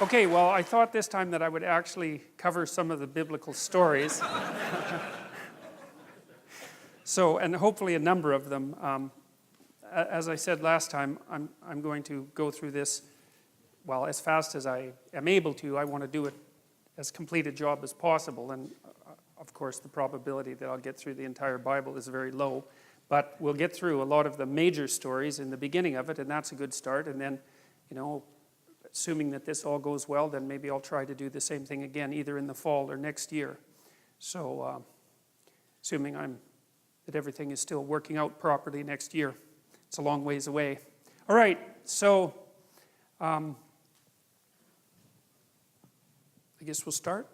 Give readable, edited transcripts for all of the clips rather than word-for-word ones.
Okay, well, I thought this time that I would actually cover some of the biblical stories. And hopefully a number of them. As I said last time, I'm going to go through this, well, as fast as I am able to. I want to do it as complete a job as possible. And of course, the probability that I'll get through the entire Bible is very low. But we'll get through a lot of the major stories in the beginning of it, and that's a good start. And then, assuming that this all goes well, then maybe I'll try to do the same thing again, either in the fall or next year. So, assuming that everything is still working out properly next year. It's a long ways away. All right, so I guess we'll start.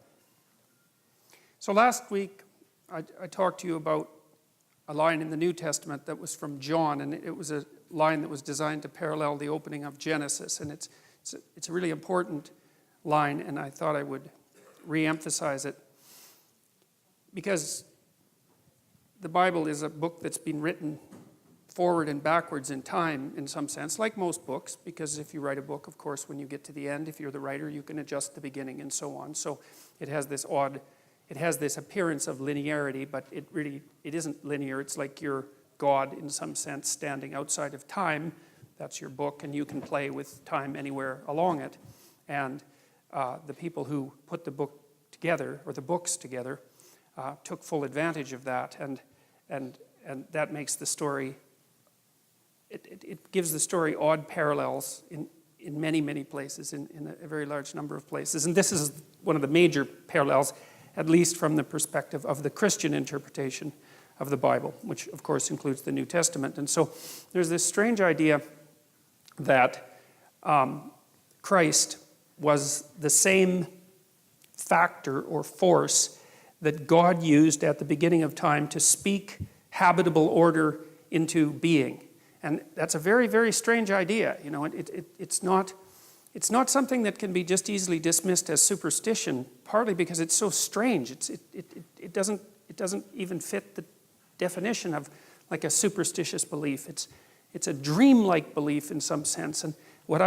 So last week, I talked to you about a line in the New Testament that was from John, and it was a line that was designed to parallel the opening of Genesis, and it's a really important line, and I thought I would re-emphasize it because the Bible is a book that's been written forward and backwards in time in some sense, like most books, because if you write a book, of course, when you get to the end, if you're the writer, you can adjust the beginning and so on. So it has this appearance of linearity, but it isn't linear. It's like you're God in some sense standing outside of time. That's your book, and you can play with time anywhere along it. And the people who put the book together, or the books together, took full advantage of that, and that makes the story, it gives the story odd parallels in many, many places, in a very large number of places. And this is one of the major parallels, at least from the perspective of the Christian interpretation of the Bible, which of course includes the New Testament. And so there's this strange idea that Christ was the same factor or force that God used at the beginning of time to speak habitable order into being. And that's a very, very strange idea. It's not something that can be just easily dismissed as superstition, partly because it's so strange. It doesn't even fit the definition of like a superstitious belief. It's a dreamlike belief in some sense. And what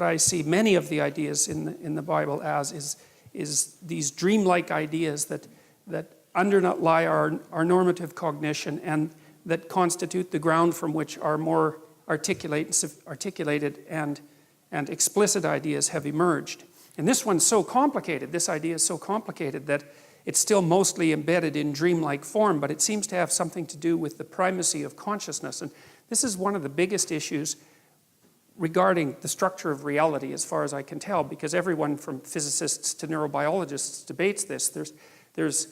I see many of the ideas in the Bible as is these dreamlike ideas that underlie our normative cognition and that constitute the ground from which our more articulated and explicit ideas have emerged. And this one's so complicated, this idea is so complicated that it's still mostly embedded in dreamlike form, but it seems to have something to do with the primacy of consciousness. And this is one of the biggest issues regarding the structure of reality, as far as I can tell, because everyone from physicists to neurobiologists debates this. There's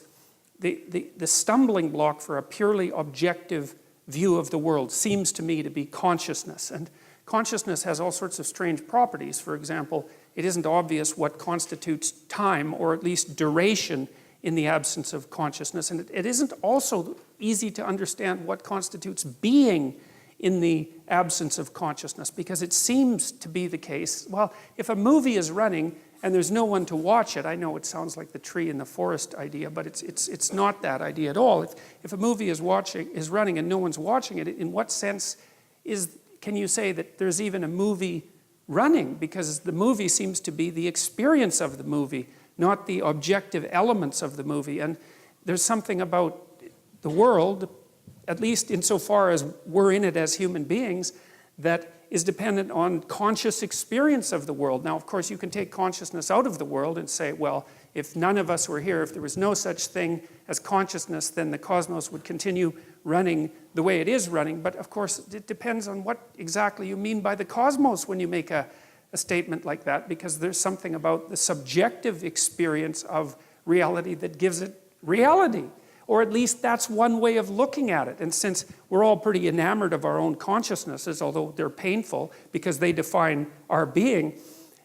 the stumbling block for a purely objective view of the world seems to me to be consciousness. And consciousness has all sorts of strange properties. For example, it isn't obvious what constitutes time, or at least duration, in the absence of consciousness. And it isn't also easy to understand what constitutes being in the absence of consciousness, because it seems to be the case, well, if a movie is running and there's no one to watch it, I know it sounds like the tree in the forest idea, but it's not that idea at all. If a movie is running and no one's watching it, in what sense can you say that there's even a movie running? Because the movie seems to be the experience of the movie, not the objective elements of the movie. And there's something about the world, at least insofar as we're in it as human beings, that is dependent on conscious experience of the world. Now, of course, you can take consciousness out of the world and say, well, if none of us were here, if there was no such thing as consciousness, then the cosmos would continue running the way it is running. But of course, it depends on what exactly you mean by the cosmos when you make a statement like that, because there's something about the subjective experience of reality that gives it reality. Or at least that's one way of looking at it. And since we're all pretty enamored of our own consciousnesses, although they're painful because they define our being,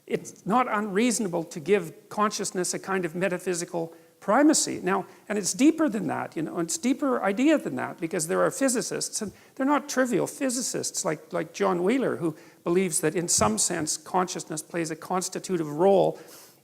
it's not unreasonable to give consciousness a kind of metaphysical primacy. Now, and it's deeper than that, it's a deeper idea than that, because there are physicists, and they're not trivial physicists like John Wheeler, who believes that in some sense consciousness plays a constitutive role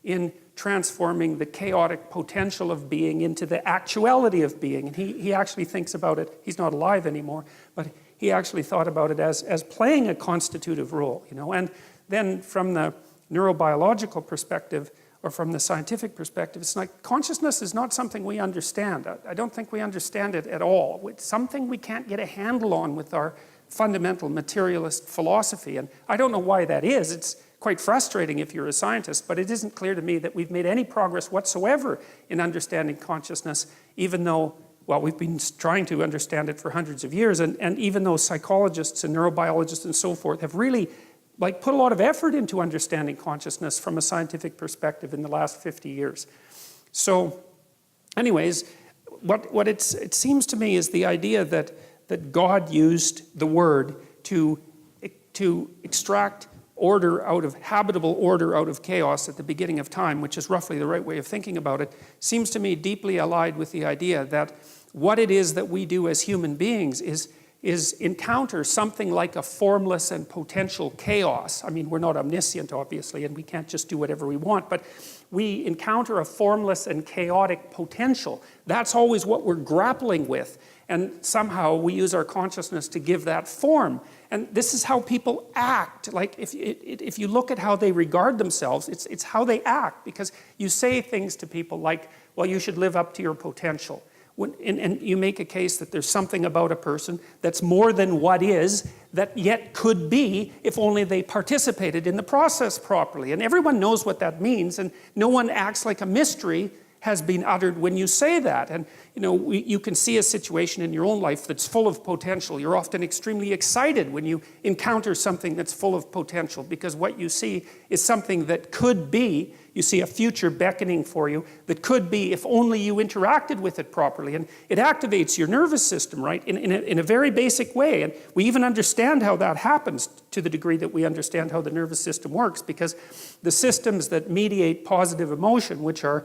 in transforming the chaotic potential of being into the actuality of being. And he actually thinks about it, he's not alive anymore, but he actually thought about it as playing a constitutive role, And then from the neurobiological perspective or from the scientific perspective, it's like consciousness is not something we understand. I don't think we understand it at all. It's something we can't get a handle on with our fundamental materialist philosophy. And I don't know why that is. It's quite frustrating if you're a scientist, but it isn't clear to me that we've made any progress whatsoever in understanding consciousness, even though, well, we've been trying to understand it for hundreds of years, and even though psychologists and neurobiologists and so forth have really put a lot of effort into understanding consciousness from a scientific perspective in the last 50 years. So anyways, what it seems to me is the idea that God used the word to extract order out of, habitable order out of chaos at the beginning of time, which is roughly the right way of thinking about it, seems to me deeply allied with the idea that what it is that we do as human beings is encounter something like a formless and potential chaos. I mean, we're not omniscient, obviously, and we can't just do whatever we want, but we encounter a formless and chaotic potential. That's always what we're grappling with, and somehow we use our consciousness to give that form. And this is how people act. Like, if you look at how they regard themselves, it's how they act, because you say things to people like, well, you should live up to your potential. And you make a case that there's something about a person that's more than what is, that yet could be if only they participated in the process properly. And everyone knows what that means, and no one acts like a mystery has been uttered when you say that. And you know, you can see a situation in your own life that's full of potential. You're often extremely excited when you encounter something that's full of potential, because what you see is something that could be. You see a future beckoning for you that could be if only you interacted with it properly. And it activates your nervous system, right, in a very basic way. And we even understand how that happens to the degree that we understand how the nervous system works, because the systems that mediate positive emotion, which are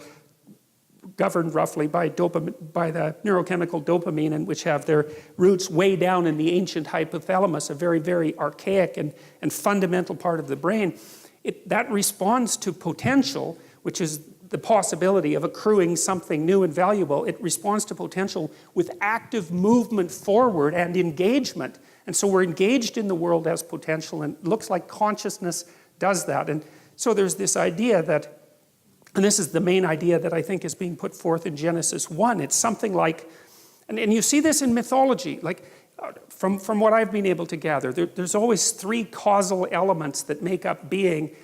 governed roughly by the neurochemical dopamine, and which have their roots way down in the ancient hypothalamus, a very, very archaic and fundamental part of the brain, that responds to potential, which is the possibility of accruing something new and valuable. It responds to potential with active movement forward and engagement. And so we're engaged in the world as potential, and it looks like consciousness does that. And so there's this idea that, and this is the main idea that I think is being put forth in Genesis 1. It's something like, and you see this in mythology, like from what I've been able to gather, there's always three causal elements that make up being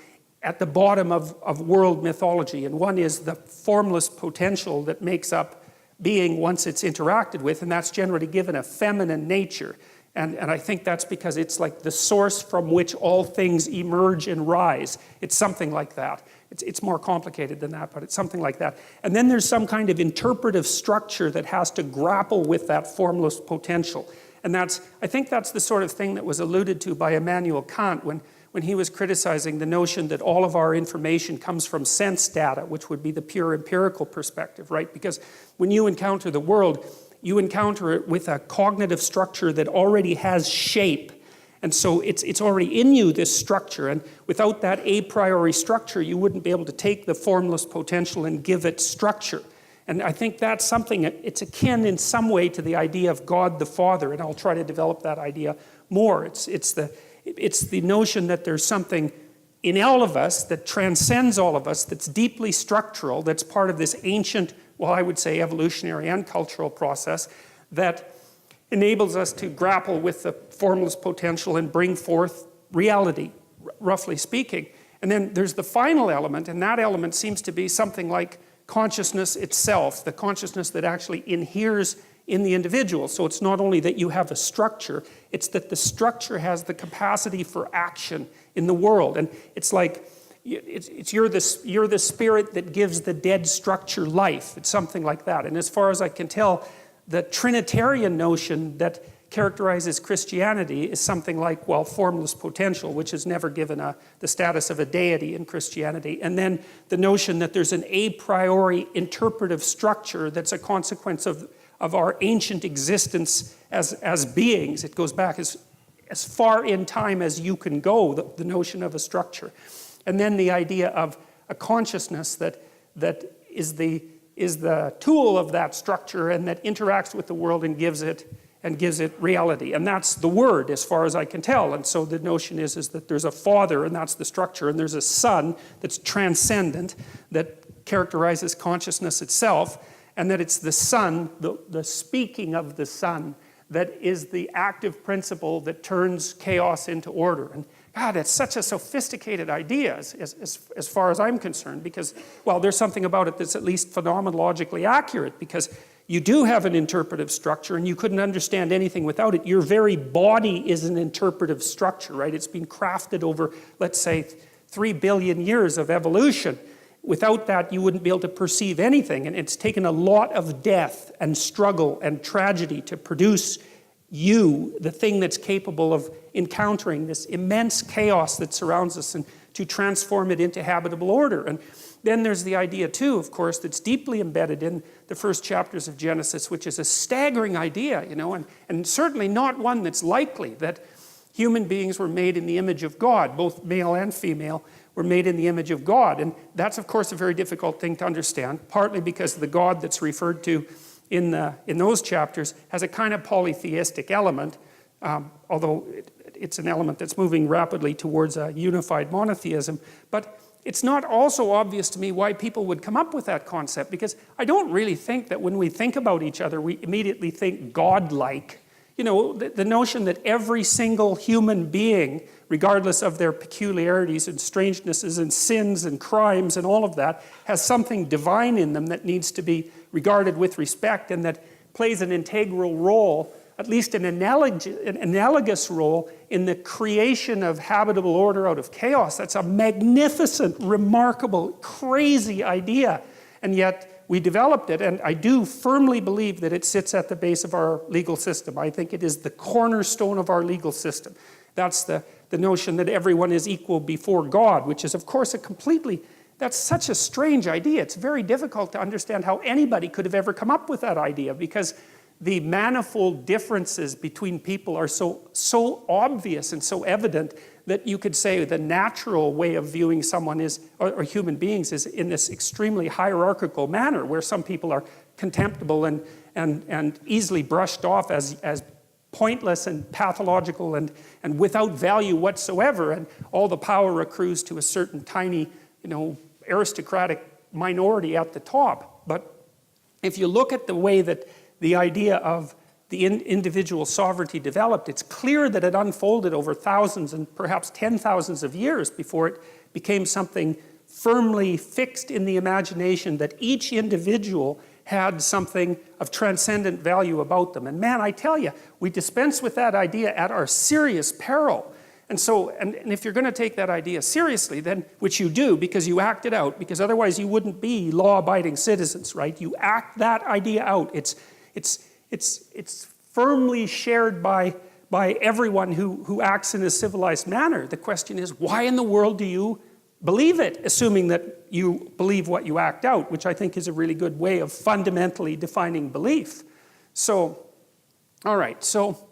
at the bottom of world mythology. And one is the formless potential that makes up being once it's interacted with, and that's generally given a feminine nature. And I think that's because it's like the source from which all things emerge and rise. It's something like that. It's more complicated than that, but it's something like that. And then there's some kind of interpretive structure that has to grapple with that formless potential. And I think that's the sort of thing that was alluded to by Immanuel Kant when he was criticizing the notion that all of our information comes from sense data, which would be the pure empirical perspective, right? Because when you encounter the world, you encounter it with a cognitive structure that already has shape. And so it's already in you, this structure. And without that a priori structure, you wouldn't be able to take the formless potential and give it structure. And I think that's something, it's akin in some way to the idea of God the Father, and I'll try to develop that idea more. It's the notion that there's something in all of us that transcends all of us, that's deeply structural, that's part of this ancient, well, I would say evolutionary and cultural process that enables us to grapple with the formless potential and bring forth reality, roughly speaking. And then there's the final element, and that element seems to be something like consciousness itself, the consciousness that actually inheres in the individual. So it's not only that you have a structure, it's that the structure has the capacity for action in the world. And it's like, you're the spirit that gives the dead structure life. It's something like that. And as far as I can tell, the Trinitarian notion that characterizes Christianity is something like, well, formless potential, which is never given the status of a deity in Christianity. And then the notion that there's an a priori interpretive structure that's a consequence of our ancient existence as beings. It goes back as far in time as you can go, the notion of a structure. And then the idea of a consciousness that is the tool of that structure and that interacts with the world and gives it and gives it reality. And that's the Word, as far as I can tell. And so the notion is that there's a Father, and that's the structure, and there's a Son that's transcendent, that characterizes consciousness itself, and that it's the Son, the speaking of the Son, that is the active principle that turns chaos into order. And God, it's such a sophisticated idea as far as I'm concerned, because, well, there's something about it that's at least phenomenologically accurate, because you do have an interpretive structure, and you couldn't understand anything without it. Your very body is an interpretive structure, right? It's been crafted over, let's say, 3 billion years of evolution. Without that, you wouldn't be able to perceive anything, and it's taken a lot of death and struggle and tragedy to produce you, the thing that's capable of encountering this immense chaos that surrounds us, and to transform it into habitable order. And then there's the idea too, of course, that's deeply embedded in the first chapters of Genesis, which is a staggering idea, you know, and certainly not one that's likely, that human beings were made in the image of God. Both male and female were made in the image of God. And that's, of course, a very difficult thing to understand, partly because the God that's referred to in those chapters has a kind of polytheistic element, although it's an element that's moving rapidly towards a unified monotheism. But it's not also obvious to me why people would come up with that concept, because I don't really think that when we think about each other, we immediately think God-like. You know, the notion that every single human being, regardless of their peculiarities and strangenesses and sins and crimes and all of that, has something divine in them that needs to be regarded with respect, and that plays an integral role, at least an analogous role, in the creation of habitable order out of chaos. That's a magnificent, remarkable, crazy idea. And yet we developed it, and I do firmly believe that it sits at the base of our legal system. I think it is the cornerstone of our legal system. That's the notion that everyone is equal before God, which is, of course, that's such a strange idea. It's very difficult to understand how anybody could have ever come up with that idea, because the manifold differences between people are so obvious and so evident that you could say the natural way of viewing someone is, or human beings, is in this extremely hierarchical manner, where some people are contemptible and easily brushed off as pointless and pathological and without value whatsoever, and all the power accrues to a certain tiny, you know, aristocratic minority at the top. But if you look at the way that the idea of the individual sovereignty developed, it's clear that it unfolded over thousands and perhaps 10,000s of years before it became something firmly fixed in the imagination that each individual had something of transcendent value about them. And man, I tell you, we dispense with that idea at our serious peril. And so, and if you're going to take that idea seriously, then, which you do because you act it out, because otherwise you wouldn't be law-abiding citizens, right? You act that idea out. It's firmly shared by everyone who acts in a civilized manner. The question is, why in the world do you believe it, assuming that you believe what you act out, which I think is a really good way of fundamentally defining belief. So, all right, so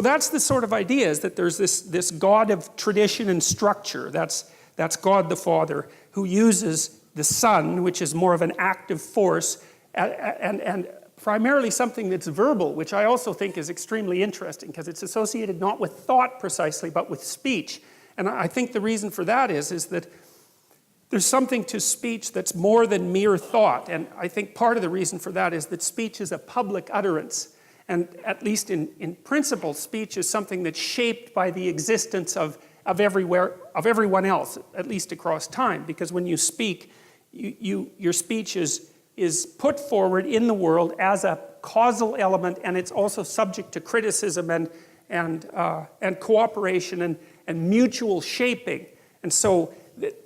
that's the sort of idea, is that there's this God of tradition and structure. That's God the Father, who uses the Son, which is more of an active force, and primarily something that's verbal, which I also think is extremely interesting, because it's associated not with thought precisely, but with speech. And I think the reason for that is that there's something to speech that's more than mere thought. And I think part of the reason for that is that speech is a public utterance. And at least in principle, speech is something that's shaped by the existence of everyone else, at least across time. Because when you speak, your speech is put forward in the world as a causal element, and it's also subject to criticism and cooperation and mutual shaping. And so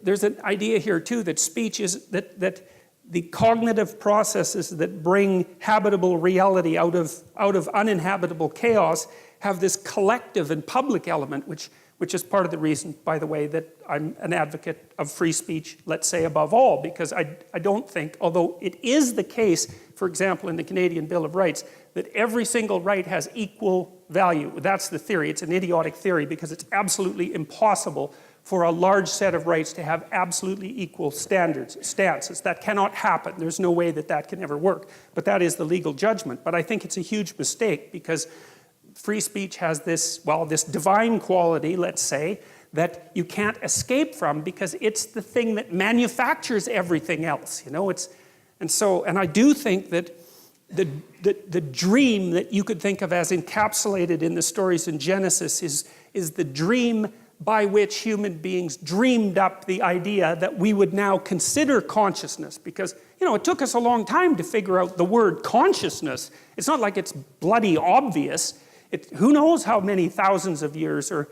there's an idea here too that speech is, that the cognitive processes that bring habitable reality out of uninhabitable chaos have this collective and public element, which is part of the reason, by the way, that I'm an advocate of free speech, let's say, above all, because I don't think, although it is the case, for example, in the Canadian Bill of Rights, that every single right has equal value. That's the theory. It's an idiotic theory, because it's absolutely impossible for a large set of rights to have absolutely equal stances. That cannot happen. There's no way that that can ever work. But that is the legal judgment. But I think it's a huge mistake because free speech has this, well, this divine quality, let's say, that you can't escape from because it's the thing that manufactures everything else. You know, and I do think that the dream that you could think of as encapsulated in the stories in Genesis is the dream by which human beings dreamed up the idea that we would now consider consciousness. Because, you know, it took us a long time to figure out the word consciousness. It's not like it's bloody obvious. Who knows how many thousands of years or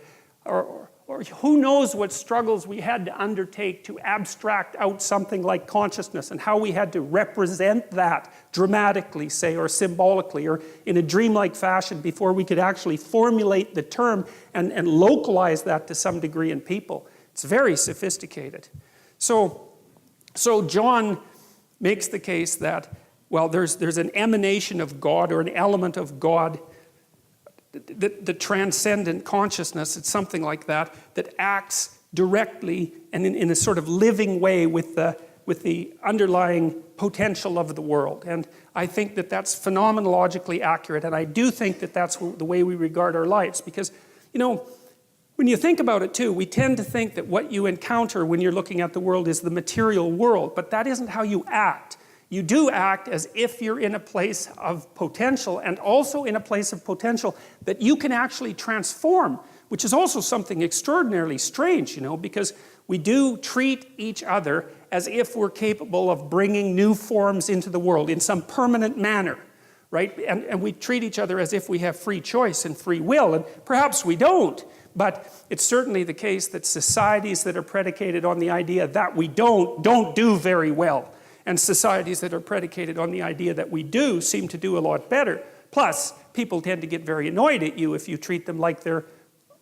who knows what struggles we had to undertake to abstract out something like consciousness and how we had to represent that dramatically, say, or symbolically, or in a dreamlike fashion before we could actually formulate the term and localize that to some degree in people. It's very sophisticated. So John makes the case that, well, there's an emanation of God or an element of God, the transcendent consciousness, it's something like that acts directly and in a sort of living way with the underlying potential of the world. And I think that that's phenomenologically accurate, and I do think that that's the way we regard our lives. Because, you know, when you think about it too, we tend to think that what you encounter when you're looking at the world is the material world, but that isn't how you act. You do act as if you're in a place of potential, and also in a place of potential that you can actually transform, which is also something extraordinarily strange, you know, because we do treat each other as if we're capable of bringing new forms into the world in some permanent manner, right? And we treat each other as if we have free choice and free will, and perhaps we don't, but it's certainly the case that societies that are predicated on the idea that we don't do very well. And societies that are predicated on the idea that we do seem to do a lot better. Plus, people tend to get very annoyed at you if you treat them like they're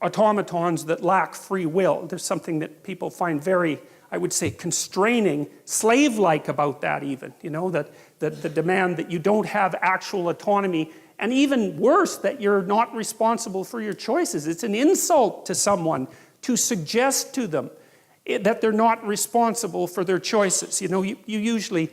automatons that lack free will. There's something that people find very, I would say, constraining, slave-like about that even. You know, that the demand that you don't have actual autonomy, and even worse, that you're not responsible for your choices. It's an insult to someone to suggest to them that they're not responsible for their choices. You know, you usually,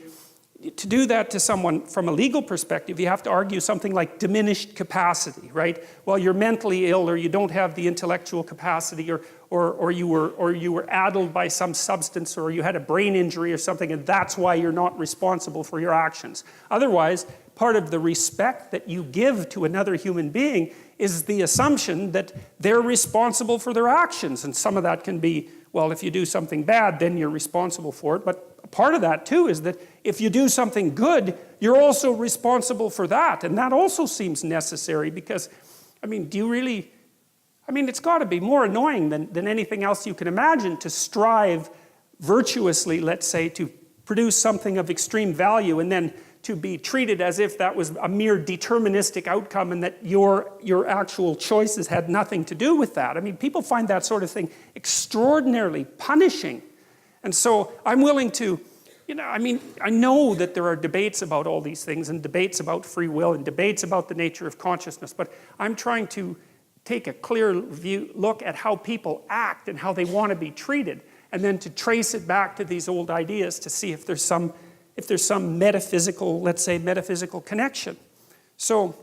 to do that to someone from a legal perspective, you have to argue something like diminished capacity, right? Well, you're mentally ill, or you don't have the intellectual capacity, or you were addled by some substance, or you had a brain injury or something, and that's why you're not responsible for your actions. Otherwise, part of the respect that you give to another human being is the assumption that they're responsible for their actions, and some of that can be, well, if you do something bad, then you're responsible for it. But part of that, too, is that if you do something good, you're also responsible for that. And that also seems necessary because, I mean, do you really... I mean, it's got to be more annoying than anything else you can imagine to strive virtuously, let's say, to produce something of extreme value and then to be treated as if that was a mere deterministic outcome and that your actual choices had nothing to do with that. I mean, people find that sort of thing extraordinarily punishing. And so I'm willing to, you know, I mean, I know that there are debates about all these things and debates about free will and debates about the nature of consciousness, but I'm trying to take a clear look at how people act and how they want to be treated, and then to trace it back to these old ideas to see if there's some metaphysical, let's say, metaphysical connection. So,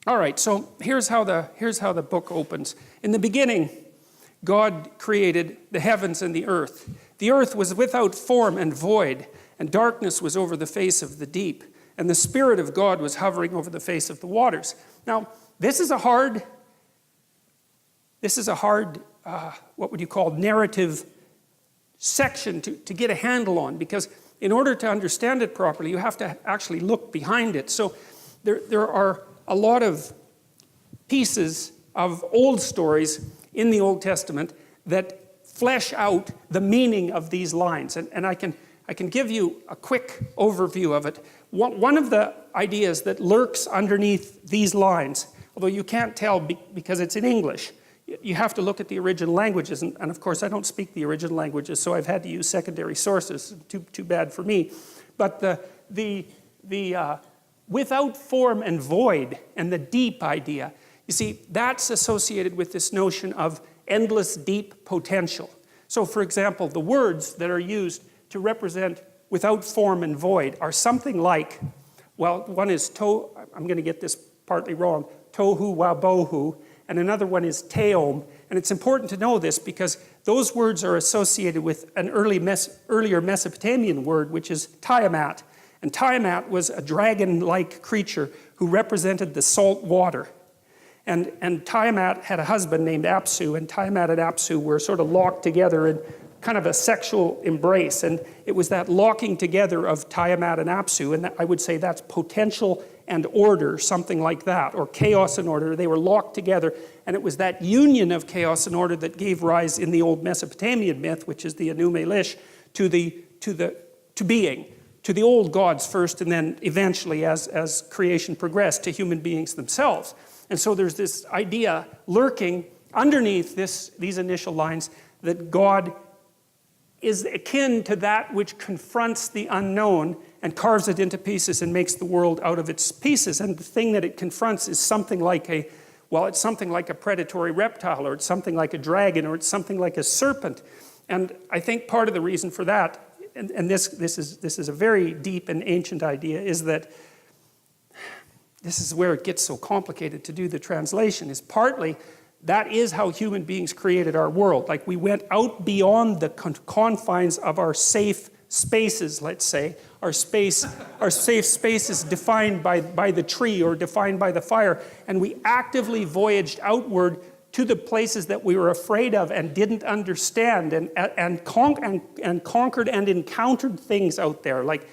all right, so here's how the book opens. In the beginning, God created the heavens and the earth. The earth was without form and void, and darkness was over the face of the deep, and the Spirit of God was hovering over the face of the waters. Now, this is a hard, what would you call, narrative section to get a handle on, because in order to understand it properly, you have to actually look behind it. So there are a lot of pieces of old stories in the Old Testament that flesh out the meaning of these lines. And I can give you a quick overview of it. One of the ideas that lurks underneath these lines, although you can't tell because it's in English, you have to look at the original languages, and of course I don't speak the original languages, so I've had to use secondary sources. Too bad for me. But the without form and void and the deep idea, you see, that's associated with this notion of endless deep potential. So for example, the words that are used to represent without form and void are something like, well, one is I'm going to get this partly wrong, tohu wabohu, and another one is teom. And it's important to know this because those words are associated with an earlier Mesopotamian word, which is Tiamat. And Tiamat was a dragon-like creature who represented the salt water. And Tiamat had a husband named Apsu, and Tiamat and Apsu were sort of locked together in kind of a sexual embrace. And it was that locking together of Tiamat and Apsu, and I would say that's potential and order, something like that, or chaos and order. They were locked together, and it was that union of chaos and order that gave rise in the old Mesopotamian myth, which is the Anu Elish, to being, to the old gods first, and then eventually, as creation progressed, to human beings themselves. And so there's this idea lurking underneath these initial lines that God is akin to that which confronts the unknown and carves it into pieces and makes the world out of its pieces. And the thing that it confronts is something like it's something like a predatory reptile, or it's something like a dragon, or it's something like a serpent. And I think part of the reason for that, and this is a very deep and ancient idea, is that this is where it gets so complicated to do the translation, is partly that is how human beings created our world. Like we went out beyond the confines of our safe spaces, let's say. Our safe spaces defined by the tree or defined by the fire. And we actively voyaged outward to the places that we were afraid of and didn't understand, and conquered and encountered things out there, like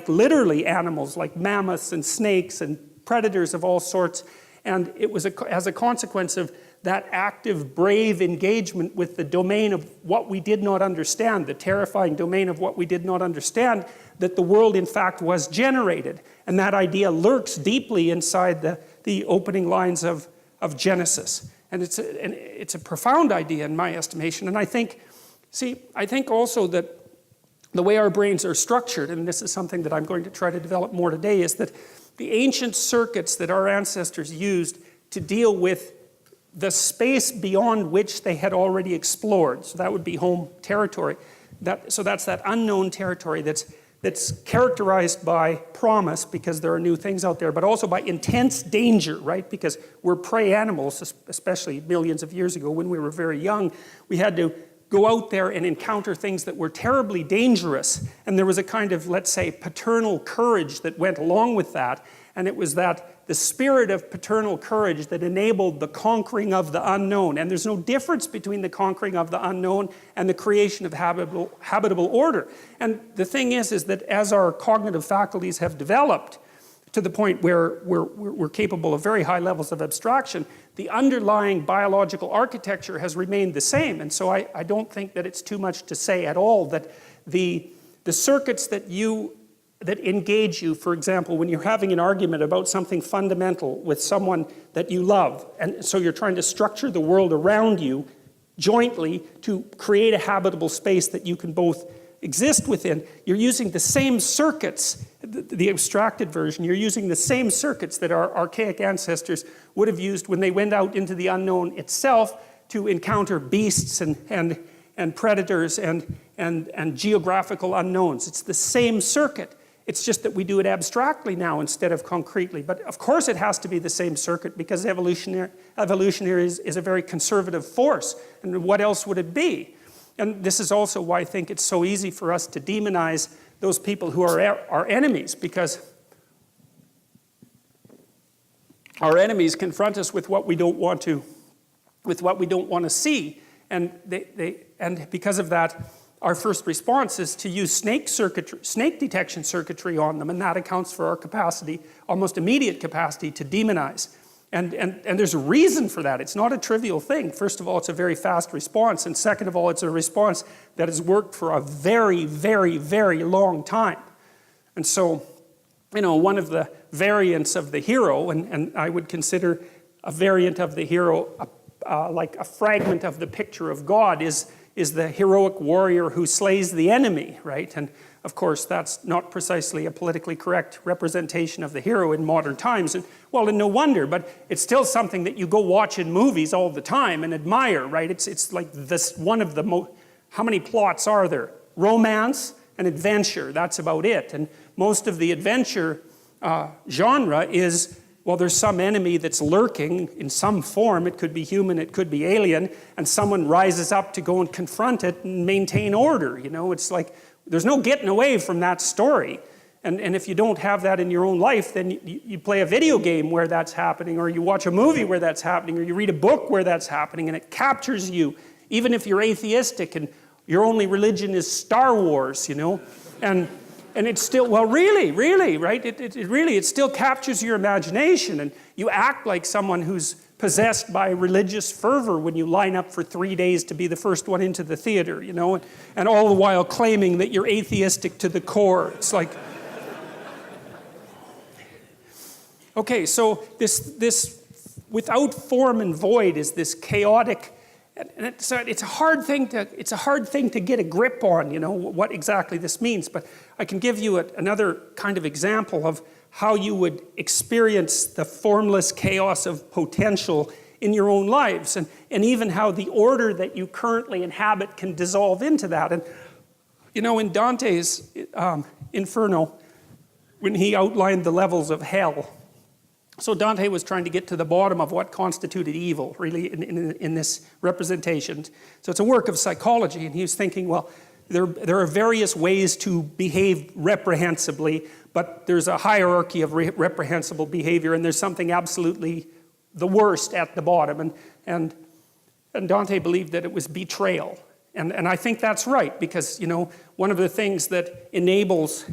literally animals, like mammoths and snakes and predators of all sorts. And it was as a consequence of that active, brave engagement with the domain of what we did not understand, the terrifying domain of what we did not understand, that the world in fact was generated. And that idea lurks deeply inside the opening lines of Genesis. And it's a profound idea in my estimation. And I think also that the way our brains are structured, and this is something that I'm going to try to develop more today, is that the ancient circuits that our ancestors used to deal with the space beyond which they had already explored, so that would be home territory. So that's that unknown territory that's characterized by promise, because there are new things out there, but also by intense danger, right? Because we're prey animals, especially millions of years ago when we were very young. We had to go out there and encounter things that were terribly dangerous. And there was a kind of, let's say, paternal courage that went along with that. And it was the spirit of paternal courage that enabled the conquering of the unknown. And there's no difference between the conquering of the unknown and the creation of habitable order. And the thing is that as our cognitive faculties have developed to the point where we're capable of very high levels of abstraction, the underlying biological architecture has remained the same. And so I don't think that it's too much to say at all that the circuits that engage you, for example, when you're having an argument about something fundamental with someone that you love, and so you're trying to structure the world around you jointly to create a habitable space that you can both exist within, you're using the same circuits, the abstracted version, you're using the same circuits that our archaic ancestors would have used when they went out into the unknown itself to encounter beasts and predators and geographical unknowns. It's the same circuit. It's just that we do it abstractly now instead of concretely. But of course it has to be the same circuit, because evolutionary is a very conservative force. And what else would it be? And this is also why I think it's so easy for us to demonize those people who are our enemies, because our enemies confront us with what we don't want to see. And because of that, our first response is to use snake detection circuitry on them, and that accounts for our capacity, almost immediate capacity, to demonize. And there's a reason for that. It's not a trivial thing. First of all, it's a very fast response, and second of all, it's a response that has worked for a very, very, very long time. And so, one of the variants of the hero, and I would consider a variant of the hero like a fragment of the picture of God, is the heroic warrior who slays the enemy, right? And of course, that's not precisely a politically correct representation of the hero in modern times. And no wonder, but it's still something that you go watch in movies all the time and admire, right? It's like one of the how many plots are there? Romance and adventure, that's about it. And most of the adventure genre is, well, there's some enemy that's lurking in some form. It could be human, it could be alien, and someone rises up to go and confront it and maintain order. You know, it's like, there's no getting away from that story. And if you don't have that in your own life, then you play a video game where that's happening, or you watch a movie where that's happening, or you read a book where that's happening, and it captures you, even if you're atheistic and your only religion is Star Wars, you know? And it's still, well, really, right? It still captures your imagination, and you act like someone who's possessed by religious fervor when you line up for 3 days to be the first one into the theater, you know? And all the while claiming that you're atheistic to the core. It's like... Okay, so this without form and void is this chaotic, and it's a hard thing to get a grip on, you know, what exactly this means. But I can give you another kind of example of how you would experience the formless chaos of potential in your own lives, and even how the order that you currently inhabit can dissolve into that. And you know, in Dante's Inferno, when he outlined the levels of hell, so Dante was trying to get to the bottom of what constituted evil, really, in this representation. So it's a work of psychology, and he was thinking, well, there are various ways to behave reprehensibly, but there's a hierarchy of reprehensible behavior, and there's something absolutely the worst at the bottom. And Dante believed that it was betrayal. And I think that's right, because, you know, one of the things that enables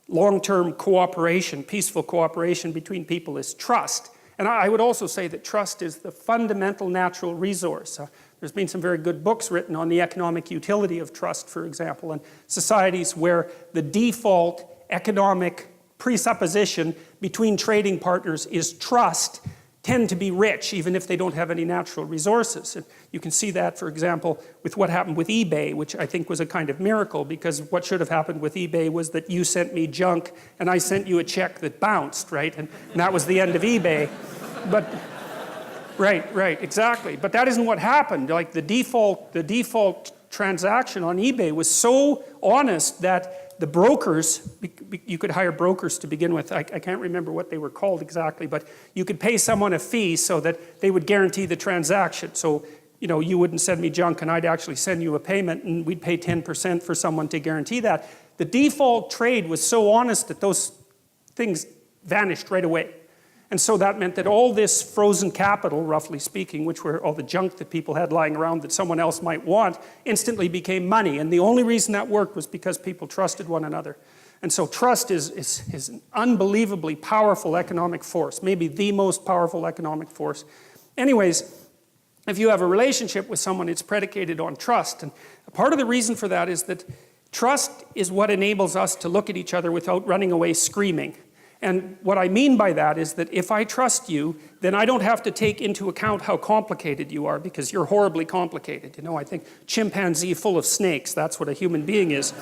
long-term cooperation, peaceful cooperation between people is trust. And I would also say that trust is the fundamental natural resource. There's been some very good books written on the economic utility of trust, for example, and societies where the default economic presupposition between trading partners is trust tend to be rich, even if they don't have any natural resources. And you can see that, for example, with what happened with eBay, which I think was a kind of miracle, because what should have happened with eBay was that you sent me junk and I sent you a check that bounced, right? And that was the end of eBay. But, right, exactly. But that isn't what happened. Like the default transaction on eBay was so honest that the brokers, you could hire brokers to begin with. I can't remember what they were called exactly, but you could pay someone a fee so that they would guarantee the transaction. So, you know, you wouldn't send me junk and I'd actually send you a payment, and we'd pay 10% for someone to guarantee that. The default trade was so honest that those things vanished right away. And so that meant that all this frozen capital, roughly speaking, which were all the junk that people had lying around that someone else might want, instantly became money. And the only reason that worked was because people trusted one another. And so trust is an unbelievably powerful economic force, maybe the most powerful economic force. Anyways, if you have a relationship with someone, it's predicated on trust. And part of the reason for that is that trust is what enables us to look at each other without running away screaming. And what I mean by that is that if I trust you, then I don't have to take into account how complicated you are, because you're horribly complicated. You know, I think chimpanzee full of snakes, that's what a human being is.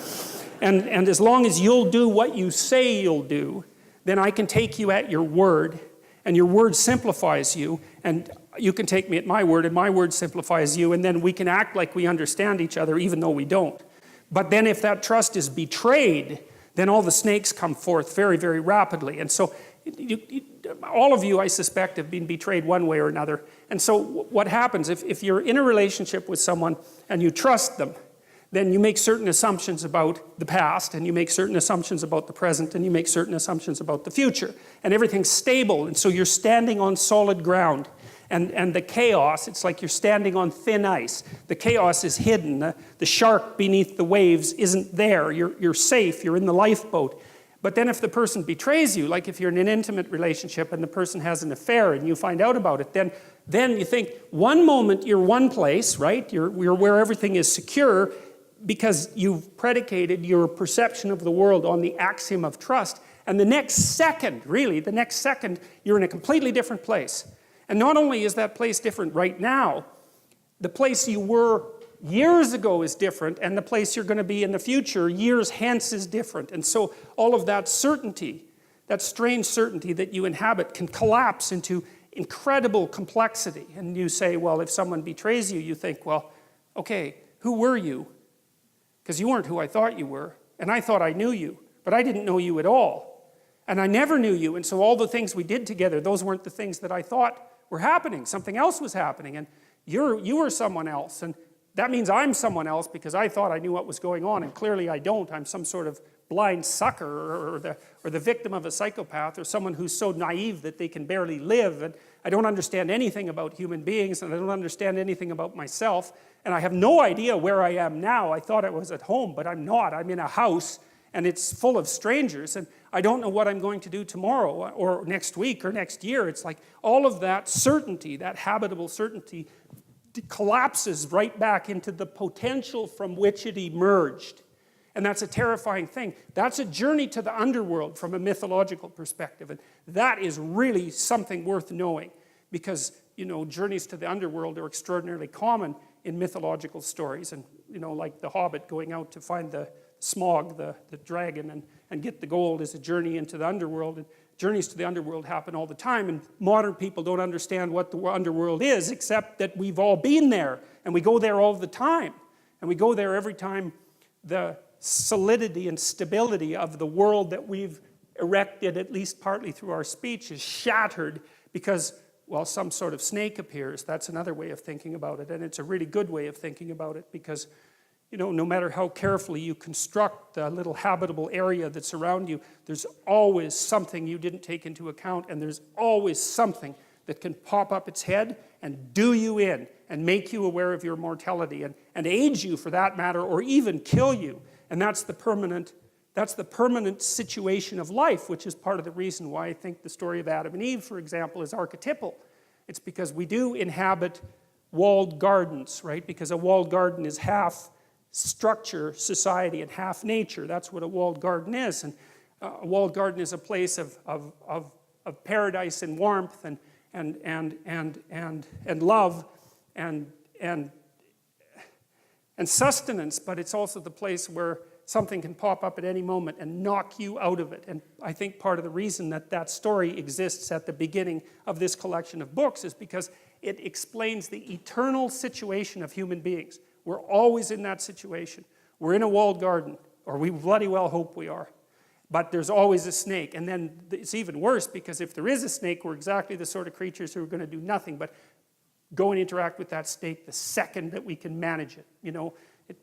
And as long as you'll do what you say you'll do, then I can take you at your word, and your word simplifies you, and you can take me at my word, and my word simplifies you, and then we can act like we understand each other even though we don't. But then if that trust is betrayed, then all the snakes come forth very, very rapidly. And so all of you, I suspect, have been betrayed one way or another. And so what happens, if you're in a relationship with someone and you trust them, then you make certain assumptions about the past, and you make certain assumptions about the present, and you make certain assumptions about the future. And everything's stable, and so you're standing on solid ground. And the chaos, it's like you're standing on thin ice. The chaos is hidden. The shark beneath the waves isn't there. You're safe. You're in the lifeboat. But then if the person betrays you, like if you're in an intimate relationship and the person has an affair and you find out about it, then you think one moment you're one place, right? You're where everything is secure because you've predicated your perception of the world on the axiom of trust. And the next second, really, the next second, you're in a completely different place. And not only is that place different right now, the place you were years ago is different, and the place you're going to be in the future, years hence, is different. And so all of that certainty, that strange certainty that you inhabit, can collapse into incredible complexity. And you say, well, if someone betrays you, you think, well, okay, who were you? Because you weren't who I thought you were. And I thought I knew you, but I didn't know you at all. And I never knew you, and so all the things we did together, those weren't the things that I thought were happening. Something else was happening, and you were someone else. And that means I'm someone else because I thought I knew what was going on, and clearly I don't. I'm some sort of blind sucker or the victim of a psychopath or someone who's so naive that they can barely live. And I don't understand anything about human beings, and I don't understand anything about myself. And I have no idea where I am now. I thought I was at home, but I'm not. I'm in a house, and it's full of strangers, and I don't know what I'm going to do tomorrow or next week or next year. It's like all of that certainty, that habitable certainty, collapses right back into the potential from which it emerged. And that's a terrifying thing. That's a journey to the underworld from a mythological perspective. And that is really something worth knowing because, journeys to the underworld are extraordinarily common in mythological stories. And, like the Hobbit going out to find the Smog, the dragon, and get the gold is a journey into the underworld. And journeys to the underworld happen all the time. And modern people don't understand what the underworld is except that we've all been there. And we go there all the time. And we go there every time the solidity and stability of the world that we've erected, at least partly through our speech, is shattered because, well, some sort of snake appears. That's another way of thinking about it, and it's a really good way of thinking about it because, no matter how carefully you construct the little habitable area that's around you, there's always something you didn't take into account, and there's always something that can pop up its head and do you in and make you aware of your mortality and age you for that matter, or even kill you. And that's the permanent situation of life, which is part of the reason why I think the story of Adam and Eve, for example, is archetypal. It's because we do inhabit walled gardens, right? Because a walled garden is half structure, society, and half nature. That's what a walled garden is. And a walled garden is a place of paradise and warmth and love and sustenance, but it's also the place where something can pop up at any moment and knock you out of it. And I think part of the reason that story exists at the beginning of this collection of books is because it explains the eternal situation of human beings. We're always in that situation. We're in a walled garden, or we bloody well hope we are. But there's always a snake. And then it's even worse because if there is a snake, we're exactly the sort of creatures who are going to do nothing but go and interact with that snake the second that we can manage it.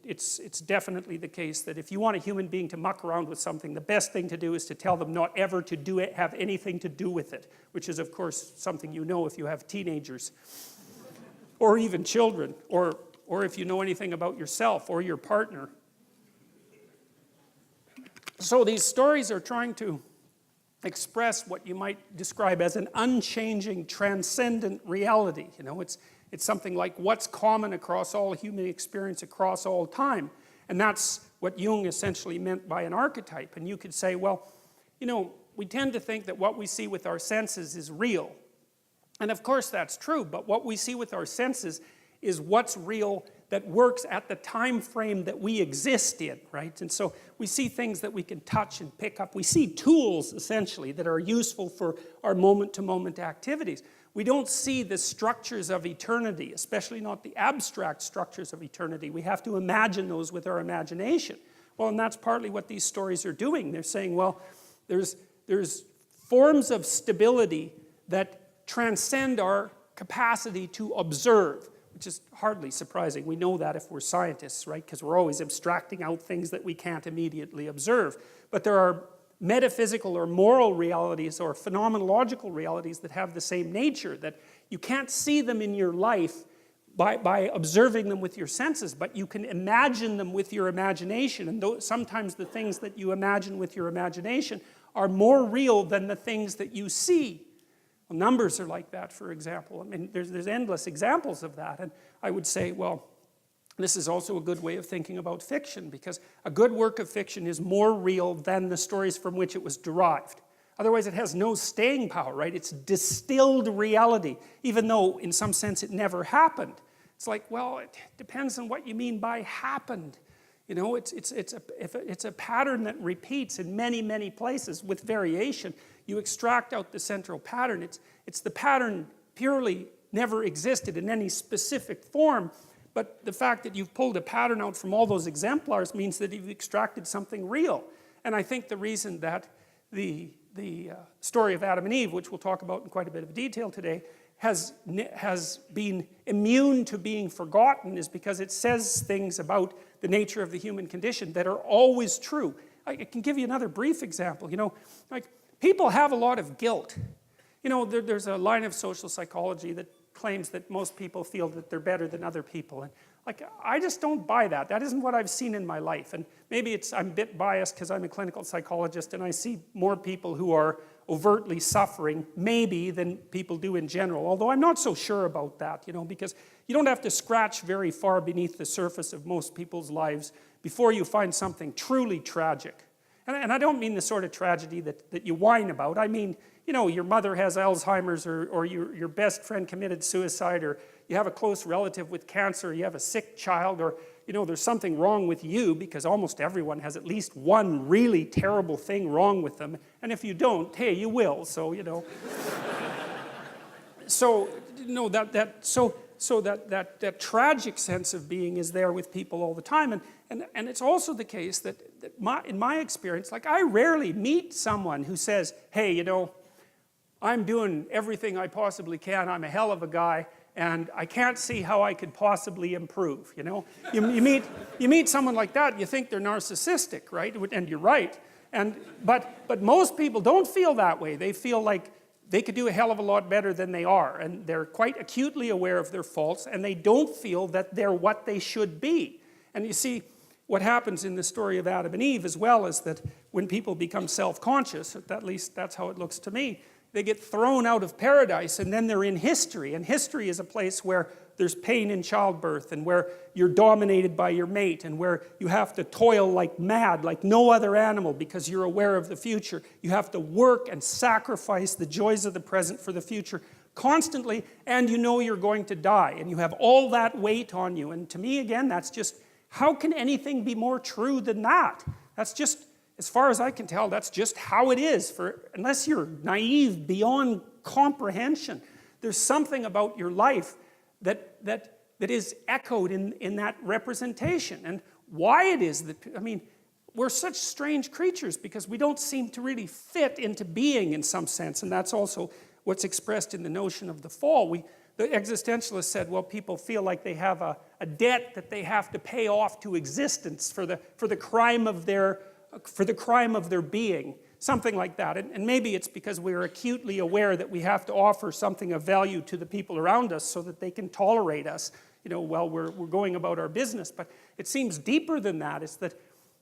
It's definitely the case that if you want a human being to muck around with something, the best thing to do is to tell them not ever to do it, have anything to do with it, which is, of course, something you know if you have teenagers or even children, or if you know anything about yourself or your partner. So these stories are trying to express what you might describe as an unchanging, transcendent reality. It's something like what's common across all human experience across all time. And that's what Jung essentially meant by an archetype. And you could say, well, we tend to think that what we see with our senses is real. And of course that's true, but what we see with our senses is what's real that works at the time frame that we exist in, right? And so we see things that we can touch and pick up. We see tools, essentially, that are useful for our moment-to-moment activities. We don't see the structures of eternity, especially not the abstract structures of eternity. We have to imagine those with our imagination. Well, and that's partly what these stories are doing. They're saying, well, there's forms of stability that transcend our capacity to observe, which is hardly surprising. We know that if we're scientists, right? Because we're always abstracting out things that we can't immediately observe. But there are metaphysical or moral realities or phenomenological realities that have the same nature, that you can't see them in your life by observing them with your senses, but you can imagine them with your imagination. And sometimes the things that you imagine with your imagination are more real than the things that you see. Well, numbers are like that, for example. I mean, there's endless examples of that. And I would say, well, this is also a good way of thinking about fiction, because a good work of fiction is more real than the stories from which it was derived. Otherwise, it has no staying power, right? It's distilled reality, even though, in some sense, it never happened. It's like, well, it depends on what you mean by happened. It's a pattern that repeats in many, many places with variation. You extract out the central pattern. It's the pattern purely never existed in any specific form, But the fact that you've pulled a pattern out from all those exemplars means that you've extracted something real. And I think the reason that the story of Adam and Eve, which we'll talk about in quite a bit of detail today, has been immune to being forgotten is because it says things about the nature of the human condition that are always true. I can give you another brief example. You know, like people have a lot of guilt. You know, there's a line of social psychology that claims that most people feel that they're better than other people. And like, I just don't buy that. That isn't what I've seen in my life. And maybe I'm a bit biased because I'm a clinical psychologist and I see more people who are overtly suffering, maybe, than people do in general. Although I'm not so sure about that, you know, because you don't have to scratch very far beneath the surface of most people's lives before you find something truly tragic. And I don't mean the sort of tragedy that you whine about. I mean, you know, your mother has Alzheimer's, or your best friend committed suicide, or you have a close relative with cancer, or you have a sick child, or, you know, there's something wrong with you, because almost everyone has at least one really terrible thing wrong with them. And if you don't, hey, you will, so, you know. So, you know, that tragic sense of being is there with people all the time. And it's also the case that in my experience, like, I rarely meet someone who says, hey, you know, I'm doing everything I possibly can, I'm a hell of a guy, and I can't see how I could possibly improve, you know? You meet someone like that, you think they're narcissistic, right? And you're right. But most people don't feel that way. They feel like they could do a hell of a lot better than they are, and they're quite acutely aware of their faults, and they don't feel that they're what they should be. And you see, what happens in the story of Adam and Eve as well is that when people become self-conscious, at least that's how it looks to me, they get thrown out of paradise and then they're in history. And history is a place where there's pain in childbirth and where you're dominated by your mate and where you have to toil like mad, like no other animal, because you're aware of the future. You have to work and sacrifice the joys of the present for the future constantly, and you know you're going to die, and you have all that weight on you. And to me, again, that's just, how can anything be more true than that? That's just, as far as I can tell, that's just how it is, unless you're naive beyond comprehension. There's something about your life that is echoed in that representation. And why it is that, I mean, we're such strange creatures because we don't seem to really fit into being in some sense, and that's also what's expressed in the notion of the fall. The existentialists said, well, people feel like they have a debt that they have to pay off to existence for the crime of their being, something like that. And maybe it's because we're acutely aware that we have to offer something of value to the people around us so that they can tolerate us, you know, while we're going about our business. But it seems deeper than that. It's that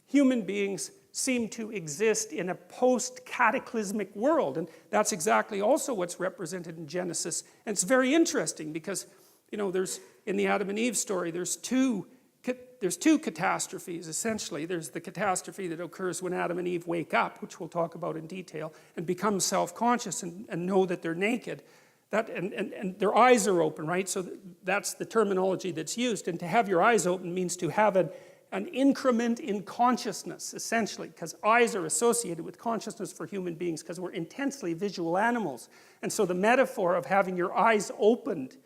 human beings seem to exist in a post-cataclysmic world, and that's exactly also what's represented in Genesis. And it's very interesting because, you know, in the Adam and Eve story, there's two catastrophes, essentially. There's the catastrophe that occurs when Adam and Eve wake up, which we'll talk about in detail, and become self-conscious and know that they're naked. And their eyes are open, right? So that's the terminology that's used. And to have your eyes open means to have an increment in consciousness, essentially, because eyes are associated with consciousness for human beings because we're intensely visual animals. And so the metaphor of having your eyes opened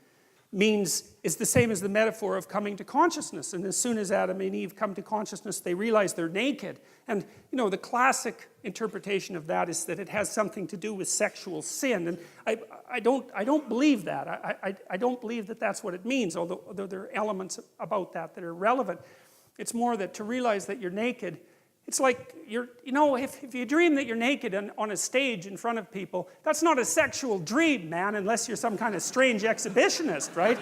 is the same as the metaphor of coming to consciousness. And as soon as Adam and Eve come to consciousness, they realize they're naked. And, you know, the classic interpretation of that is that it has something to do with sexual sin. And I don't believe that. I don't believe that that's what it means, although there are elements about that are relevant. It's more that to realize that you're naked, it's like you know, if you dream that you're naked on a stage in front of people, that's not a sexual dream, man, unless you're some kind of strange exhibitionist, right?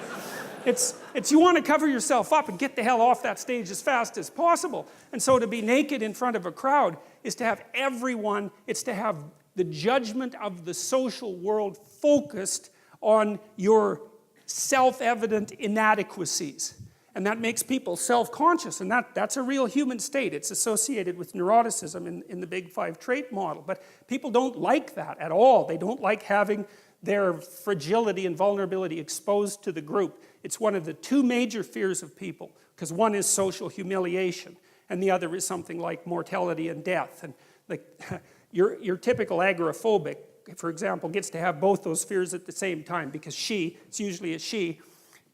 It's you want to cover yourself up and get the hell off that stage as fast as possible. And so to be naked in front of a crowd is to have everyone, it's to have the judgment of the social world focused on your self-evident inadequacies. And that makes people self-conscious, and that's a real human state. It's associated with neuroticism in the Big Five trait model. But people don't like that at all. They don't like having their fragility and vulnerability exposed to the group. It's one of the two major fears of people, because one is social humiliation, and the other is something like mortality and death. And like your typical agoraphobic, for example, gets to have both those fears at the same time, because it's usually a she,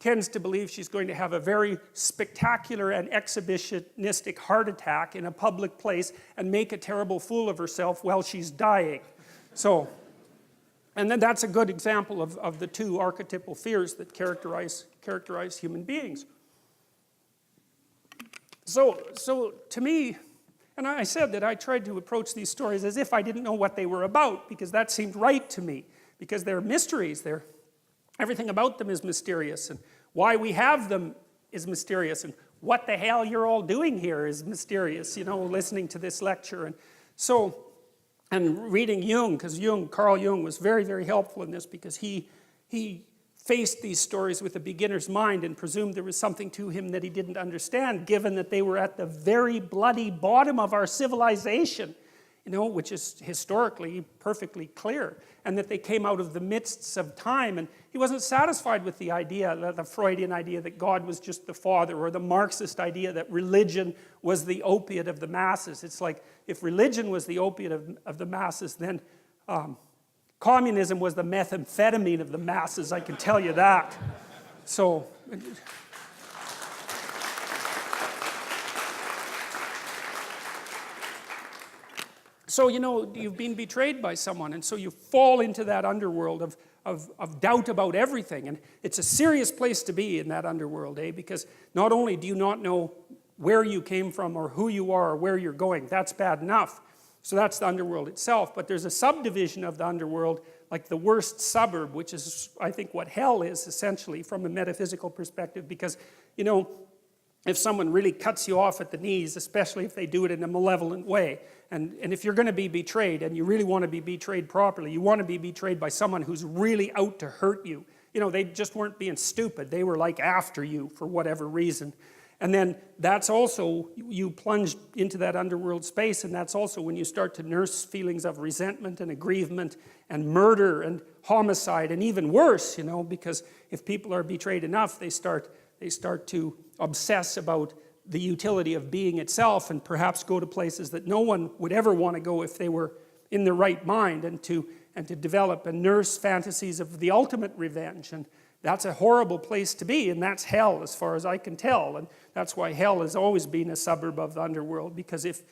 tends to believe she's going to have a very spectacular and exhibitionistic heart attack in a public place and make a terrible fool of herself while she's dying. So, and then that's a good example of the two archetypal fears that characterize human beings. So to me, and I said that I tried to approach these stories as if I didn't know what they were about, because that seemed right to me, because they're mysteries. Everything about them is mysterious, and why we have them is mysterious, and what the hell you're all doing here is mysterious, you know, listening to this lecture. And reading Jung, because Carl Jung was very, very helpful in this, because he faced these stories with a beginner's mind and presumed there was something to him that he didn't understand, given that they were at the very bloody bottom of our civilization, you know, which is historically perfectly clear, and that they came out of the midst of time. And he wasn't satisfied with the idea, the Freudian idea that God was just the father, or the Marxist idea that religion was the opiate of the masses. It's like, if religion was the opiate of the masses, then communism was the methamphetamine of the masses, I can tell you that. So, you know, you've been betrayed by someone, and so you fall into that underworld of doubt about everything. And it's a serious place to be in that underworld, because not only do you not know where you came from or who you are or where you're going, that's bad enough. So that's the underworld itself. But there's a subdivision of the underworld, like the worst suburb, which is, I think, what hell is, essentially, from a metaphysical perspective. Because, you know, if someone really cuts you off at the knees, especially if they do it in a malevolent way, and if you're going to be betrayed, and you really want to be betrayed properly, you want to be betrayed by someone who's really out to hurt you. You know, they just weren't being stupid. They were like after you for whatever reason. And then that's also, you plunge into that underworld space, and that's also when you start to nurse feelings of resentment and aggrievement and murder and homicide, and even worse, you know, because if people are betrayed enough, they start to obsess about the utility of being itself, and perhaps go to places that no one would ever want to go if they were in their right mind, and to develop and nurse fantasies of the ultimate revenge. And that's a horrible place to be, and that's hell as far as I can tell. And that's why hell has always been a suburb of the underworld, because if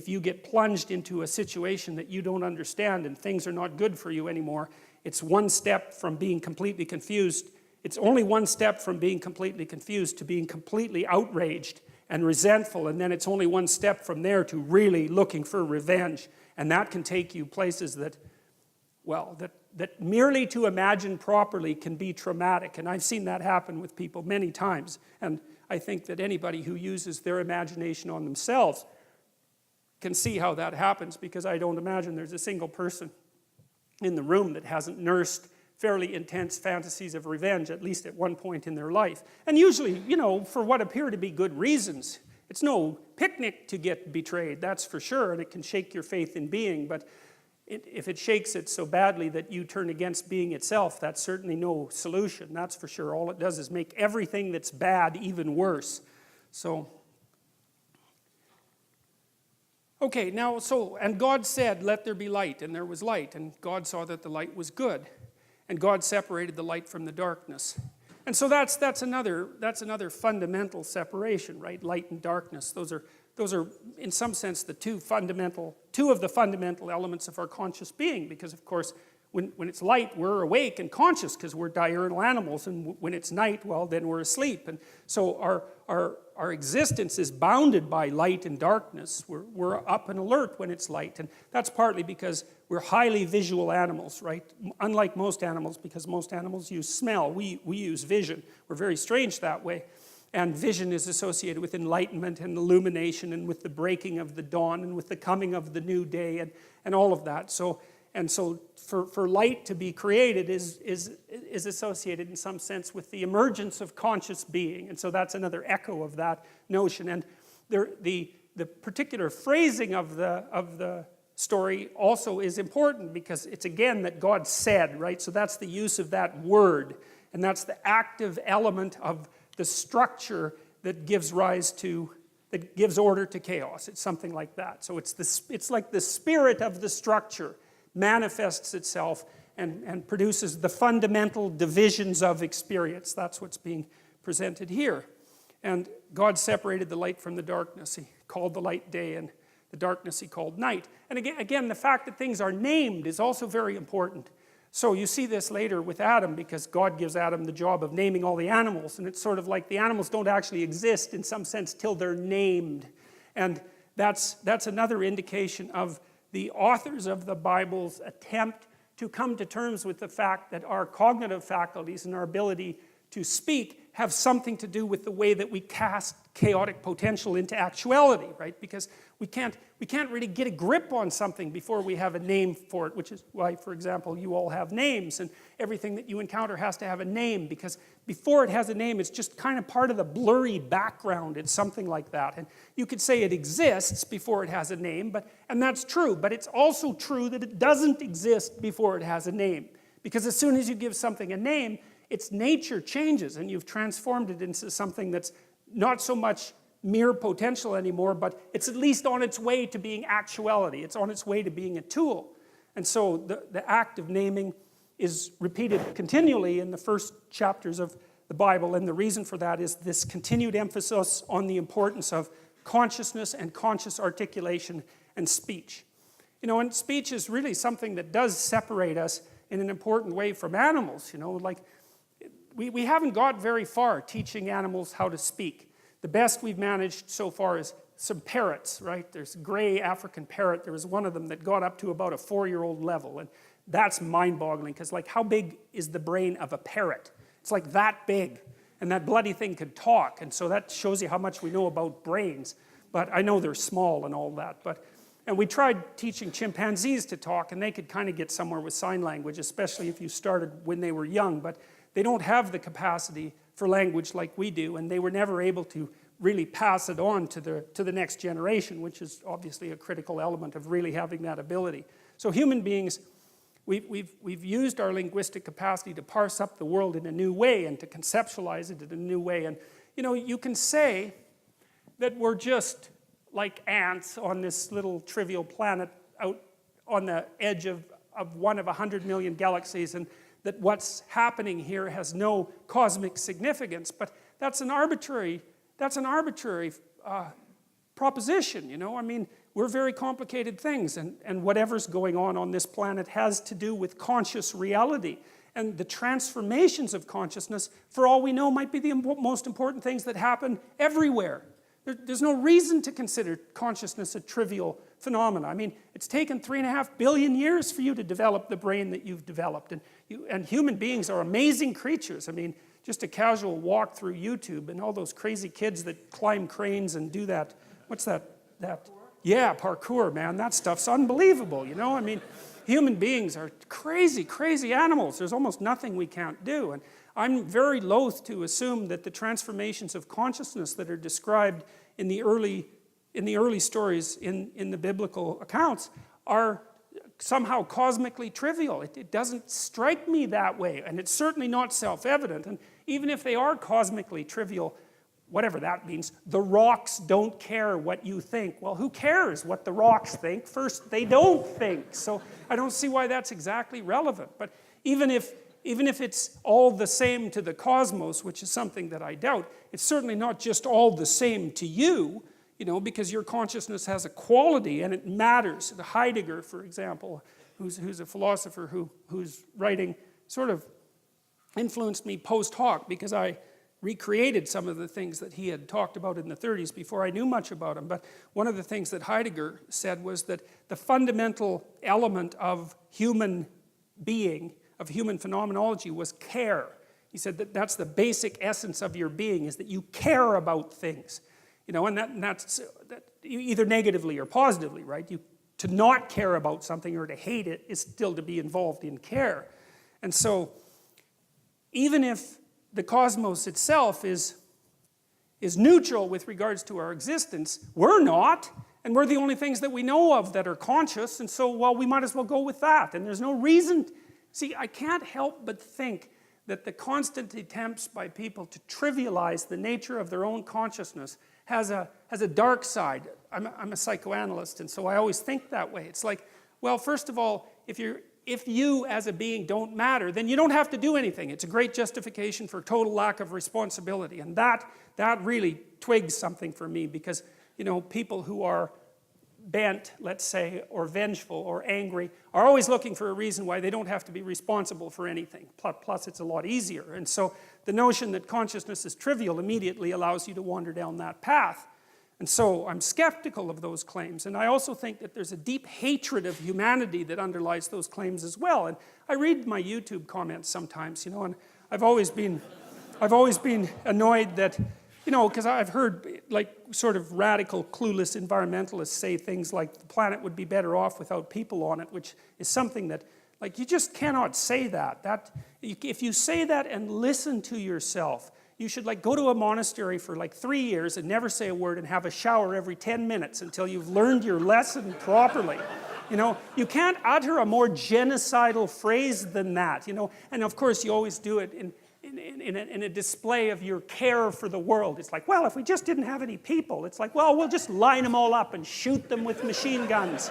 you get plunged into a situation that you don't understand and things are not good for you anymore, it's one step from being completely confused. It's only one step from being completely confused to being completely outraged and resentful, and then it's only one step from there to really looking for revenge. And that can take you places that, well, that merely to imagine properly can be traumatic. And I've seen that happen with people many times. And I think that anybody who uses their imagination on themselves can see how that happens, because I don't imagine there's a single person in the room that hasn't nursed fairly intense fantasies of revenge, at least at one point in their life. And usually, you know, for what appear to be good reasons. It's no picnic to get betrayed, that's for sure, and it can shake your faith in being, but if it shakes it so badly that you turn against being itself, that's certainly no solution, that's for sure. All it does is make everything that's bad even worse. So, okay, now, and God said, let there be light, and there was light, and God saw that the light was good. And God separated the light from the darkness. And so that's another fundamental separation, right? Light and darkness. Those are in some sense two of the fundamental elements of our conscious being, because of course when it's light, we're awake and conscious because we're diurnal animals, and when it's night, well, then we're asleep. And so our existence is bounded by light and darkness. We're up and alert when it's light, and that's partly because we're highly visual animals, right? Unlike most animals, because most animals use smell, we use vision. We're very strange that way. And vision is associated with enlightenment and illumination, and with the breaking of the dawn, and with the coming of the new day, and all of that. So for light to be created is associated in some sense with the emergence of conscious being. And so that's another echo of that notion. And the particular phrasing of the story also is important, because it's again that God said, right? So that's the use of that word. And that's the active element of the structure that gives order to chaos. It's something like that. So it's like the spirit of the structure manifests itself, and produces the fundamental divisions of experience. That's what's being presented here. And God separated the light from the darkness. He called the light day, and the darkness he called night. And again, the fact that things are named is also very important. So you see this later with Adam, because God gives Adam the job of naming all the animals, and it's sort of like the animals don't actually exist in some sense till they're named. And that's another indication of the authors of the Bible's attempt to come to terms with the fact that our cognitive faculties and our ability to speak have something to do with the way that we cast chaotic potential into actuality, right? Because we can't really get a grip on something before we have a name for it, which is why, for example, you all have names, and everything that you encounter has to have a name, because before it has a name, it's just kind of part of the blurry background. It's something like that. And you could say it exists before it has a name, and that's true, but it's also true that it doesn't exist before it has a name. Because as soon as you give something a name, its nature changes, and you've transformed it into something that's not so much mere potential anymore, but it's at least on its way to being actuality. It's on its way to being a tool. And so the act of naming is repeated continually in the first chapters of the Bible, and the reason for that is this continued emphasis on the importance of consciousness and conscious articulation and speech. You know, and speech is really something that does separate us in an important way from animals, you know, like we haven't got very far teaching animals how to speak. The best we've managed so far is some parrots, right? There's a gray African parrot. There was one of them that got up to about a 4-year-old level, and that's mind-boggling, because like, how big is the brain of a parrot? It's like that big, and that bloody thing could talk, and so that shows you how much we know about brains. But I know they're small and all that, and we tried teaching chimpanzees to talk, and they could kind of get somewhere with sign language, especially if you started when they were young, but they don't have the capacity for language like we do, and they were never able to really pass it on to the next generation, which is obviously a critical element of really having that ability. So human beings, we've used our linguistic capacity to parse up the world in a new way and to conceptualize it in a new way. And you know, you can say that we're just like ants on this little trivial planet out on the edge of one of 100 million galaxies, and that what's happening here has no cosmic significance, but that's an arbitrary proposition, you know? I mean, we're very complicated things, and whatever's going on this planet has to do with conscious reality. And the transformations of consciousness, for all we know, might be the most important things that happen everywhere. There's no reason to consider consciousness a trivial phenomena. I mean, it's taken 3.5 billion years for you to develop the brain that you've developed. And human beings are amazing creatures. I mean, just a casual walk through YouTube and all those crazy kids that climb cranes and do that. What's that? Yeah, parkour, man. That stuff's unbelievable, you know? I mean, human beings are crazy, crazy animals. There's almost nothing we can't do. And I'm very loath to assume that the transformations of consciousness that are described in the early stories in the biblical accounts are somehow cosmically trivial. It doesn't strike me that way, and it's certainly not self-evident. And even if they are cosmically trivial, whatever that means, the rocks don't care what you think. Well, who cares what the rocks think? First, they don't think. So I don't see why that's exactly relevant. But even if it's all the same to the cosmos, which is something that I doubt, it's certainly not just all the same to you, you know, because your consciousness has a quality and it matters. Heidegger, for example, who's a philosopher whose writing sort of influenced me post hoc, because I recreated some of the things that he had talked about in the 30s before I knew much about him. But one of the things that Heidegger said was that the fundamental element of human being, of human phenomenology, was care. He said that that's the basic essence of your being, is that you care about things. You know, and that's either negatively or positively, right? To not care about something or to hate it is still to be involved in care. And so, even if the cosmos itself is neutral with regards to our existence, we're not, and we're the only things that we know of that are conscious, and so, well, we might as well go with that. And there's no reason. See, I can't help but think that the constant attempts by people to trivialize the nature of their own consciousness has a dark side. I'm a psychoanalyst, and so I always think that way. It's like, well, first of all, if if you as a being don't matter, then you don't have to do anything. It's a great justification for total lack of responsibility. And that really twigs something for me, because, you know, people who are bent, let's say, or vengeful or angry are always looking for a reason why they don't have to be responsible for anything. Plus it's a lot easier. And so the notion that consciousness is trivial immediately allows you to wander down that path. And so I'm skeptical of those claims. And I also think that there's a deep hatred of humanity that underlies those claims as well. And I read my YouTube comments sometimes, you know, and I've always been annoyed that, you know, because I've heard like sort of radical, clueless environmentalists say things like the planet would be better off without people on it, which is something that, like, you just cannot say that. If you say that and listen to yourself, you should like go to a monastery for like 3 years and never say a word and have a shower every 10 minutes until you've learned your lesson properly. You know, you can't utter a more genocidal phrase than that, you know. And of course you always do it in a display of your care for the world. It's like, well, if we just didn't have any people, it's like, well, we'll just line them all up and shoot them with machine guns.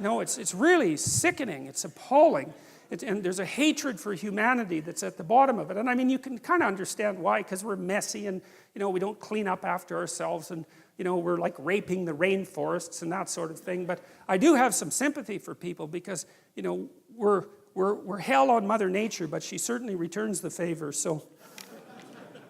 No, it's really sickening, it's appalling. And there's a hatred for humanity that's at the bottom of it. And I mean, you can kind of understand why, because we're messy and, you know, we don't clean up after ourselves and, you know, we're like raping the rainforests and that sort of thing. But I do have some sympathy for people because, you know, we're hell on Mother Nature, but she certainly returns the favor, so.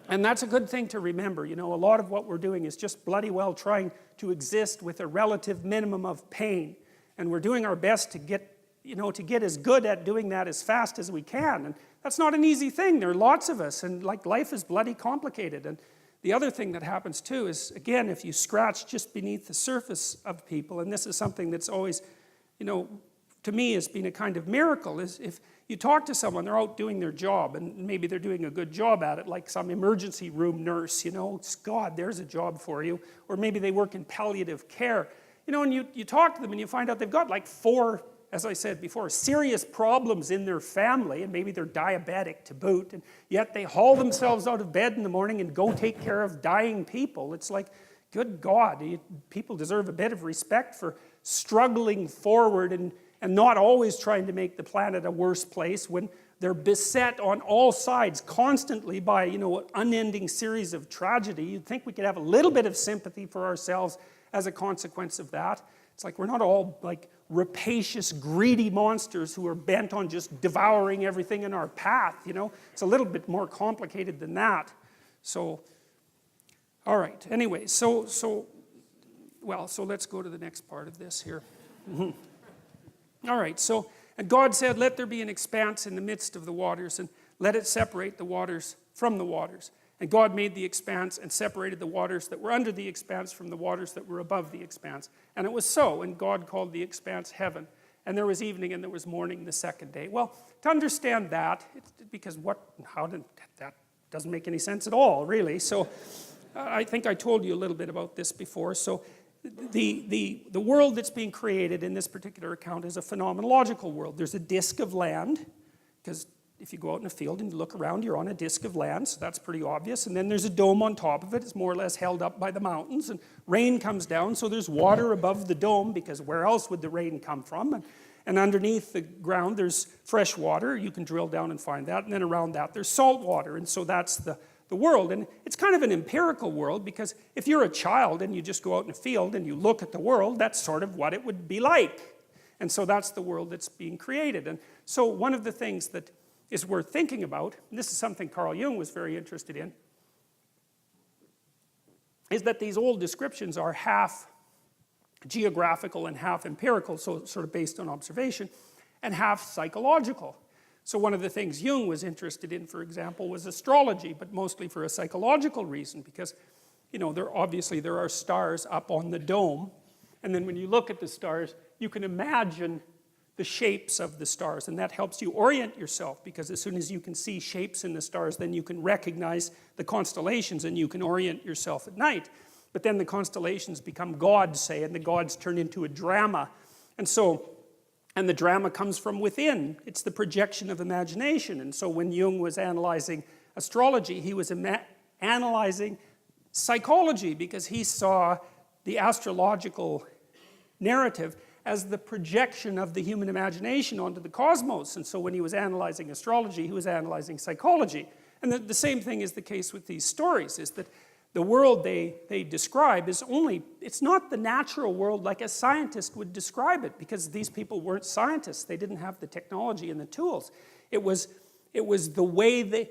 And that's a good thing to remember, you know, a lot of what we're doing is just bloody well trying to exist with a relative minimum of pain. And we're doing our best to get, you know, to get as good at doing that as fast as we can. And that's not an easy thing. There are lots of us, and like life is bloody complicated. And the other thing that happens too is, again, if you scratch just beneath the surface of people, and this is something that's always, you know, to me has been a kind of miracle, is if you talk to someone, they're out doing their job, and maybe they're doing a good job at it, like some emergency room nurse, you know, God, there's a job for you. Or maybe they work in palliative care. You know, and you talk to them and you find out they've got like 4, as I said before, serious problems in their family, and maybe they're diabetic to boot, and yet they haul themselves out of bed in the morning and go take care of dying people. It's like, good God, people deserve a bit of respect for struggling forward and not always trying to make the planet a worse place when they're beset on all sides constantly by, you know, an unending series of tragedy. You'd think we could have a little bit of sympathy for ourselves as a consequence of that. It's like we're not all like rapacious, greedy monsters who are bent on just devouring everything in our path, you know. It's a little bit more complicated than that. So, all right, anyway, so let's go to the next part of this here. All right, so, and God said, let there be an expanse in the midst of the waters, and let it separate the waters from the waters. And God made the expanse and separated the waters that were under the expanse from the waters that were above the expanse. And it was so, and God called the expanse heaven. And there was evening and there was morning the second day. Well, to understand that, because that doesn't make any sense at all, really. So I think I told you a little bit about this before. So the world that's being created in this particular account is a phenomenological world. There's a disk of land, because if you go out in a field and you look around, you're on a disk of land, so that's pretty obvious. And then there's a dome on top of it. It's more or less held up by the mountains. And rain comes down, so there's water above the dome, because where else would the rain come from? And underneath the ground, there's fresh water. You can drill down and find that. And then around that, there's salt water. And so that's the world. And it's kind of an empirical world, because if you're a child and you just go out in a field and you look at the world, that's sort of what it would be like. And so that's the world that's being created. And so one of the things that is worth thinking about, and this is something Carl Jung was very interested in, is that these old descriptions are half geographical and half empirical, so sort of based on observation, and half psychological. So one of the things Jung was interested in, for example, was astrology, but mostly for a psychological reason, because, you know, there are stars up on the dome, and then when you look at the stars, you can imagine the shapes of the stars, and that helps you orient yourself, because as soon as you can see shapes in the stars, then you can recognize the constellations and you can orient yourself at night. But then the constellations become gods, say, and the gods turn into a drama. And the drama comes from within. It's the projection of imagination. And so when Jung was analyzing astrology, he was analyzing psychology, because he saw the astrological narrative as the projection of the human imagination onto the cosmos. And so when he was analyzing astrology, he was analyzing psychology. And the same thing is the case with these stories, is that the world they describe is only, it's not the natural world like a scientist would describe it, because these people weren't scientists. They didn't have the technology and the tools. It was the way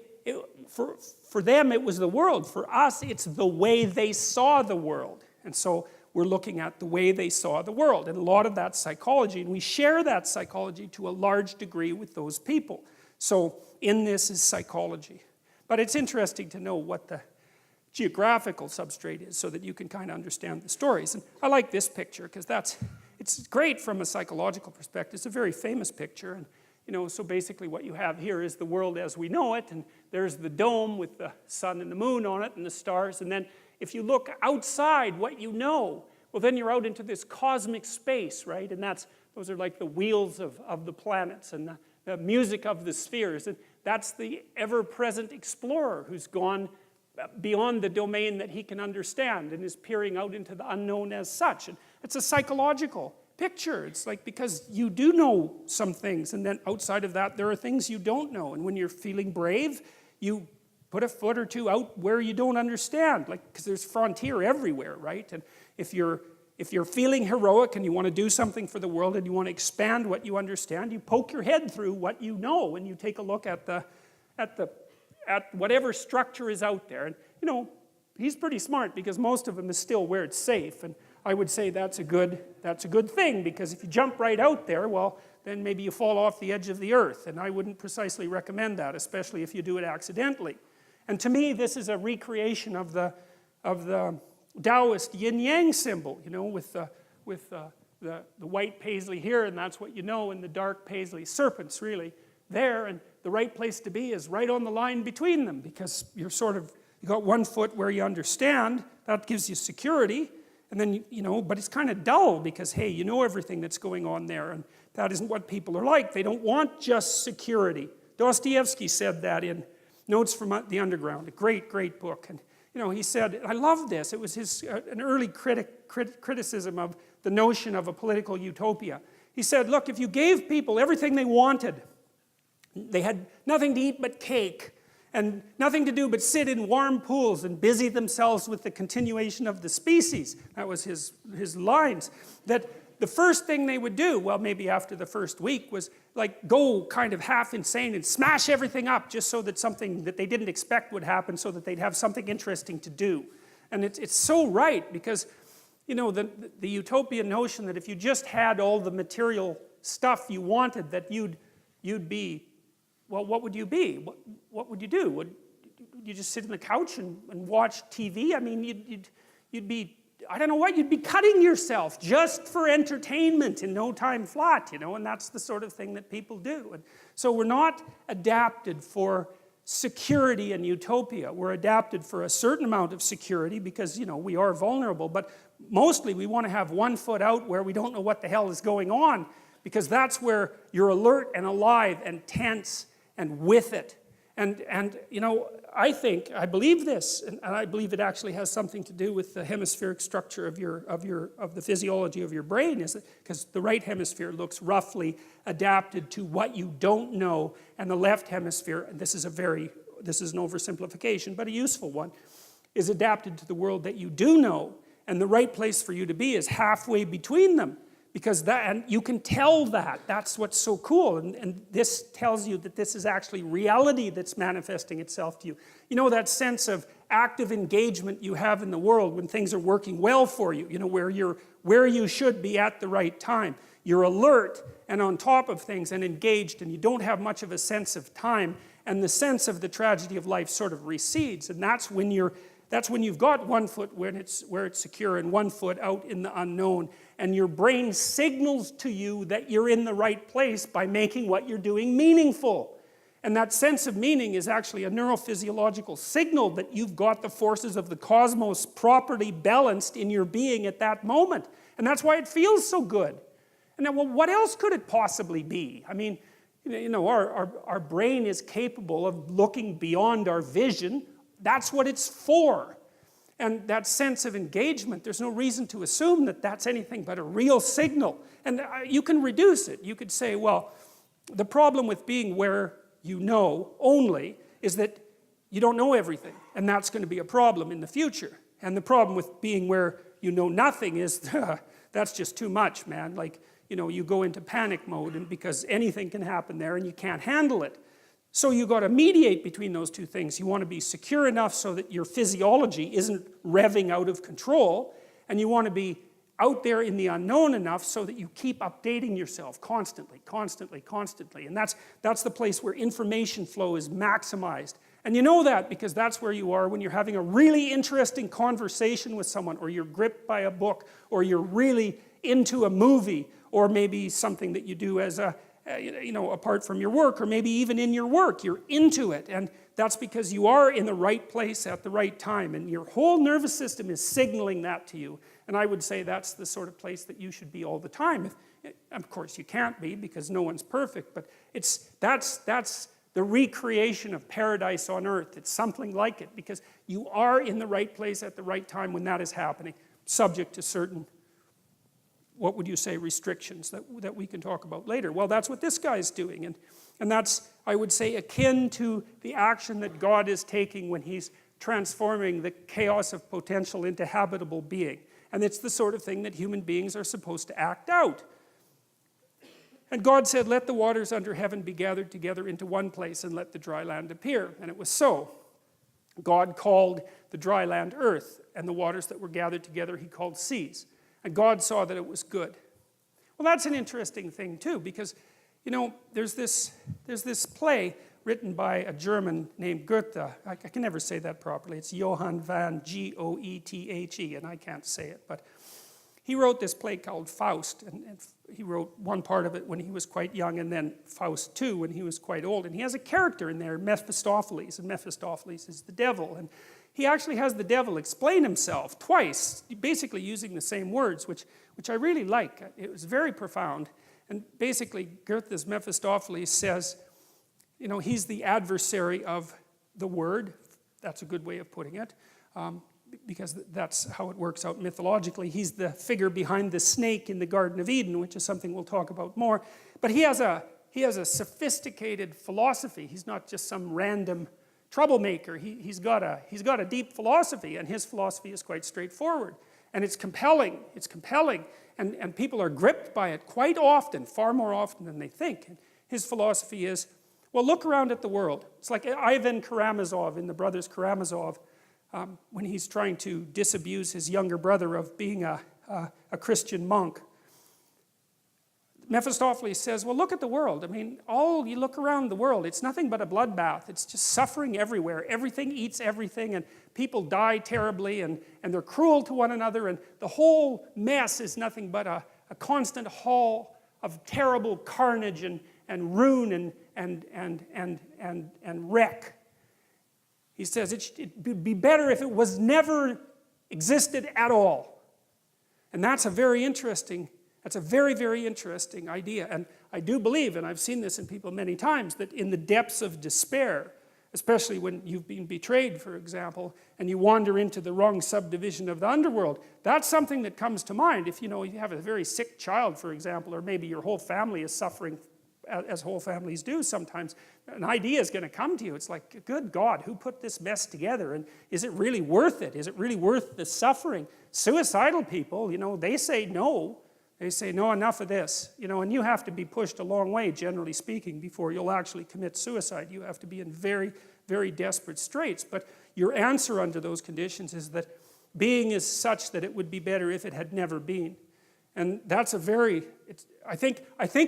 for them it was the world. For us, it's the way they saw the world. And so we're looking at the way they saw the world. And a lot of that's psychology, and we share that psychology to a large degree with those people. So in this is psychology. But it's interesting to know what the geographical substrate is so that you can kind of understand the stories. And I like this picture because it's great from a psychological perspective. It's a very famous picture. And so basically what you have here is the world as we know it, and there's the dome with the sun and the moon on it and the stars. And then if you look outside what you know, well then you're out into this cosmic space, right? And those are like the wheels of the planets and the music of the spheres. And that's the ever-present explorer who's gone beyond the domain that he can understand and is peering out into the unknown as such. And it's a psychological picture. It's like, because you do know some things, and then outside of that there are things you don't know. And when you're feeling brave, you put a foot or two out where you don't understand, like, because there's frontier everywhere, right? And if you're feeling heroic and you want to do something for the world and you want to expand what you understand, you poke your head through what you know and you take a look at whatever structure is out there. And he's pretty smart, because most of them is still where it's safe. And I would say that's a good thing, because if you jump right out there, well, then maybe you fall off the edge of the earth. And I wouldn't precisely recommend that, especially if you do it accidentally. And to me, this is a recreation of the Taoist yin-yang symbol, with the white paisley here, and that's what you know, and the dark paisley serpents really there. And the right place to be is right on the line between them, because you got one foot where you understand, that gives you security, and then, but it's kind of dull, because, hey, you know everything that's going on there, and that isn't what people are like. They don't want just security. Dostoevsky said that in Notes from the Underground, a great, great book. And he said, I love this, it was an early criticism of the notion of a political utopia. He said, look, if you gave people everything they wanted, they had nothing to eat but cake, and nothing to do but sit in warm pools and busy themselves with the continuation of the species. That was his lines. That the first thing they would do, well, maybe after the first week, was like go kind of half insane and smash everything up, just so that something that they didn't expect would happen, so that they'd have something interesting to do. And it's so right, because the utopian notion that if you just had all the material stuff you wanted, that you'd be, well, what would you be? What would you do? Would you just sit on the couch and watch TV? I mean, you'd be, I don't know what, you'd be cutting yourself just for entertainment in no time flat, and that's the sort of thing that people do. And so we're not adapted for security and utopia. We're adapted for a certain amount of security, because, we are vulnerable, but mostly we want to have one foot out where we don't know what the hell is going on, because that's where you're alert and alive and tense and with it. And I believe this, and I believe it actually has something to do with the hemispheric structure of the physiology of your brain, is because the right hemisphere looks roughly adapted to what you don't know, and the left hemisphere, and this is an oversimplification, but a useful one, is adapted to the world that you do know, and the right place for you to be is halfway between them. Because and you can tell that. That's what's so cool. And this tells you that this is actually reality that's manifesting itself to you. That sense of active engagement you have in the world when things are working well for you, where you should be at the right time. You're alert and on top of things and engaged, and you don't have much of a sense of time, and the sense of the tragedy of life sort of recedes. And that's when you've got one foot where it's secure and one foot out in the unknown, and your brain signals to you that you're in the right place by making what you're doing meaningful. And that sense of meaning is actually a neurophysiological signal that you've got the forces of the cosmos properly balanced in your being at that moment. And that's why it feels so good. And then, well, what else could it possibly be? I mean, our brain is capable of looking beyond our vision. That's what it's for. And that sense of engagement, there's no reason to assume that that's anything but a real signal. And you can reduce it. You could say, well, the problem with being where you know only is that you don't know everything. And that's going to be a problem in the future. And the problem with being where you know nothing is, that's just too much, man. Like, you know, you go into panic mode and because anything can happen there and you can't handle it. So you got to mediate between those two things. You want to be secure enough so that your physiology isn't revving out of control, and you want to be out there in the unknown enough so that you keep updating yourself constantly, constantly, constantly. And that's the place where information flow is maximized. And you know that because that's where you are when you're having a really interesting conversation with someone, or you're gripped by a book, or you're really into a movie, or maybe something that you do as a you know, apart from your work, or maybe even in your work, you're into it. And that's because you are in the right place at the right time. And your whole nervous system is signaling that to you. And I would say that's the sort of place that you should be all the time. Of course, you can't be because no one's perfect, but that's the recreation of paradise on earth. It's something like it because you are in the right place at the right time when that is happening, subject to certain, what would you say, restrictions that we can talk about later. Well, that's what this guy's doing. And that's, I would say, akin to the action that God is taking when he's transforming the chaos of potential into habitable being. And it's the sort of thing that human beings are supposed to act out. And God said, let the waters under heaven be gathered together into one place and let the dry land appear. And it was so. God called the dry land earth, and the waters that were gathered together he called seas. And God saw that it was good. Well, that's an interesting thing too, because, you know, there's this play written by a German named Goethe. I can never say that properly. It's Johann van Goethe, and I can't say it. But he wrote this play called Faust, and he wrote one part of it when he was quite young, and then Faust II when he was quite old. And he has a character in there, Mephistopheles, and Mephistopheles is the devil. And he actually has the devil explain himself twice, basically using the same words, which I really like. It was very profound. And basically, Goethe's Mephistopheles says, you know, he's the adversary of the word. That's a good way of putting it, because that's how it works out mythologically. He's the figure behind the snake in the Garden of Eden, which is something we'll talk about more. But he has a sophisticated philosophy. He's not just some random troublemaker. He's got a deep philosophy, and his philosophy is quite straightforward. And it's compelling. It's compelling. And people are gripped by it quite often, far more often than they think. And his philosophy is, well, look around at the world. It's like Ivan Karamazov in The Brothers Karamazov, when he's trying to disabuse his younger brother of being a Christian monk. Mephistopheles says, well, look at the world. I mean, you look around the world, it's nothing but a bloodbath. It's just suffering everywhere. Everything eats everything, and people die terribly, and they're cruel to one another, and the whole mess is nothing but a constant haul of terrible carnage and ruin and wreck. He says it would be better if it was never existed at all. And that's a very interesting very, very interesting idea. And I do believe, and I've seen this in people many times, that in the depths of despair, especially when you've been betrayed, for example, and you wander into the wrong subdivision of the underworld, that's something that comes to mind. If you have a very sick child, for example, or maybe your whole family is suffering, as whole families do sometimes, an idea is going to come to you. It's like, good God, who put this mess together? And is it really worth it? Is it really worth the suffering? Suicidal people, they say no. They say, no, enough of this. And you have to be pushed a long way, generally speaking, before you'll actually commit suicide. You have to be in very, very desperate straits. But your answer under those conditions is that being is such that it would be better if it had never been. And that's I think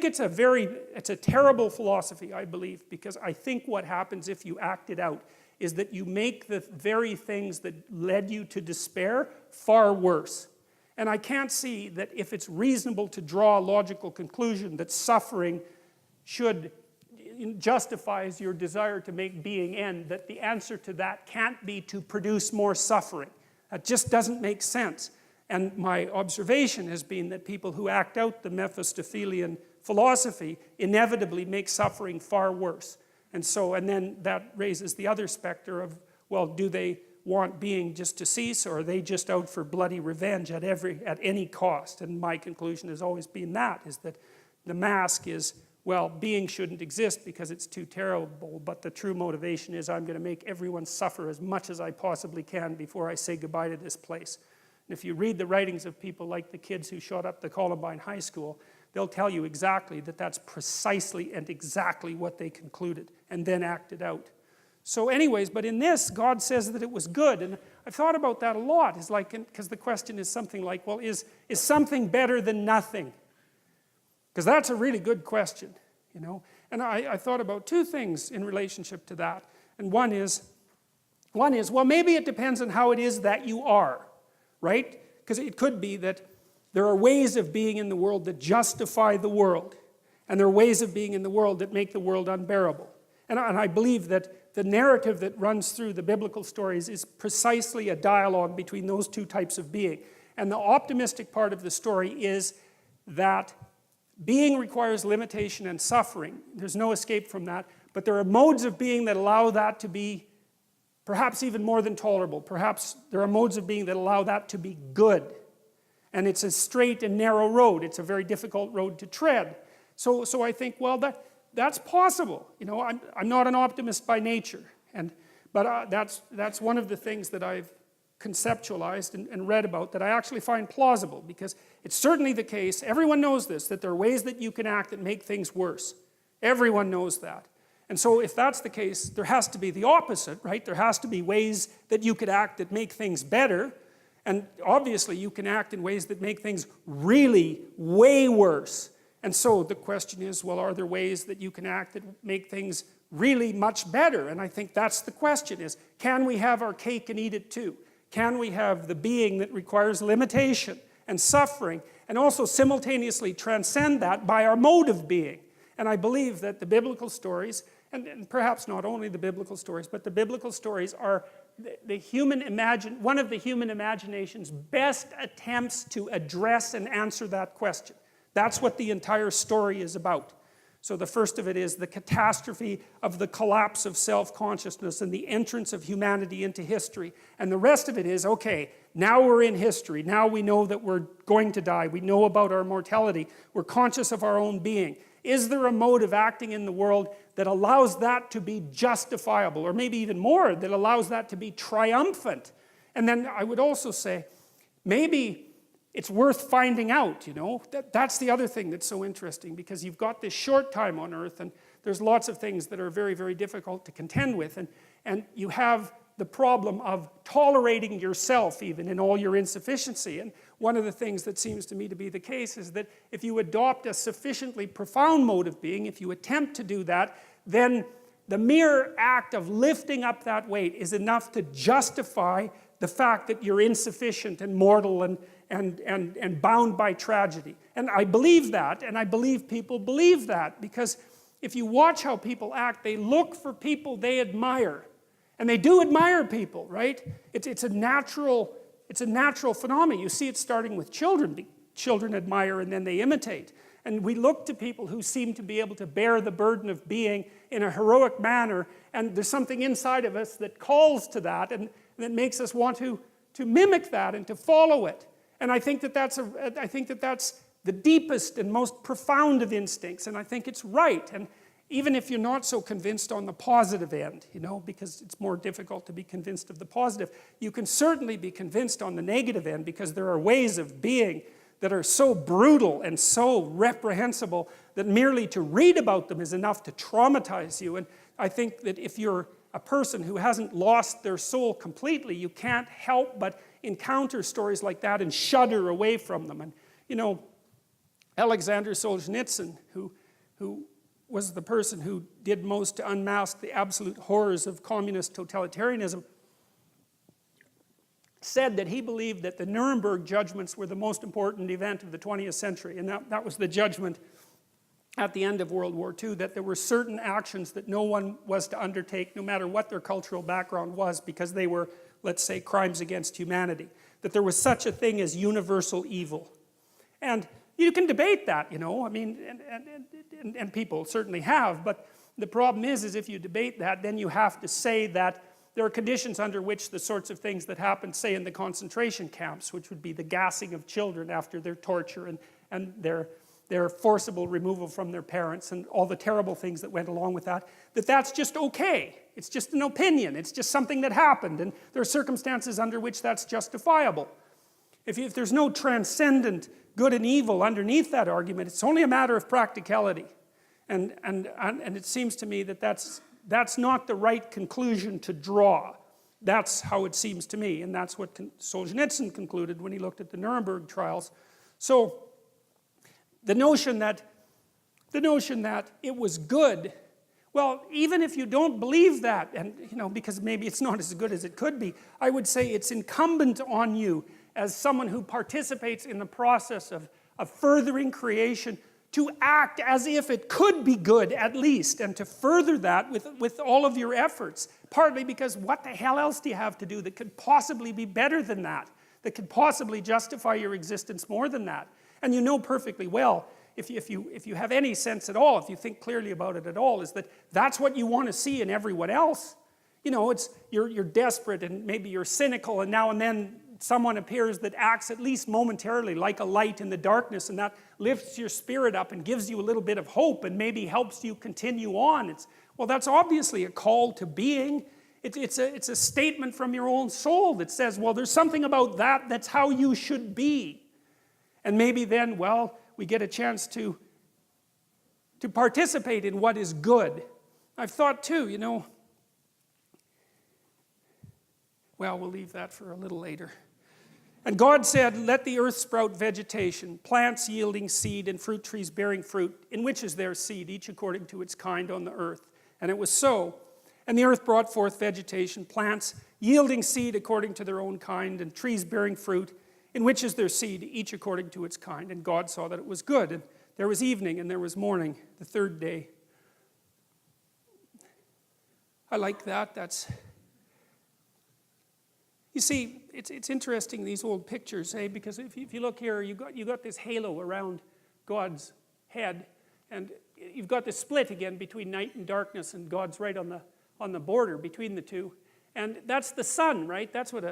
it's a terrible philosophy, I believe, because I think what happens if you act it out is that you make the very things that led you to despair far worse. And I can't see that if it's reasonable to draw a logical conclusion that suffering justifies your desire to make being end, that the answer to that can't be to produce more suffering. That just doesn't make sense. And my observation has been that people who act out the Mephistophelian philosophy inevitably make suffering far worse. And then that raises the other specter of, well, do they want being just to cease, or are they just out for bloody revenge at any cost? And my conclusion has always been that, is that the mask is, well, being shouldn't exist because it's too terrible, but the true motivation is I'm going to make everyone suffer as much as I possibly can before I say goodbye to this place. And if you read the writings of people like the kids who shot up the Columbine High School, they'll tell you exactly that that's precisely and exactly what they concluded and then acted out. So anyways, but in this, God says that it was good. And I've thought about that a lot. It's like, because the question is something like, well, is something better than nothing? Because that's a really good question, you know. And I thought about two things in relationship to that. And one is, well, maybe it depends on how it is that you are, right? Because it could be that there are ways of being in the world that justify the world. And there are ways of being in the world that make the world unbearable. And I believe that the narrative that runs through the biblical stories is precisely a dialogue between those two types of being. And the optimistic part of the story is that being requires limitation and suffering. There's no escape from that. But there are modes of being that allow that to be perhaps even more than tolerable. Perhaps there are modes of being that allow that to be good. And it's a straight and narrow road. It's a very difficult road to tread. So I think, well, that's possible. You know, I'm not an optimist by nature. But that's one of the things that I've conceptualized and read about that I actually find plausible, because it's certainly the case, everyone knows this, that there are ways that you can act that make things worse. Everyone knows that. And so if that's the case, there has to be the opposite, right? There has to be ways that you could act that make things better. And obviously you can act in ways that make things really way worse. And so the question is, well, are there ways that you can act that make things really much better? And I think that's the question, is can we have our cake and eat it too? Can we have the being that requires limitation and suffering, and also simultaneously transcend that by our mode of being? And I believe that the biblical stories, and perhaps not only the biblical stories, but the biblical stories are one of the human imagination's best attempts to address and answer that question. That's what the entire story is about. So the first of it is the catastrophe of the collapse of self-consciousness and the entrance of humanity into history. And the rest of it is, okay, now we're in history. Now we know that we're going to die. We know about our mortality. We're conscious of our own being. Is there a mode of acting in the world that allows that to be justifiable, or maybe even more, that allows that to be triumphant? And then I would also say, maybe it's worth finding out, you know. That's the other thing that's so interesting, because you've got this short time on earth, and there's lots of things that are very, very difficult to contend with, and you have the problem of tolerating yourself even in all your insufficiency. And one of the things that seems to me to be the case is that if you adopt a sufficiently profound mode of being, if you attempt to do that, then the mere act of lifting up that weight is enough to justify the fact that you're insufficient and mortal and bound by tragedy. And I believe that, and I believe people believe that, because if you watch how people act, they look for people they admire. And they do admire people, right? It's a natural phenomenon. You see it starting with children. Children admire and then they imitate. And we look to people who seem to be able to bear the burden of being in a heroic manner, and there's something inside of us that calls to that, and that makes us want to mimic that and to follow it. And I think that that's the deepest and most profound of instincts, and I think it's right. And even if you're not so convinced on the positive end, you know, because it's more difficult to be convinced of the positive, you can certainly be convinced on the negative end, because there are ways of being that are so brutal and so reprehensible that merely to read about them is enough to traumatize you. And I think that if you're a person who hasn't lost their soul completely, you can't help but encounter stories like that and shudder away from them. And, you know, Alexander Solzhenitsyn, who was the person who did most to unmask the absolute horrors of communist totalitarianism, said that he believed that the Nuremberg judgments were the most important event of the 20th century. And that was the judgment at the end of World War II, that there were certain actions that no one was to undertake, no matter what their cultural background was, because they were, let's say, crimes against humanity. That there was such a thing as universal evil. And you can debate that, you know, I mean, and people certainly have, but the problem is if you debate that, then you have to say that there are conditions under which the sorts of things that happen, say, in the concentration camps, which would be the gassing of children after their torture and their forcible removal from their parents and all the terrible things that went along with that, that's just okay. It's just an opinion. It's just something that happened, and there are circumstances under which that's justifiable. If there's no transcendent good and evil underneath that argument, it's only a matter of practicality. And it seems to me that that's not the right conclusion to draw. That's how it seems to me, and that's what Solzhenitsyn concluded when he looked at the Nuremberg trials. So the notion that it was good, well, even if you don't believe that, and because maybe it's not as good as it could be, I would say it's incumbent on you as someone who participates in the process of furthering creation to act as if it could be good at least, and to further that with all of your efforts. Partly because what the hell else do you have to do that could possibly be better than that could possibly justify your existence more than that? And you know perfectly well, if you have any sense at all, if you think clearly about it at all, is that that's what you want to see in everyone else. You're desperate and maybe you're cynical, and now and then someone appears that acts at least momentarily like a light in the darkness, and that lifts your spirit up and gives you a little bit of hope and maybe helps you continue on. Well, that's obviously a call to being. It's a statement from your own soul that says, well, there's something about that's how you should be. And maybe then, well, we get a chance to participate in what is good. I've thought too, well, we'll leave that for a little later. And God said, let the earth sprout vegetation, plants yielding seed and fruit trees bearing fruit, in which is their seed, each according to its kind on the earth. And it was so. And the earth brought forth vegetation, plants yielding seed according to their own kind, and trees bearing fruit, in which is their seed, each according to its kind. And God saw that it was good. And there was evening and there was morning, the third day. I like that. You see, it's interesting, these old pictures, because if you look here, you got this halo around God's head, and you've got this split again between night and darkness, and God's right on the border between the two. And that's the sun, right? That's what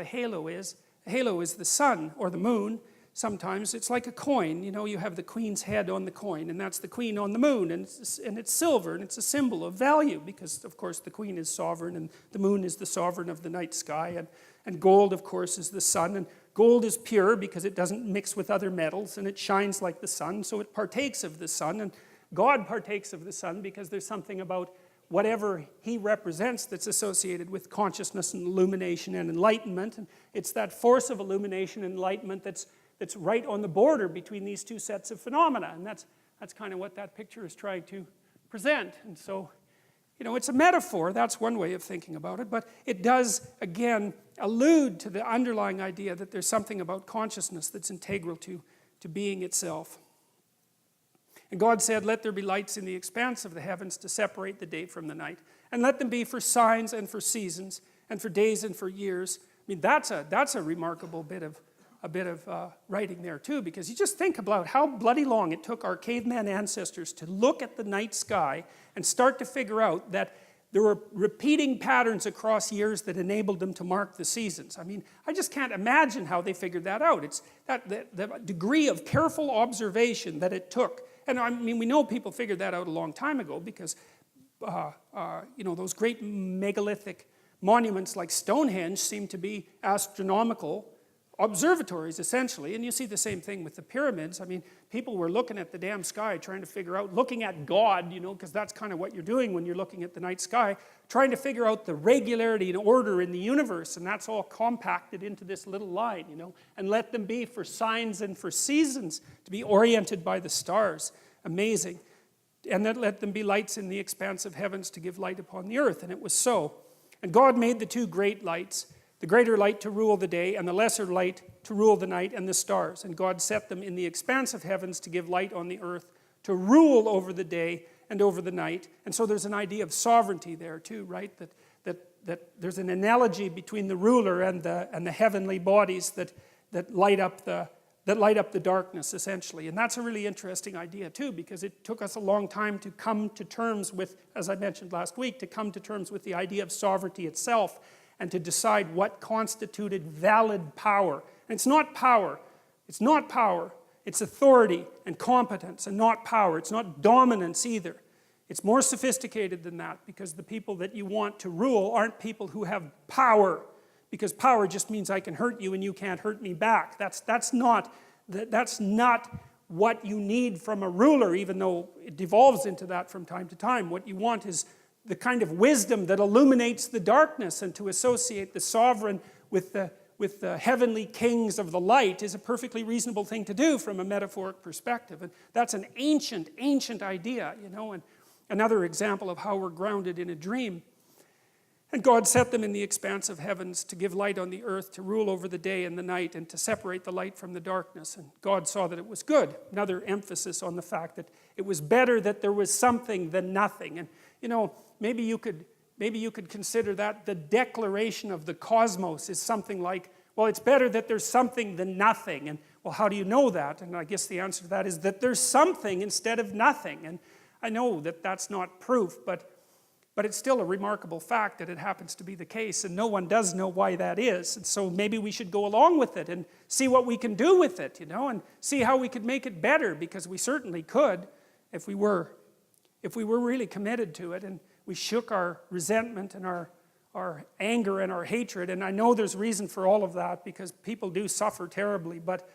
a halo is. A halo is the sun or the moon. Sometimes it's like a coin. You have the queen's head on the coin, and that's the queen on the moon, and it's silver, and it's a symbol of value because, of course, the queen is sovereign, and the moon is the sovereign of the night sky, and gold, of course, is the sun, and gold is pure because it doesn't mix with other metals, and it shines like the sun, so it partakes of the sun, and God partakes of the sun because there's something about whatever he represents that's associated with consciousness and illumination and enlightenment, and it's that force of illumination and enlightenment that's right on the border between these two sets of phenomena, and that's kind of what that picture is trying to present. And so, it's a metaphor, that's one way of thinking about it, but it does, again, allude to the underlying idea that there's something about consciousness that's integral to being itself. And God said, let there be lights in the expanse of the heavens to separate the day from the night, and let them be for signs and for seasons, and for days and for years. I mean, that's a remarkable bit of writing there too, because you just think about how bloody long it took our caveman ancestors to look at the night sky and start to figure out that there were repeating patterns across years that enabled them to mark the seasons. I mean, I just can't imagine how they figured that out. It's the degree of careful observation that it took. And I mean, we know people figured that out a long time ago because, those great megalithic monuments like Stonehenge seem to be astronomical observatories, essentially, and you see the same thing with the pyramids. I mean, people were looking at the damn sky, trying to figure out, looking at God, because that's kind of what you're doing when you're looking at the night sky, trying to figure out the regularity and order in the universe, and that's all compacted into this little line, and let them be for signs and for seasons, to be oriented by the stars. Amazing. And then let them be lights in the expanse of heavens to give light upon the earth, and it was so. And God made the two great lights, the greater light to rule the day, and the lesser light to rule the night and the stars. And God set them in the expanse of heavens to give light on the earth, to rule over the day and over the night. And so there's an idea of sovereignty there too, right? That there's an analogy between the ruler and the heavenly bodies that light up the that light up the darkness, essentially. And that's a really interesting idea, too, because it took us a long time to come to terms with, as I mentioned last week, to come to terms with the idea of sovereignty itself and to decide what constituted valid power. And it's not power. It's not power. It's authority and competence and not power. It's not dominance either. It's more sophisticated than that, because the people that you want to rule aren't people who have power, because power just means I can hurt you and you can't hurt me back. That's not what you need from a ruler, even though it devolves into that from time to time. What you want is the kind of wisdom that illuminates the darkness, and to associate the sovereign with the heavenly kings of the light is a perfectly reasonable thing to do from a metaphoric perspective. And that's an ancient, ancient idea, you know, and another example of how we're grounded in a dream. And God set them in the expanse of heavens to give light on the earth, to rule over the day and the night, and to separate the light from the darkness. And God saw that it was good. Another emphasis on the fact that it was better that there was something than nothing. And, you know, maybe you could consider that the declaration of the cosmos is something like, well, it's better that there's something than nothing. And, well, how do you know that? And I guess the answer to that is that there's something instead of nothing. And I know that that's not proof, but it's still a remarkable fact that it happens to be the case, and no one does know why that is. And so maybe we should go along with it and see what we can do with it, you know, and see how we could make it better, because we certainly could if we were really committed to it, and we shook our resentment and our anger and our hatred. And I know there's reason for all of that, because people do suffer terribly, but,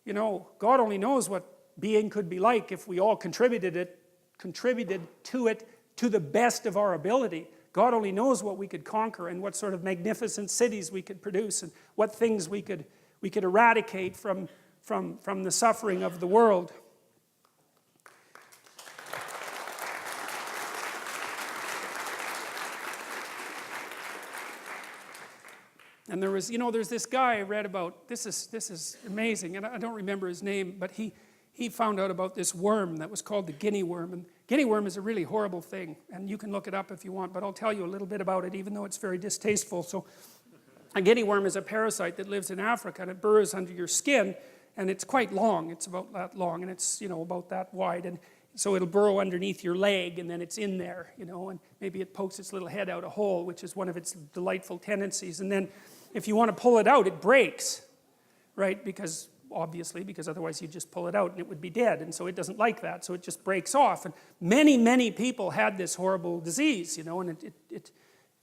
you know, God only knows what being could be like if we all contributed to it to the best of our ability. God only knows what we could conquer, and what sort of magnificent cities we could produce, and what things we could eradicate from the suffering of the world. And there was, you know, there's this guy I read about, this is amazing, and I don't remember his name, but he found out about this worm that was called the guinea worm. And guinea worm is a really horrible thing, and you can look it up if you want, but I'll tell you a little bit about it, even though it's very distasteful. So a guinea worm is a parasite that lives in Africa, and it burrows under your skin, and it's quite long. It's about that long, and it's, you know, about that wide, and so it'll burrow underneath your leg, and then it's in there, you know, and maybe it pokes its little head out a hole, which is one of its delightful tendencies. And then if you want to pull it out, it breaks, right? Obviously, because otherwise you'd just pull it out and it would be dead. And so it doesn't like that, so it just breaks off. And many, many people had this horrible disease, you know, and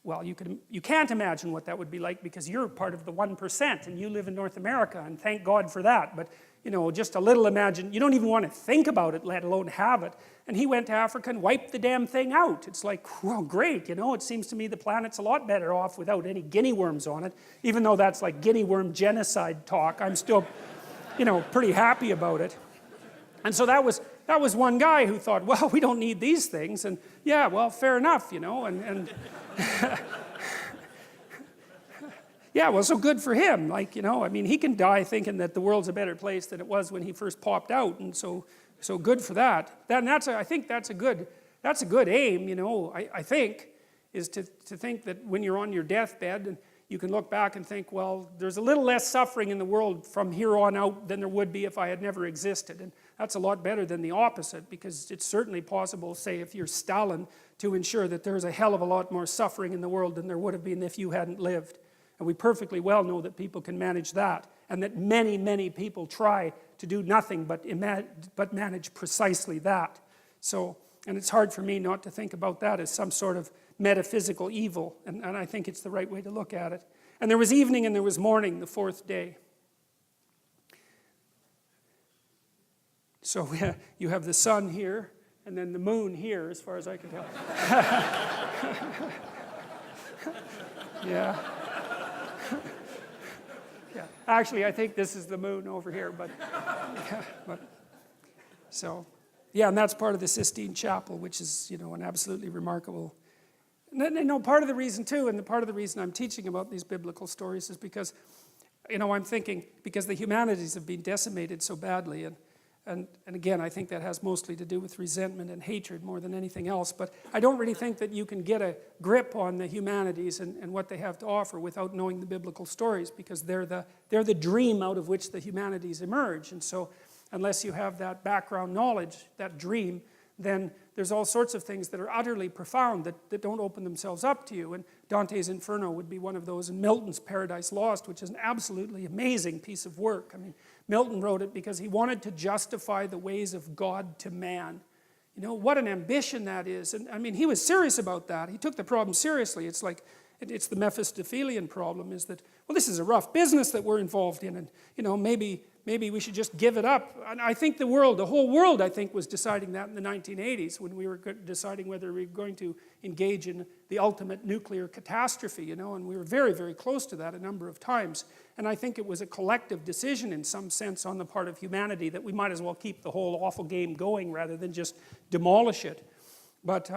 well, you can't imagine what that would be like, because you're part of the 1% and you live in North America, and thank God for that. But, you know, just a little imagine, you don't even want to think about it, let alone have it. And he went to Africa and wiped the damn thing out. It's like, well, great, you know, it seems to me the planet's a lot better off without any guinea worms on it. Even though that's like guinea worm genocide talk, I'm still, you know, pretty happy about it. And so that was one guy who thought, well, we don't need these things. And yeah, well, fair enough, you know, and yeah, well, so good for him. Like, you know, I mean, he can die thinking that the world's a better place than it was when he first popped out, and so good for that. I think that's a good aim, you know, I think, is to think that when you're on your deathbed, and you can look back and think, well, there's a little less suffering in the world from here on out than there would be if I had never existed. And that's a lot better than the opposite, because it's certainly possible, say, if you're Stalin, to ensure that there's a hell of a lot more suffering in the world than there would have been if you hadn't lived. And we perfectly well know that people can manage that, and that many, many people try to do nothing but manage precisely that. So, and it's hard for me not to think about that as some sort of metaphysical evil, and I think it's the right way to look at it. And there was evening and there was morning, the fourth day. So you have the sun here, and then the moon here, as far as I can tell. Yeah. Yeah. Actually, I think this is the moon over here, but so, yeah, and that's part of the Sistine Chapel, which is, you know, an absolutely remarkable. No, part of the reason too, and part of the reason I'm teaching about these biblical stories is because, you know, I'm thinking, because the humanities have been decimated so badly, and And again, I think that has mostly to do with resentment and hatred more than anything else. But I don't really think that you can get a grip on the humanities and what they have to offer without knowing the biblical stories, because they're the dream out of which the humanities emerge. And so unless you have that background knowledge, that dream, then there's all sorts of things that are utterly profound that don't open themselves up to you. And Dante's Inferno would be one of those, and Milton's Paradise Lost, which is an absolutely amazing piece of work. I mean, Milton wrote it because he wanted to justify the ways of God to man. You know, what an ambition that is. And I mean, he was serious about that. He took the problem seriously. It's like, it's the Mephistophelian problem, is that, well, this is a rough business that we're involved in, and, you know, maybe we should just give it up. And I think the whole world, I think, was deciding that in the 1980s when we were deciding whether we were going to engage in the ultimate nuclear catastrophe, you know, and we were very, very close to that a number of times. And I think it was a collective decision in some sense on the part of humanity that we might as well keep the whole awful game going rather than just demolish it. But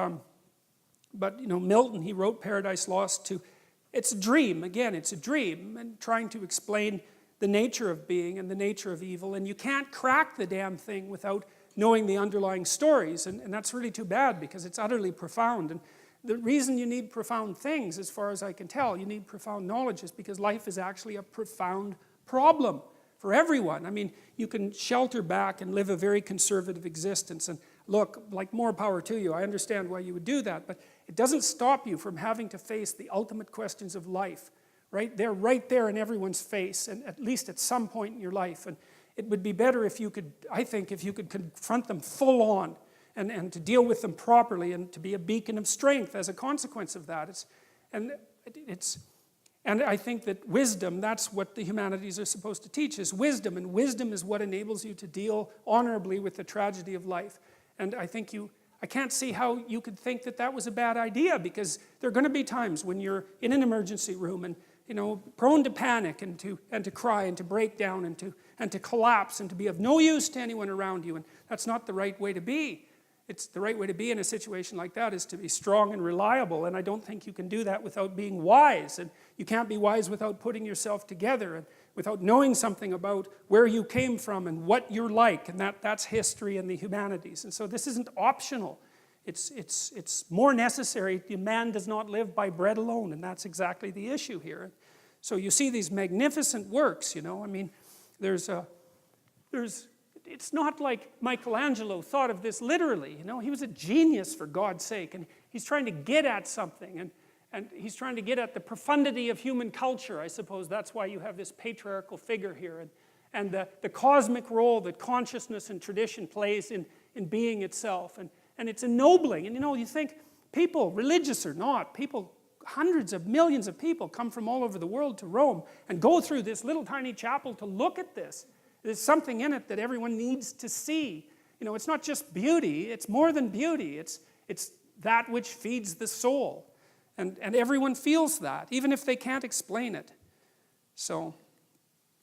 you know, Milton, he wrote Paradise Lost it's a dream, again, it's a dream, and trying to explain the nature of being and the nature of evil, and you can't crack the damn thing without knowing the underlying stories, and that's really too bad because it's utterly profound. And the reason you need profound things, as far as I can tell, you need profound knowledge, is because life is actually a profound problem for everyone. I mean, you can shelter back and live a very conservative existence, and look, like, more power to you. I understand why you would do that, but it doesn't stop you from having to face the ultimate questions of life. Right? They're right there in everyone's face, and at least at some point in your life. And it would be better if you could, I think, if you could confront them full on and to deal with them properly and to be a beacon of strength as a consequence of that. And I think that wisdom, that's what the humanities are supposed to teach, is wisdom. And wisdom is what enables you to deal honorably with the tragedy of life. And I think I can't see how you could think that that was a bad idea, because there are going to be times when you're in an emergency room and, you know, prone to panic and to cry and to break down and to collapse and to be of no use to anyone around you. And that's not the right way to be. It's the right way to be in a situation like that is to be strong and reliable. And I don't think you can do that without being wise. And you can't be wise without putting yourself together and without knowing something about where you came from and what you're like. And that's history and the humanities. And so this isn't optional. It's more necessary. Man does not live by bread alone, and that's exactly the issue here. So you see these magnificent works, you know. I mean, it's not like Michelangelo thought of this literally, you know. He was a genius, for God's sake, and he's trying to get at something, and he's trying to get at the profundity of human culture. I suppose that's why you have this patriarchal figure here, and the cosmic role that consciousness and tradition plays in being itself. And it's ennobling. And you know, you think people, religious or not, people, hundreds of millions of people come from all over the world to Rome and go through this little tiny chapel to look at this. There's something in it that everyone needs to see. You know, it's not just beauty, it's more than beauty. It's that which feeds the soul. And everyone feels that, even if they can't explain it. So,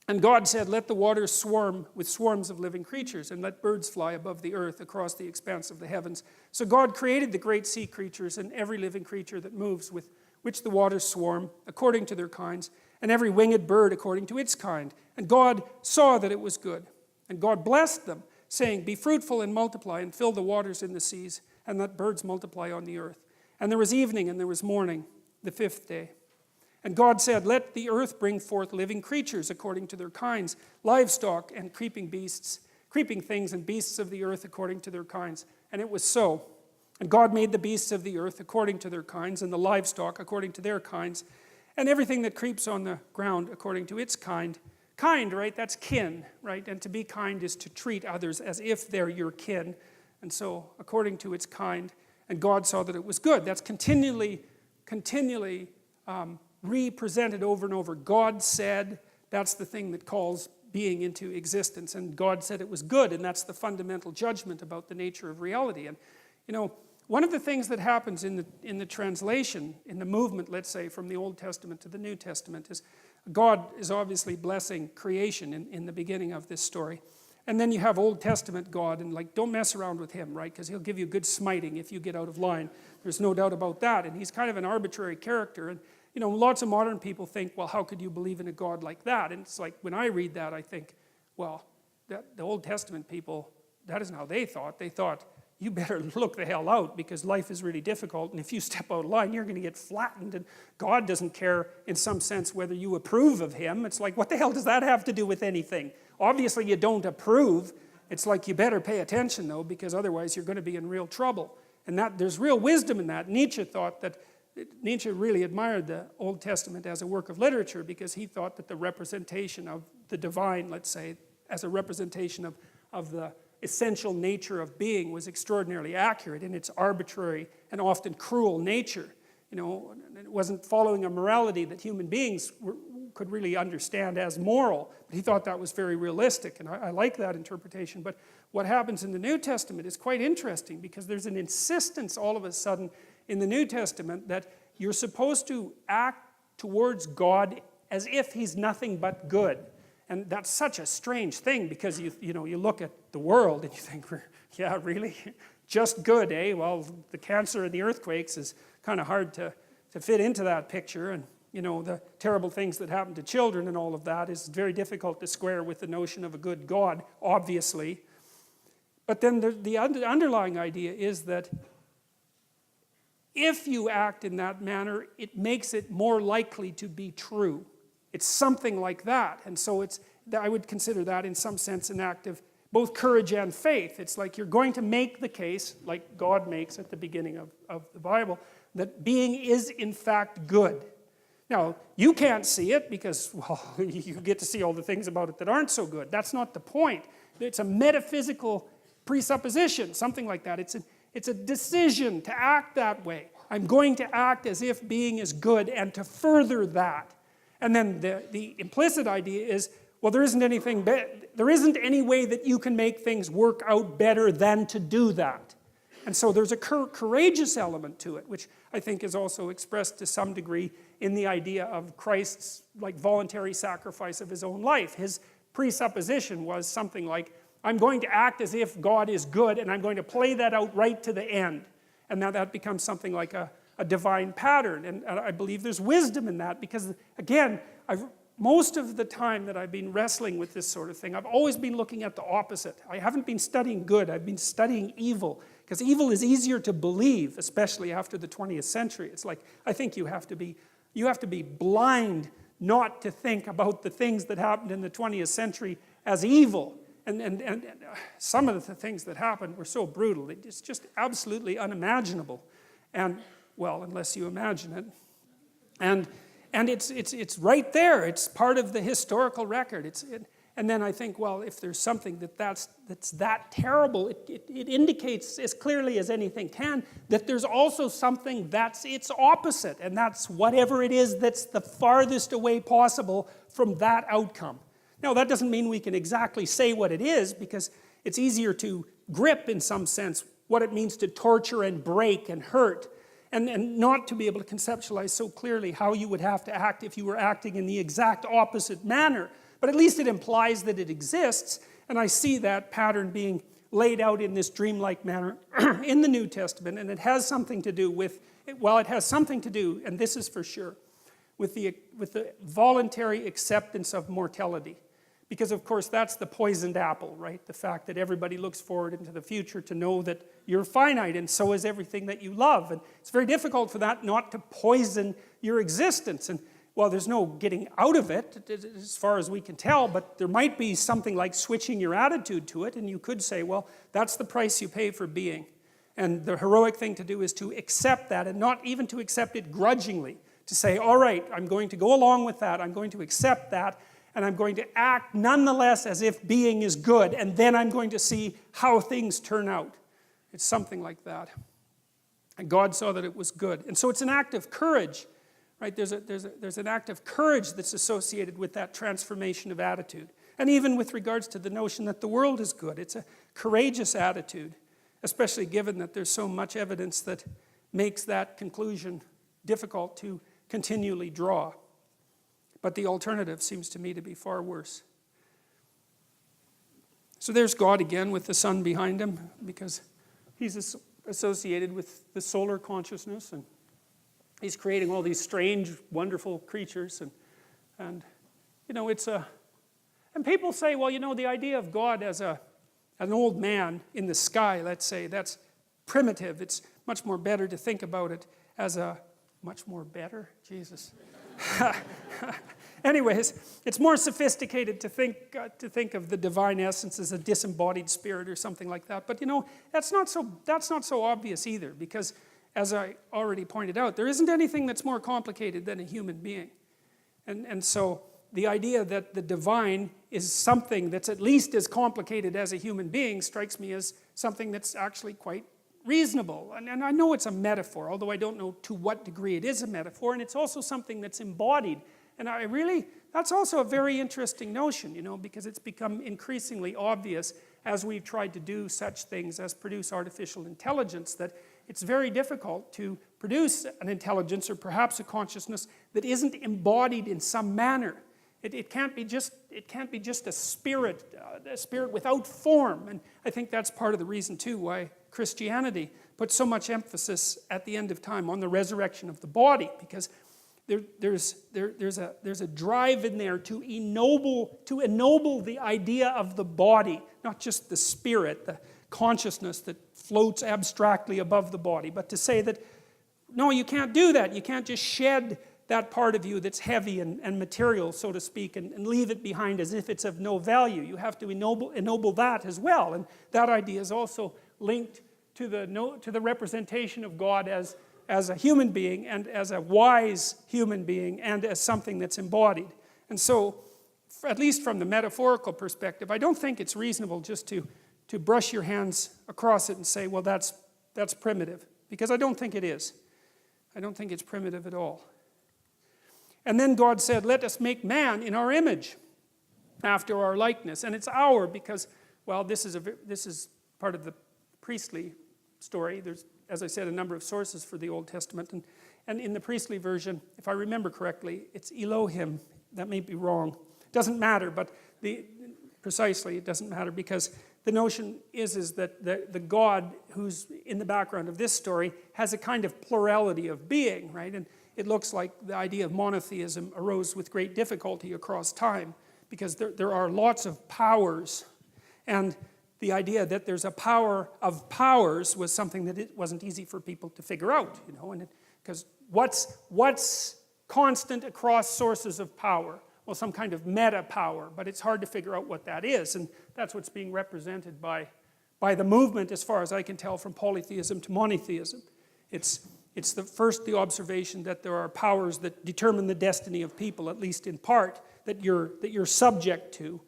and God said, let the waters swarm with swarms of living creatures, and let birds fly above the earth across the expanse of the heavens. So God created the great sea creatures and every living creature that moves, with which the waters swarm, according to their kinds, and every winged bird according to its kind. And God saw that it was good. And God blessed them, saying, be fruitful and multiply, and fill the waters in the seas, and let birds multiply on the earth. And there was evening and there was morning, the fifth day. And God said, let the earth bring forth living creatures according to their kinds, livestock and creeping things and beasts of the earth according to their kinds. And it was so. And God made the beasts of the earth according to their kinds, and the livestock according to their kinds, and everything that creeps on the ground according to its kind. Kind, right? That's kin, right? And to be kind is to treat others as if they're your kin. And so, according to its kind. And God saw that it was good. That's continually represented over and over. God said, that's the thing that calls being into existence. And God said it was good, and that's the fundamental judgment about the nature of reality. And, you know, one of the things that happens in the translation, in the movement, let's say, from the Old Testament to the New Testament, is God is obviously blessing creation in the beginning of this story. And then you have Old Testament God, and like, don't mess around with him, right? Because he'll give you good smiting if you get out of line. There's no doubt about that. And he's kind of an arbitrary character. And, you know, lots of modern people think, well, how could you believe in a God like that? And it's like, when I read that, I think, well, the Old Testament people that isn't how they thought. They thought, you better look the hell out because life is really difficult, and if you step out of line, you're going to get flattened, and God doesn't care in some sense whether you approve of him. It's like, what the hell does that have to do with anything? Obviously you don't approve. It's like, you better pay attention though, because otherwise you're going to be in real trouble. And that there's real wisdom in that. Nietzsche really admired the Old Testament as a work of literature because he thought that the representation of the divine, let's say, as a representation of the essential nature of being was extraordinarily accurate in its arbitrary and often cruel nature. You know, it wasn't following a morality that human beings could really understand as moral, but he thought that was very realistic, and I like that interpretation. But what happens in the New Testament is quite interesting because there's an insistence all of a sudden in the New Testament that you're supposed to act towards God as if he's nothing but good. And that's such a strange thing because you look at the world and you think, yeah, really? Just good, eh? Well, the cancer and the earthquakes is kind of hard to fit into that picture. And, you know, the terrible things that happen to children and all of that is very difficult to square with the notion of a good God, obviously. But then the underlying idea is that if you act in that manner, it makes it more likely to be true. It's something like that. And so I would consider that in some sense an act of both courage and faith. It's like you're going to make the case, like God makes at the beginning of the Bible, that being is in fact good. Now, you can't see it because, well, you get to see all the things about it that aren't so good. That's not the point. It's a metaphysical presupposition, something like that. It's a decision to act that way. I'm going to act as if being is good and to further that. And then the implicit idea is, well, there isn't any way that you can make things work out better than to do that. And so there's a courageous element to it, which I think is also expressed to some degree in the idea of Christ's voluntary sacrifice of his own life. His presupposition was something like, I'm going to act as if God is good, and I'm going to play that out right to the end. And now that becomes something like a divine pattern. And I believe there's wisdom in that because, again, most of the time that I've been wrestling with this sort of thing, I've always been looking at the opposite. I haven't been studying good, I've been studying evil. Because evil is easier to believe, especially after the 20th century. It's like, I think you have to be blind not to think about the things that happened in the 20th century as evil. And some of the things that happened were so brutal, it's just absolutely unimaginable. And, well, unless you imagine it. And it's right there, it's part of the historical record. And then I think, well, if there's something that's that terrible, it indicates as clearly as anything can that there's also something that's its opposite, and that's whatever it is that's the farthest away possible from that outcome. Now, that doesn't mean we can exactly say what it is, because it's easier to grip, in some sense, what it means to torture and break and hurt, and not to be able to conceptualize so clearly how you would have to act if you were acting in the exact opposite manner. But at least it implies that it exists, and I see that pattern being laid out in this dreamlike manner in the New Testament, and it has something to do with, well, it has something to do, and this is for sure, with the voluntary acceptance of mortality. Because, of course, that's the poisoned apple, right? The fact that everybody looks forward into the future to know that you're finite, and so is everything that you love. And it's very difficult for that not to poison your existence. And, well, there's no getting out of it, as far as we can tell, but there might be something like switching your attitude to it, and you could say, well, that's the price you pay for being. And the heroic thing to do is to accept that, and not even to accept it grudgingly. To say, all right, I'm going to go along with that, I'm going to accept that, and I'm going to act nonetheless as if being is good, and then I'm going to see how things turn out. It's something like that. And God saw that it was good. And so it's an act of courage, right? There's an act of courage that's associated with that transformation of attitude. And even with regards to the notion that the world is good, it's a courageous attitude, especially given that there's so much evidence that makes that conclusion difficult to continually draw. But the alternative seems to me to be far worse. So there's God again with the sun behind him, because he's associated with the solar consciousness, and he's creating all these strange, wonderful creatures, and you know, it's a, and people say, well, you know, the idea of God as an old man in the sky, let's say, that's primitive. It's much more better to think about it as a, much more better? Jesus. Anyways, it's more sophisticated to think of the divine essence as a disembodied spirit or something like that. But that's not so obvious either, because as I already pointed out, there isn't anything that's more complicated than a human being. And so the idea that the divine is something that's at least as complicated as a human being strikes me as something that's actually quite reasonable. And I know it's a metaphor, although I don't know to what degree it is a metaphor, and it's also something that's embodied. And that's also a very interesting notion, because it's become increasingly obvious as we've tried to do such things as produce artificial intelligence, that it's very difficult to produce an intelligence or perhaps a consciousness that isn't embodied in some manner. It can't be just a spirit without form. And I think that's part of the reason too why Christianity puts so much emphasis at the end of time on the resurrection of the body, because there's a drive in there to ennoble the idea of the body, not just the spirit, the consciousness that floats abstractly above the body, but to say that, no, you can't do that. You can't just shed that part of you that's heavy and material, so to speak, and leave it behind as if it's of no value. You have to ennoble that as well. And that idea is also linked to the representation of God as a human being, and as a wise human being, and as something that's embodied. And so, at least from the metaphorical perspective, I don't think it's reasonable just to brush your hands across it and say, well, that's primitive. Because I don't think it is. I don't think it's primitive at all. And then God said, let us make man in our image, after our likeness. And it's our because, well, this is part of the priestly story. There's, as I said, a number of sources for the Old Testament. And in the priestly version, if I remember correctly, it's Elohim. That may be wrong. It doesn't matter, but precisely it doesn't matter, because the notion is that the God who's in the background of this story has a kind of plurality of being, right? And it looks like the idea of monotheism arose with great difficulty across time, because there are lots of powers. And the idea that there's a power of powers was something that it wasn't easy for people to figure out, and because what's constant across sources of power? Well, some kind of meta power, but it's hard to figure out what that is, and that's what's being represented by the movement, as far as I can tell, from polytheism to monotheism. It's the observation that there are powers that determine the destiny of people, at least in part, that you're subject to.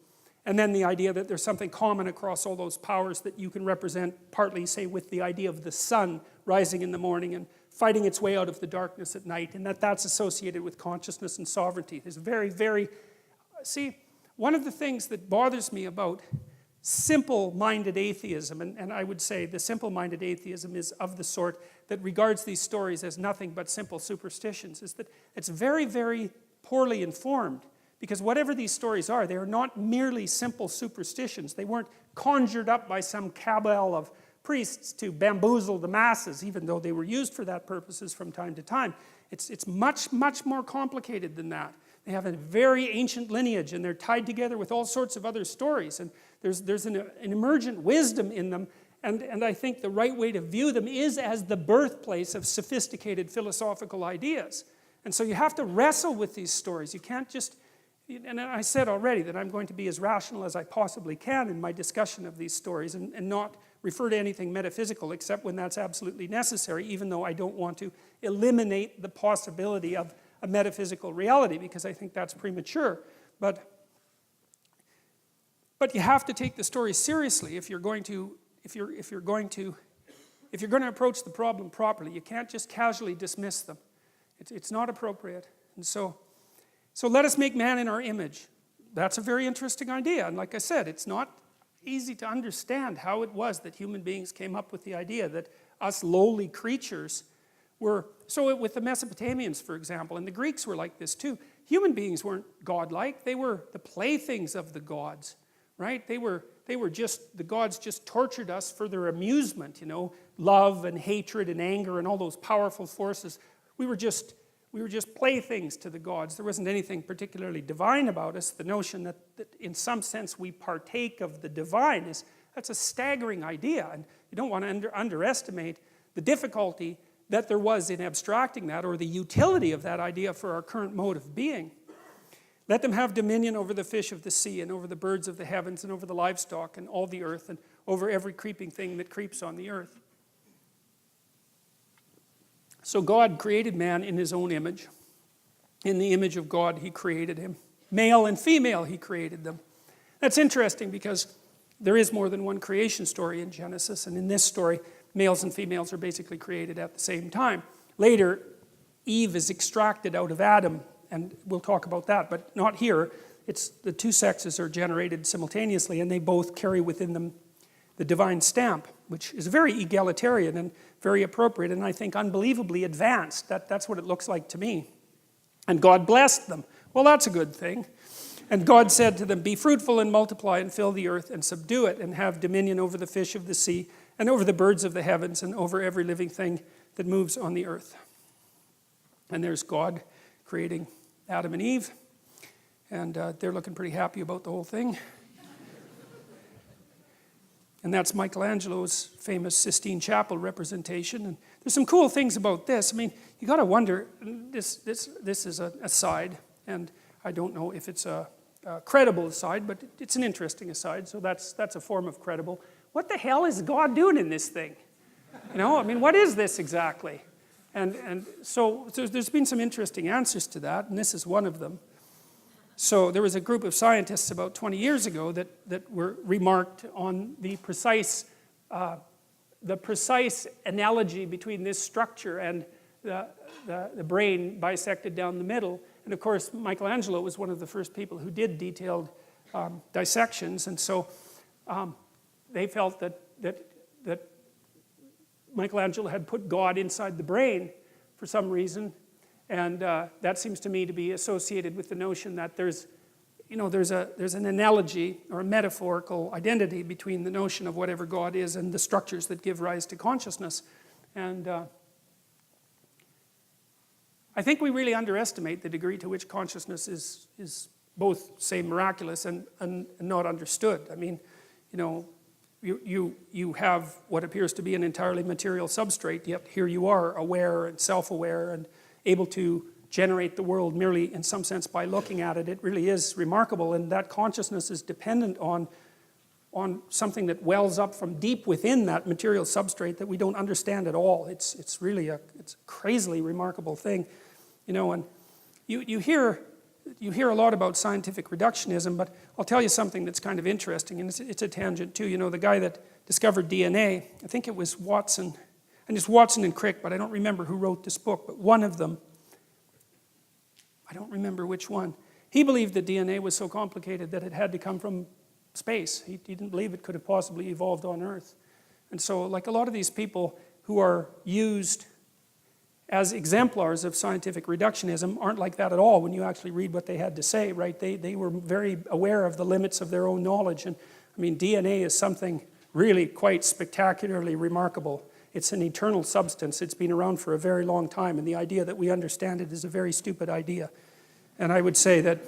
And then the idea that there's something common across all those powers that you can represent, partly, say, with the idea of the sun rising in the morning and fighting its way out of the darkness at night, and that's associated with consciousness and sovereignty. There's see, one of the things that bothers me about simple-minded atheism, and I would say the simple-minded atheism is of the sort that regards these stories as nothing but simple superstitions, is that it's very, very poorly informed. Because whatever these stories are, they are not merely simple superstitions. They weren't conjured up by some cabal of priests to bamboozle the masses, even though they were used for that purposes from time to time. It's much, much more complicated than that. They have a very ancient lineage, and they're tied together with all sorts of other stories. And there's an emergent wisdom in them, and I think the right way to view them is as the birthplace of sophisticated philosophical ideas. And so you have to wrestle with these stories. You can't just... And I said already that I'm going to be as rational as I possibly can in my discussion of these stories, and not refer to anything metaphysical except when that's absolutely necessary, even though I don't want to eliminate the possibility of a metaphysical reality, because I think that's premature. But you have to take the stories seriously if you're going to approach the problem properly. You can't just casually dismiss them. It's not appropriate. And so let us make man in our image. That's a very interesting idea. And like I said, it's not easy to understand how it was that human beings came up with the idea that us lowly creatures were... So with the Mesopotamians, for example, and the Greeks were like this too. Human beings weren't godlike. They were the playthings of the gods, right? They were just... The gods just tortured us for their amusement, love and hatred and anger and all those powerful forces. We were just playthings to the gods. There wasn't anything particularly divine about us. The notion that in some sense we partake of the divine is That's a staggering idea, and you don't want to underestimate the difficulty that there was in abstracting that, or the utility of that idea for our current mode of being. Let them have dominion over the fish of the sea, and over the birds of the heavens, and over the livestock, and all the earth, and over every creeping thing that creeps on the earth. So God created man in his own image. In the image of God, he created him. Male and female, he created them. That's interesting because there is more than one creation story in Genesis, and in this story, males and females are basically created at the same time. Later, Eve is extracted out of Adam, and we'll talk about that, but not here. It's the two sexes are generated simultaneously, and they both carry within them the divine stamp, which is very egalitarian and very appropriate, and I think unbelievably advanced. That's what it looks like to me. And God blessed them. Well, that's a good thing. And God said to them, be fruitful and multiply and fill the earth and subdue it and have dominion over the fish of the sea and over the birds of the heavens and over every living thing that moves on the earth. And there's God creating Adam and Eve, and they're looking pretty happy about the whole thing. And that's Michelangelo's famous Sistine Chapel representation. And there's some cool things about this. I mean, you got to wonder, this is an aside, and I don't know if it's a credible aside, but it's an interesting aside, so that's a form of credible. What the hell is God doing in this thing? You know, I mean, what is this exactly? And so there's been some interesting answers to that, and this is one of them. So there was a group of scientists about 20 years ago that were remarked on the precise analogy between this structure and the brain bisected down the middle. And of course, Michelangelo was one of the first people who did detailed dissections, and so they felt that Michelangelo had put God inside the brain for some reason. And that seems to me to be associated with the notion that there's an analogy or a metaphorical identity between the notion of whatever God is and the structures that give rise to consciousness. And I think we really underestimate the degree to which consciousness is both, say, miraculous and not understood. I mean, you know, you have what appears to be an entirely material substrate, yet here you are, aware and self-aware and able to generate the world merely in some sense by looking at it. It really is remarkable, and that consciousness is dependent on something that wells up from deep within that material substrate that we don't understand at all. It's really a crazily remarkable thing, you know. And you hear a lot about scientific reductionism, but I'll tell you something that's kind of interesting, and it's a tangent too. You know, the guy that discovered DNA, I think it was Watson. And it's Watson and Crick, but I don't remember who wrote this book, but one of them, I don't remember which one, he believed that DNA was so complicated that it had to come from space. He didn't believe it could have possibly evolved on Earth. And so, like a lot of these people who are used as exemplars of scientific reductionism aren't like that at all when you actually read what they had to say, right? They were very aware of the limits of their own knowledge. And I mean, DNA is something really quite spectacularly remarkable. It's an eternal substance. It's been around for a very long time, and the idea that we understand it is a very stupid idea. And I would say that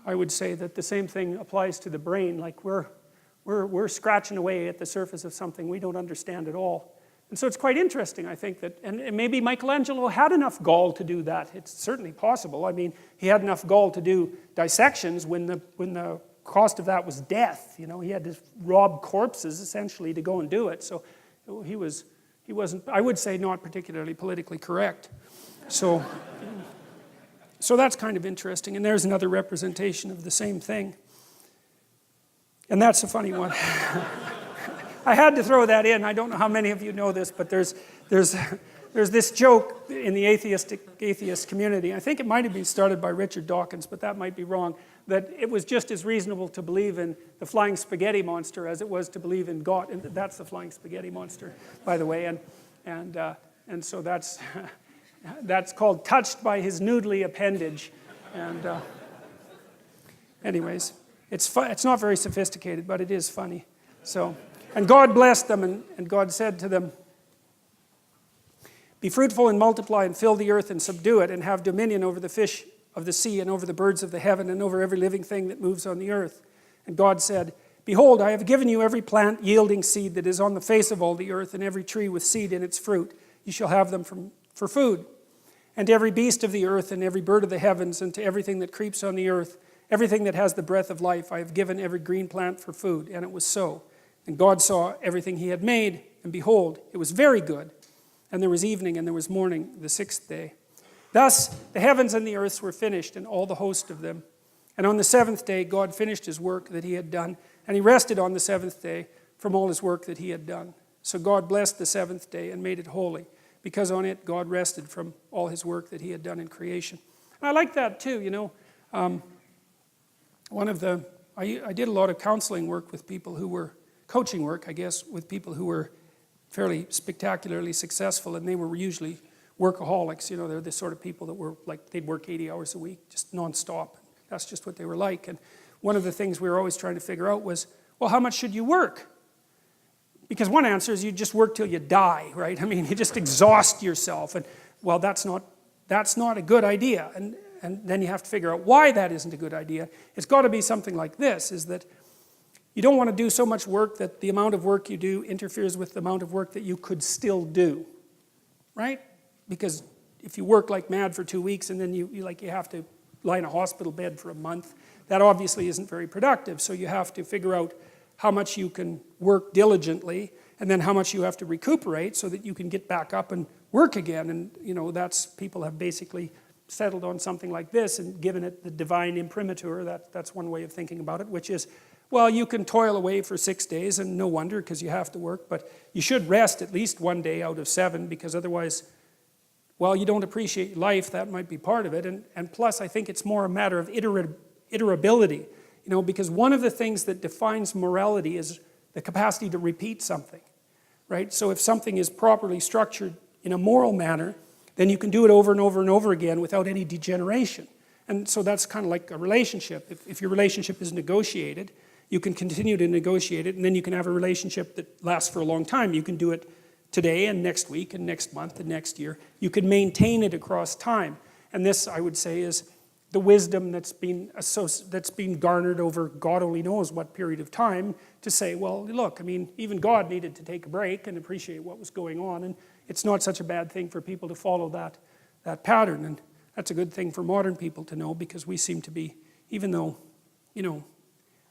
the same thing applies to the brain. Like we're scratching away at the surface of something we don't understand at all. And so it's quite interesting, I think, that, and maybe Michelangelo had enough gall to do that. It's certainly possible. I mean, he had enough gall to do dissections when the cost of that was death. You know, he had to rob corpses essentially to go and do it. So he wasn't, I would say, not particularly politically correct. So that's kind of interesting. And there's another representation of the same thing. And that's a funny one. I had to throw that in. I don't know how many of you know this, but there's this joke in the atheist community. I think it might have been started by Richard Dawkins, but that might be wrong, that it was just as reasonable to believe in the flying spaghetti monster as it was to believe in God. And that's the flying spaghetti monster, by the way. And so that's called touched by his noodly appendage. And anyways, it's not very sophisticated, but it is funny. So, and God blessed them, and God said to them, be fruitful and multiply and fill the earth and subdue it and have dominion over the fish of the sea and over the birds of the heaven and over every living thing that moves on the earth. And God said, Behold, I have given you every plant yielding seed that is on the face of all the earth, and every tree with seed in its fruit. You shall have them for food. And to every beast of the earth, and every bird of the heavens, and to everything that creeps on the earth, everything that has the breath of life, I have given every green plant for food. And it was so. And God saw everything he had made, and behold, it was very good. And there was evening, and there was morning, the sixth day. Thus the heavens and the earth were finished, and all the host of them. And on the seventh day God finished his work that he had done, and he rested on the seventh day from all his work that he had done. So God blessed the seventh day and made it holy, because on it God rested from all his work that he had done in creation. And I like that too, you know. I did a lot of counseling work with people who were, coaching work, I guess, with people who were fairly spectacularly successful, and they were usually workaholics. You know, they're the sort of people that were like, they'd work 80 hours a week, just nonstop. That's just what they were like. And one of the things we were always trying to figure out was, well, how much should you work? Because one answer is you just work till you die, right? I mean, you just exhaust yourself. And, well, that's not a good idea. And then you have to figure out why that isn't a good idea. It's got to be something like this, is that you don't want to do so much work that the amount of work you do interferes with the amount of work that you could still do, right? Because if you work like mad for 2 weeks and then you have to lie in a hospital bed for a month, that obviously isn't very productive. So you have to figure out how much you can work diligently, and then how much you have to recuperate so that you can get back up and work again. And you know, people have basically settled on something like this and given it the divine imprimatur. That's one way of thinking about it, which is, well, you can toil away for 6 days, and no wonder, because you have to work, but you should rest at least 1 day out of 7, because otherwise, well, you don't appreciate life. That might be part of it. And plus, I think it's more a matter of iterability. You know, because one of the things that defines morality is the capacity to repeat something, right? So if something is properly structured in a moral manner, then you can do it over and over and over again without any degeneration. And so that's kind of like a relationship. If your relationship is negotiated, you can continue to negotiate it, and then you can have a relationship that lasts for a long time. You can do it today and next week and next month and next year. You can maintain it across time. And this, I would say, is the wisdom that's been garnered over God only knows what period of time, to say, well, look, I mean, even God needed to take a break and appreciate what was going on, and it's not such a bad thing for people to follow that pattern. And that's a good thing for modern people to know, because we seem to be, even though, you know,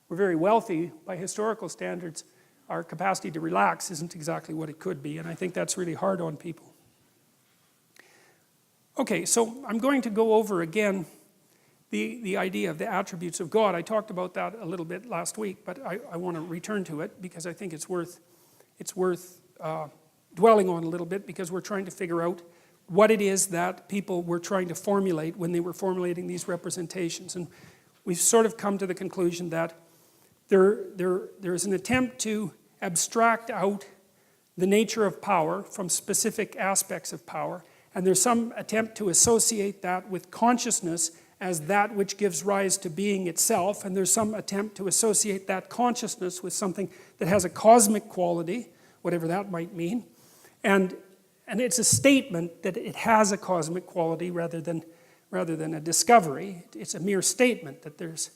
we're very wealthy by historical standards, our capacity to relax isn't exactly what it could be, and I think that's really hard on people. Okay, so I'm going to go over again the idea of the attributes of God. I talked about that a little bit last week, but I want to return to it because I think it's worth dwelling on a little bit, because we're trying to figure out what it is that people were trying to formulate when they were formulating these representations. And we've sort of come to the conclusion that there is an attempt to abstract out the nature of power from specific aspects of power, and there's some attempt to associate that with consciousness as that which gives rise to being itself, and there's some attempt to associate that consciousness with something that has a cosmic quality, whatever that might mean, and it's a statement that it has a cosmic quality rather than a discovery. It's a mere statement that there's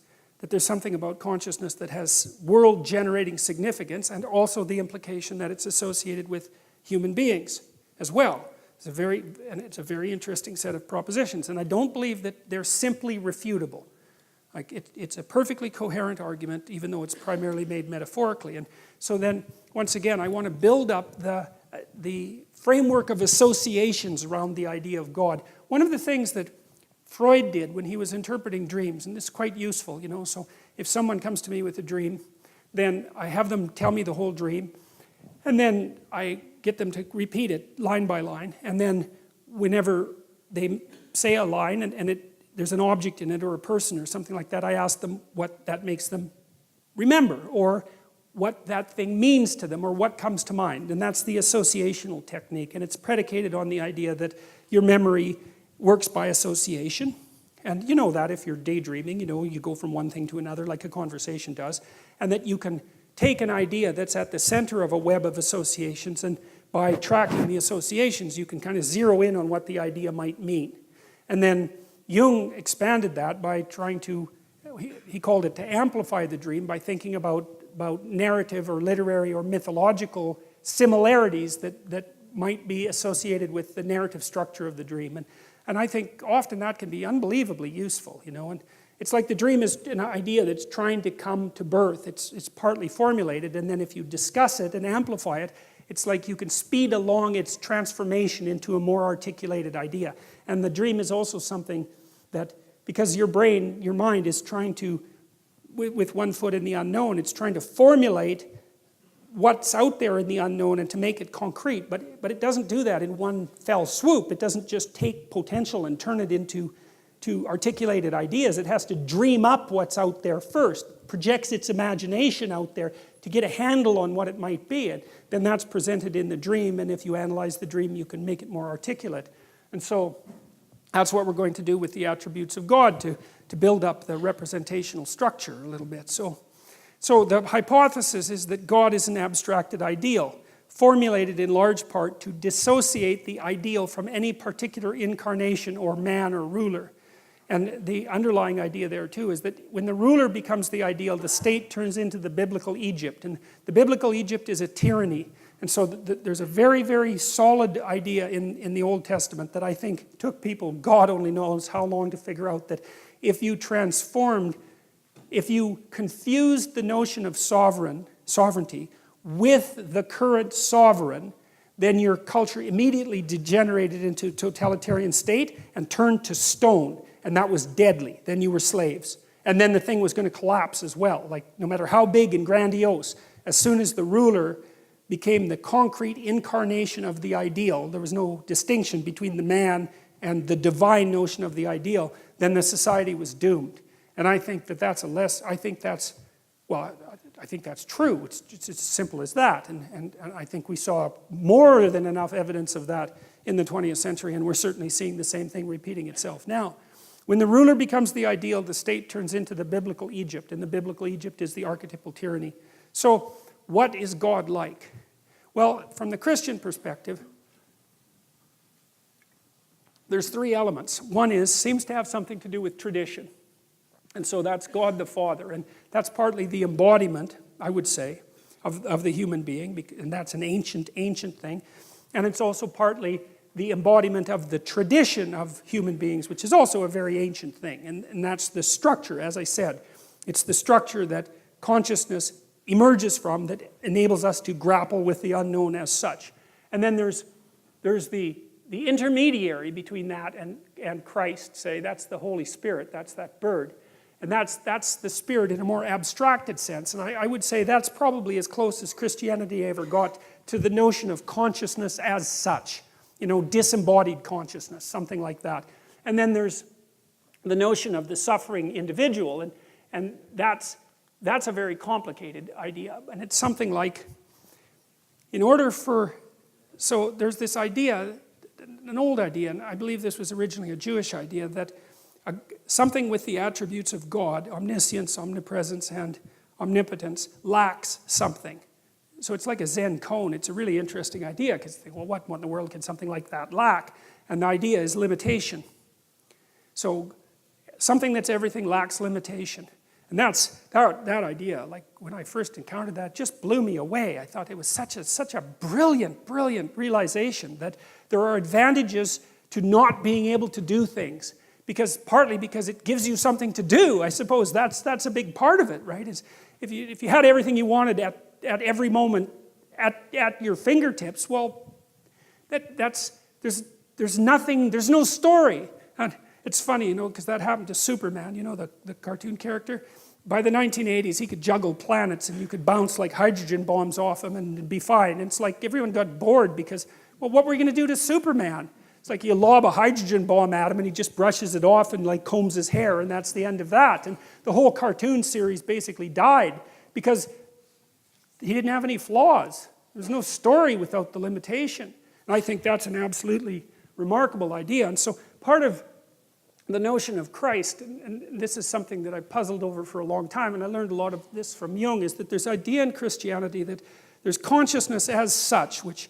something about consciousness that has world-generating significance, and also the implication that it's associated with human beings as well. It's a very interesting set of propositions, and I don't believe that they're simply refutable. Like it's a perfectly coherent argument, even though it's primarily made metaphorically. And so then, once again, I want to build up the framework of associations around the idea of God. One of the things that Freud did when he was interpreting dreams, and this is quite useful, you know, so if someone comes to me with a dream, then I have them tell me the whole dream, and then I get them to repeat it line by line, and then whenever they say a line and there's an object in it or a person or something like that, I ask them what that makes them remember, or what that thing means to them, or what comes to mind. And that's the associational technique, and it's predicated on the idea that your memory works by association. And you know that if you're daydreaming, you know, you go from one thing to another like a conversation does, and that you can take an idea that's at the center of a web of associations, and by tracking the associations, you can kind of zero in on what the idea might mean. And then Jung expanded that by trying to, he called it to amplify the dream by thinking about about narrative or literary or mythological similarities that might be associated with the narrative structure of the dream. And I think often that can be unbelievably useful, you know. And it's like the dream is an idea that's trying to come to birth. It's partly formulated, and then if you discuss it and amplify it, it's like you can speed along its transformation into a more articulated idea. And the dream is also something that, because your brain, your mind is trying to, with one foot in the unknown, it's trying to formulate what's out there in the unknown and to make it concrete. But it doesn't do that in one fell swoop. It doesn't just take potential and turn it into articulated ideas. It has to dream up what's out there first, projects its imagination out there to get a handle on what it might be. And then that's presented in the dream, and if you analyze the dream, you can make it more articulate. And so that's what we're going to do with the attributes of God, to build up the representational structure a little bit. So the hypothesis is that God is an abstracted ideal, formulated in large part to dissociate the ideal from any particular incarnation or man or ruler. And the underlying idea there too is that when the ruler becomes the ideal, the state turns into the biblical Egypt. And the biblical Egypt is a tyranny. And so there's a very, very solid idea in the Old Testament that I think took people, God only knows how long, to figure out that if you confused the notion of sovereignty with the current sovereign, then your culture immediately degenerated into a totalitarian state and turned to stone. And that was deadly. Then you were slaves. And then the thing was going to collapse as well. Like, no matter how big and grandiose, as soon as the ruler became the concrete incarnation of the ideal, there was no distinction between the man and the divine notion of the ideal, then the society was doomed. And I think that's I think that's true. It's as simple as that. And I think we saw more than enough evidence of that in the 20th century, and we're certainly seeing the same thing repeating itself now. When the ruler becomes the ideal, the state turns into the biblical Egypt, and the biblical Egypt is the archetypal tyranny. So, what is God like? Well, from the Christian perspective, there's three elements. One seems to have something to do with tradition. And so that's God the Father, and that's partly the embodiment, I would say, of the human being, and that's an ancient thing. And it's also partly the embodiment of the tradition of human beings, which is also a very ancient thing. And that's the structure, as I said. It's the structure that consciousness emerges from that enables us to grapple with the unknown as such. And then there's the intermediary between that and Christ, say. That's the Holy Spirit, that's that bird. And that's the Spirit in a more abstracted sense. And I would say that's probably as close as Christianity ever got to the notion of consciousness as such. You know, disembodied consciousness, something like that. And then there's the notion of the suffering individual, and that's a very complicated idea. And it's something like, so there's this idea, an old idea, and I believe this was originally a Jewish idea, that something with the attributes of God, omniscience, omnipresence, and omnipotence, lacks something. So it's like a Zen cone. It's a really interesting idea, because you think, well, what in the world can something like that lack? And the idea is limitation. So something that's everything lacks limitation. And that idea, like when I first encountered that, just blew me away. I thought it was such a brilliant realization that there are advantages to not being able to do things. Partly because it gives you something to do. I suppose that's a big part of it, right? Is if you had everything you wanted at every moment at your fingertips, well, there's nothing, there's no story. And it's funny, because that happened to Superman, the cartoon character. By the 1980s, he could juggle planets, and you could bounce like hydrogen bombs off him and it'd be fine. And it's like everyone got bored because, well, what were you going to do to Superman? It's like you lob a hydrogen bomb at him and he just brushes it off and like combs his hair, and that's the end of that. And the whole cartoon series basically died because he didn't have any flaws. There's no story without the limitation. And I think that's an absolutely remarkable idea. And so part of the notion of Christ, and this is something that I puzzled over for a long time, and I learned a lot of this from Jung, is that there's an idea in Christianity that there's consciousness as such, which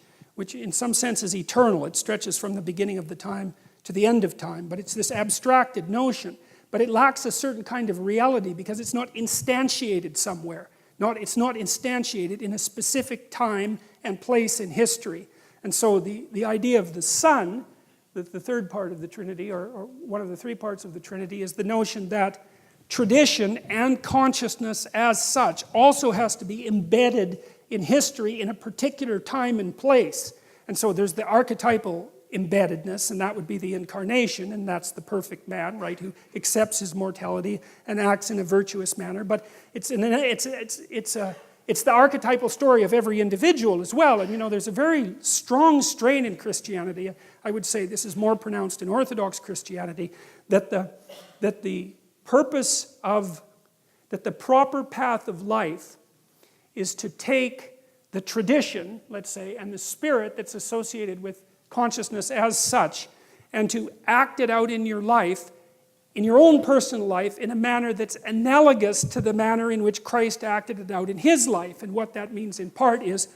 in some sense is eternal. It stretches from the beginning of the time to the end of time, but it's this abstracted notion. But it lacks a certain kind of reality because it's not instantiated somewhere. It's not instantiated in a specific time and place in history. And so the idea of the Son, the third part of the Trinity, or one of the three parts of the Trinity, is the notion that tradition and consciousness as such also has to be embedded in history in a particular time and place. And so there's the archetypal embeddedness, and that would be the incarnation, and that's the perfect man, right, who accepts his mortality and acts in a virtuous manner. But it's the archetypal story of every individual as well. And there's a very strong strain in Christianity. I would say this is more pronounced in Orthodox Christianity, that the proper path of life is to take the tradition, let's say, and the spirit that's associated with consciousness as such, and to act it out in your life, in your own personal life, in a manner that's analogous to the manner in which Christ acted it out in his life. And what that means in part is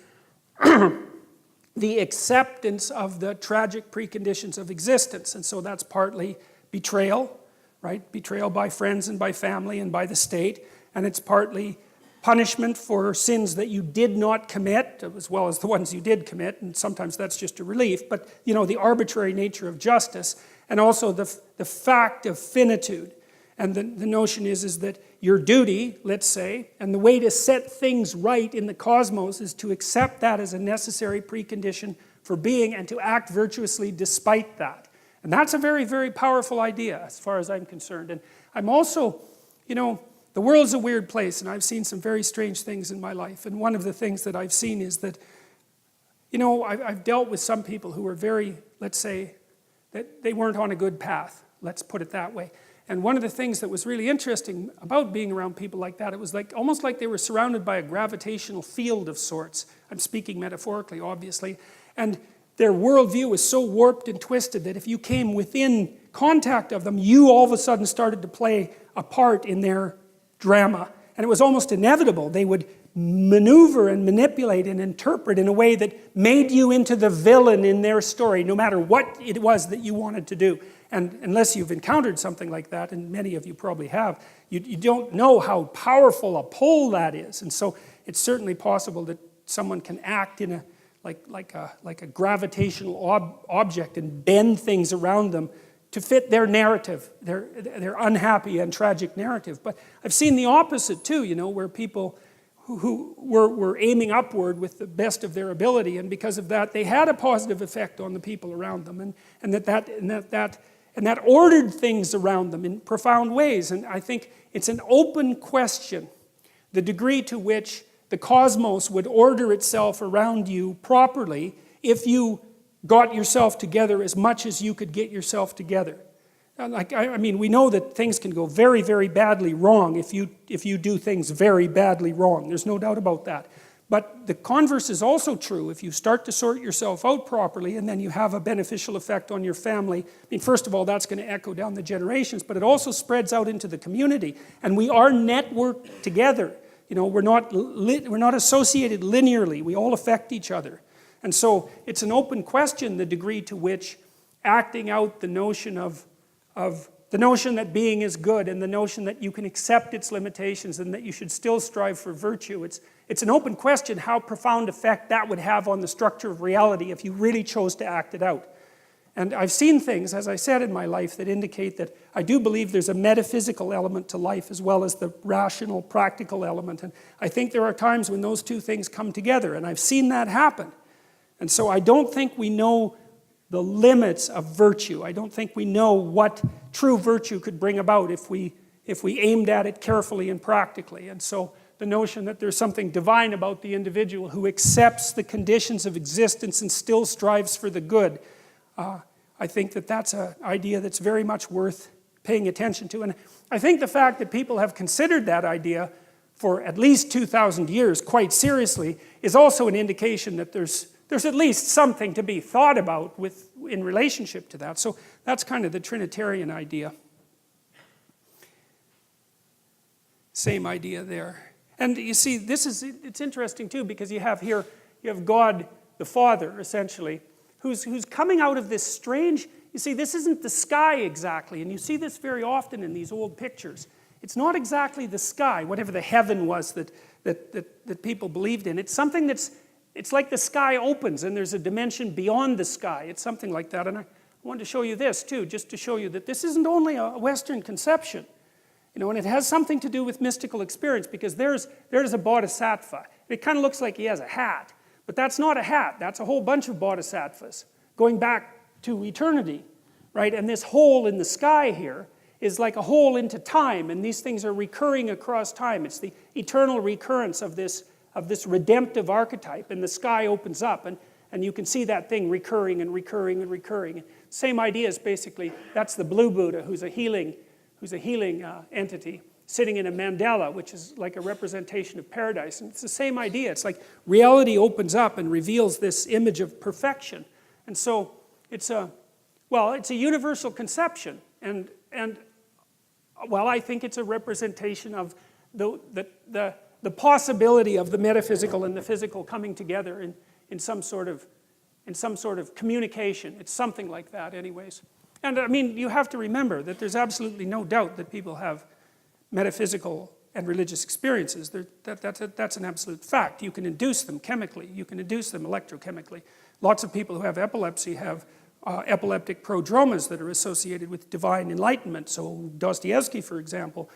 the acceptance of the tragic preconditions of existence. And so that's partly betrayal, right? Betrayal by friends and by family and by the state. And it's partly punishment for sins that you did not commit, as well as the ones you did commit, and sometimes that's just a relief, but the arbitrary nature of justice, and also the fact of finitude. And the notion is that your duty, let's say, and the way to set things right in the cosmos is to accept that as a necessary precondition for being and to act virtuously despite that. And that's a very, very powerful idea as far as I'm concerned. And I'm also, the world's a weird place, and I've seen some very strange things in my life. And one of the things that I've seen is that, I've dealt with some people who were very, let's say, that they weren't on a good path. Let's put it that way. And one of the things that was really interesting about being around people like that, it was almost like they were surrounded by a gravitational field of sorts. I'm speaking metaphorically, obviously. And their worldview was so warped and twisted that if you came within contact of them, you all of a sudden started to play a part in their drama. And it was almost inevitable. They would maneuver and manipulate and interpret in a way that made you into the villain in their story, no matter what it was that you wanted to do. And unless you've encountered something like that, and many of you probably have, you don't know how powerful a pull that is. And so it's certainly possible that someone can act in like a gravitational object and bend things around them to fit their narrative, their unhappy and tragic narrative. But I've seen the opposite too, where people who were aiming upward with the best of their ability, and because of that, they had a positive effect on the people around them, and that ordered things around them in profound ways. And I think it's an open question, the degree to which the cosmos would order itself around you properly if you got yourself together as much as you could get yourself together. We know that things can go very, very badly wrong if you do things very badly wrong. There's no doubt about that. But the converse is also true. If you start to sort yourself out properly and then you have a beneficial effect on your family, first of all, that's going to echo down the generations, but it also spreads out into the community. And we are networked together. We're not associated linearly. We all affect each other. And so it's an open question, the degree to which acting out the notion the notion that being is good, and the notion that you can accept its limitations and that you should still strive for virtue. It's an open question how profound effect that would have on the structure of reality if you really chose to act it out. And I've seen things, as I said, in my life that indicate that I do believe there's a metaphysical element to life as well as the rational, practical element. And I think there are times when those two things come together, and I've seen that happen. And so I don't think we know the limits of virtue. I don't think we know what true virtue could bring about if we aimed at it carefully and practically. And so the notion that there's something divine about the individual who accepts the conditions of existence and still strives for the good, I think that that's an idea that's very much worth paying attention to. And I think the fact that people have considered that idea for at least 2,000 years quite seriously is also an indication that there's at least something to be thought about in relationship to that. So that's kind of the Trinitarian idea. Same idea there. And you see, it's interesting too, because you have God the Father, essentially, who's coming out of this strange, you see, this isn't the sky exactly, and you see this very often in these old pictures. It's not exactly the sky, whatever the heaven was that that people believed in. It's something it's like the sky opens and there's a dimension beyond the sky. It's something like that. And I wanted to show you this too, just to show you that this isn't only a Western conception. And it has something to do with mystical experience, because there's a bodhisattva. It kind of looks like he has a hat, but that's not a hat. That's a whole bunch of bodhisattvas going back to eternity, right? And this hole in the sky here is like a hole into time, and these things are recurring across time. It's the eternal recurrence of this redemptive archetype, and the sky opens up, and you can see that thing recurring and recurring and recurring. Same idea is basically, that's the blue Buddha, who's a healing entity, sitting in a mandala, which is like a representation of paradise. And it's the same idea. It's like reality opens up and reveals this image of perfection. And so it's a universal conception. And I think it's a representation of the possibility of the metaphysical and the physical coming together in some sort of communication. It's something like that anyways. And I mean, you have to remember that there's absolutely no doubt that people have metaphysical and religious experiences. That's an absolute fact. You can induce them chemically. You can induce them electrochemically. Lots of people who have epilepsy have epileptic prodromas that are associated with divine enlightenment. So Dostoevsky, for example,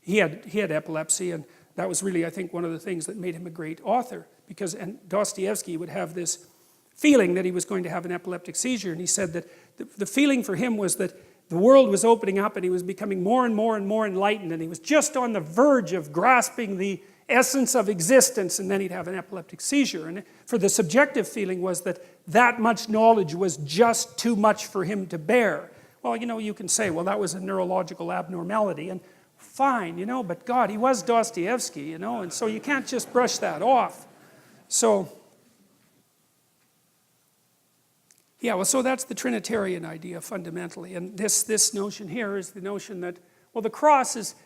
he had epilepsy, and that was really, I think, one of the things that made him a great author. And Dostoevsky would have this feeling that he was going to have an epileptic seizure, and he said that the feeling for him was that the world was opening up and he was becoming more and more and more enlightened, and he was just on the verge of grasping the essence of existence, and then he'd have an epileptic seizure. And for the subjective feeling was that much knowledge was just too much for him to bear. Well, you can say, well, that was a neurological abnormality, and fine, but God, he was Dostoevsky, and so you can't just brush that off. So so that's the Trinitarian idea fundamentally. And this notion here is the notion that, well, the cross is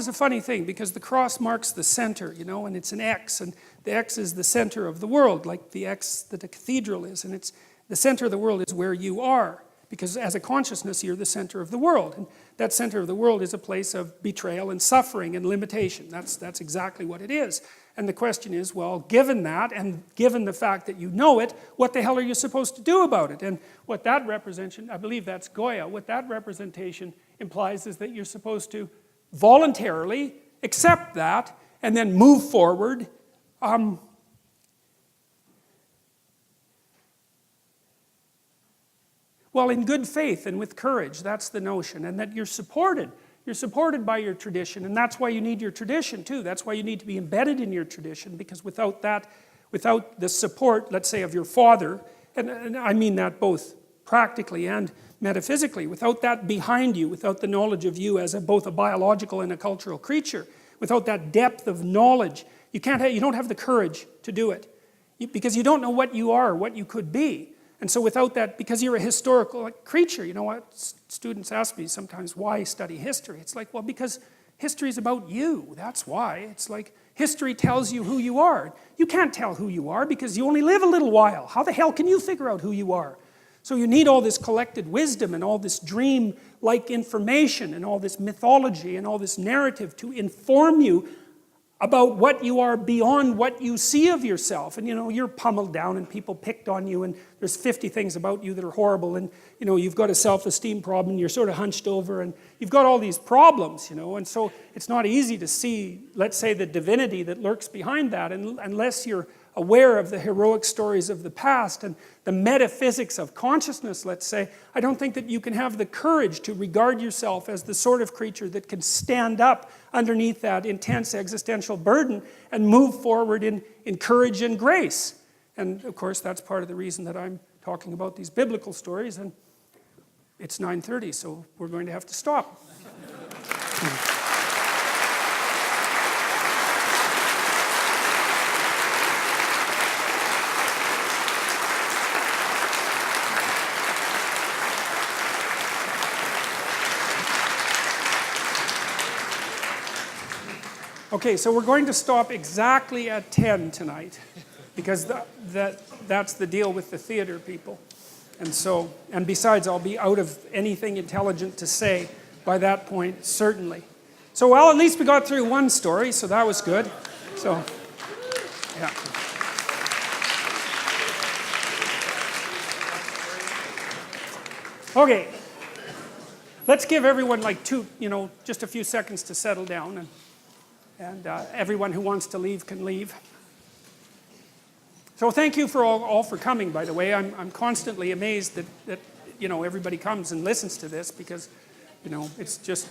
a funny thing, because the cross marks the center, and it's an X, and the X is the center of the world, like the X that a cathedral is, and it's the center of the world is where you are, because as a consciousness you're the center of the world, and that center of the world is a place of betrayal and suffering and limitation. That's exactly what it is. And the question is, well, given that, and given the fact that you know it, what the hell are you supposed to do about it? And what that representation, I believe that's Goya, what that representation implies is that you're supposed to voluntarily accept that and then move forward. Well, in good faith and with courage, that's the notion, and that you're supported. You're supported by your tradition, and that's why you need your tradition too. That's why you need to be embedded in your tradition, because without that, without the support, let's say, of your father, and I mean that both practically and metaphysically, without that behind you, without the knowledge of you as both a biological and a cultural creature, without that depth of knowledge, you don't have the courage to do it, because you don't know what you are, what you could be. And so without that, because you're a historical creature, what students ask me sometimes, why study history? It's like, well, because history is about you, that's why. It's like, history tells you who you are. You can't tell who you are because you only live a little while. How the hell can you figure out who you are? So you need all this collected wisdom and all this dream-like information and all this mythology and all this narrative to inform you about what you are beyond what you see of yourself. And you're pummeled down and people picked on you, and there's 50 things about you that are horrible, and you've got a self-esteem problem, and you're sort of hunched over, and you've got all these problems, and so it's not easy to see, let's say, the divinity that lurks behind that, unless you're aware of the heroic stories of the past and the metaphysics of consciousness, let's say. I don't think that you can have the courage to regard yourself as the sort of creature that can stand up underneath that intense existential burden and move forward in courage and grace. And of course, that's part of the reason that I'm talking about these biblical stories, and it's 9:30, so we're going to have to stop. Okay, so we're going to stop exactly at 10 tonight, because that's the deal with the theater people. And besides, I'll be out of anything intelligent to say by that point, certainly. So, well, at least we got through one story, so that was good. So, yeah. Okay. Let's give everyone like just a few seconds to settle down, and everyone who wants to leave can leave. So thank you for all for coming, by the way. I'm constantly amazed that everybody comes and listens to this, because it's just,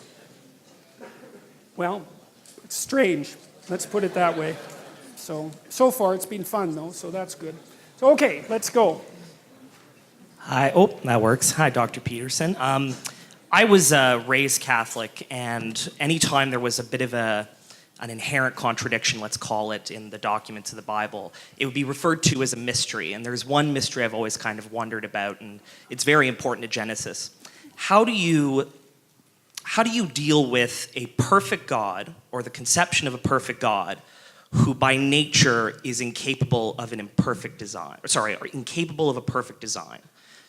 well, it's strange. Let's put it that way. So far it's been fun though, so that's good. So okay, let's go. Hi. Oh, that works. Hi, Dr. Peterson. I was raised Catholic, and anytime there was a bit of an inherent contradiction, let's call it, in the documents of the Bible, it would be referred to as a mystery. And there's one mystery I've always kind of wondered about, and it's very important to Genesis. How do you deal with a perfect God, or the conception of a perfect God, who by nature is incapable of an imperfect design? Or incapable of a perfect design.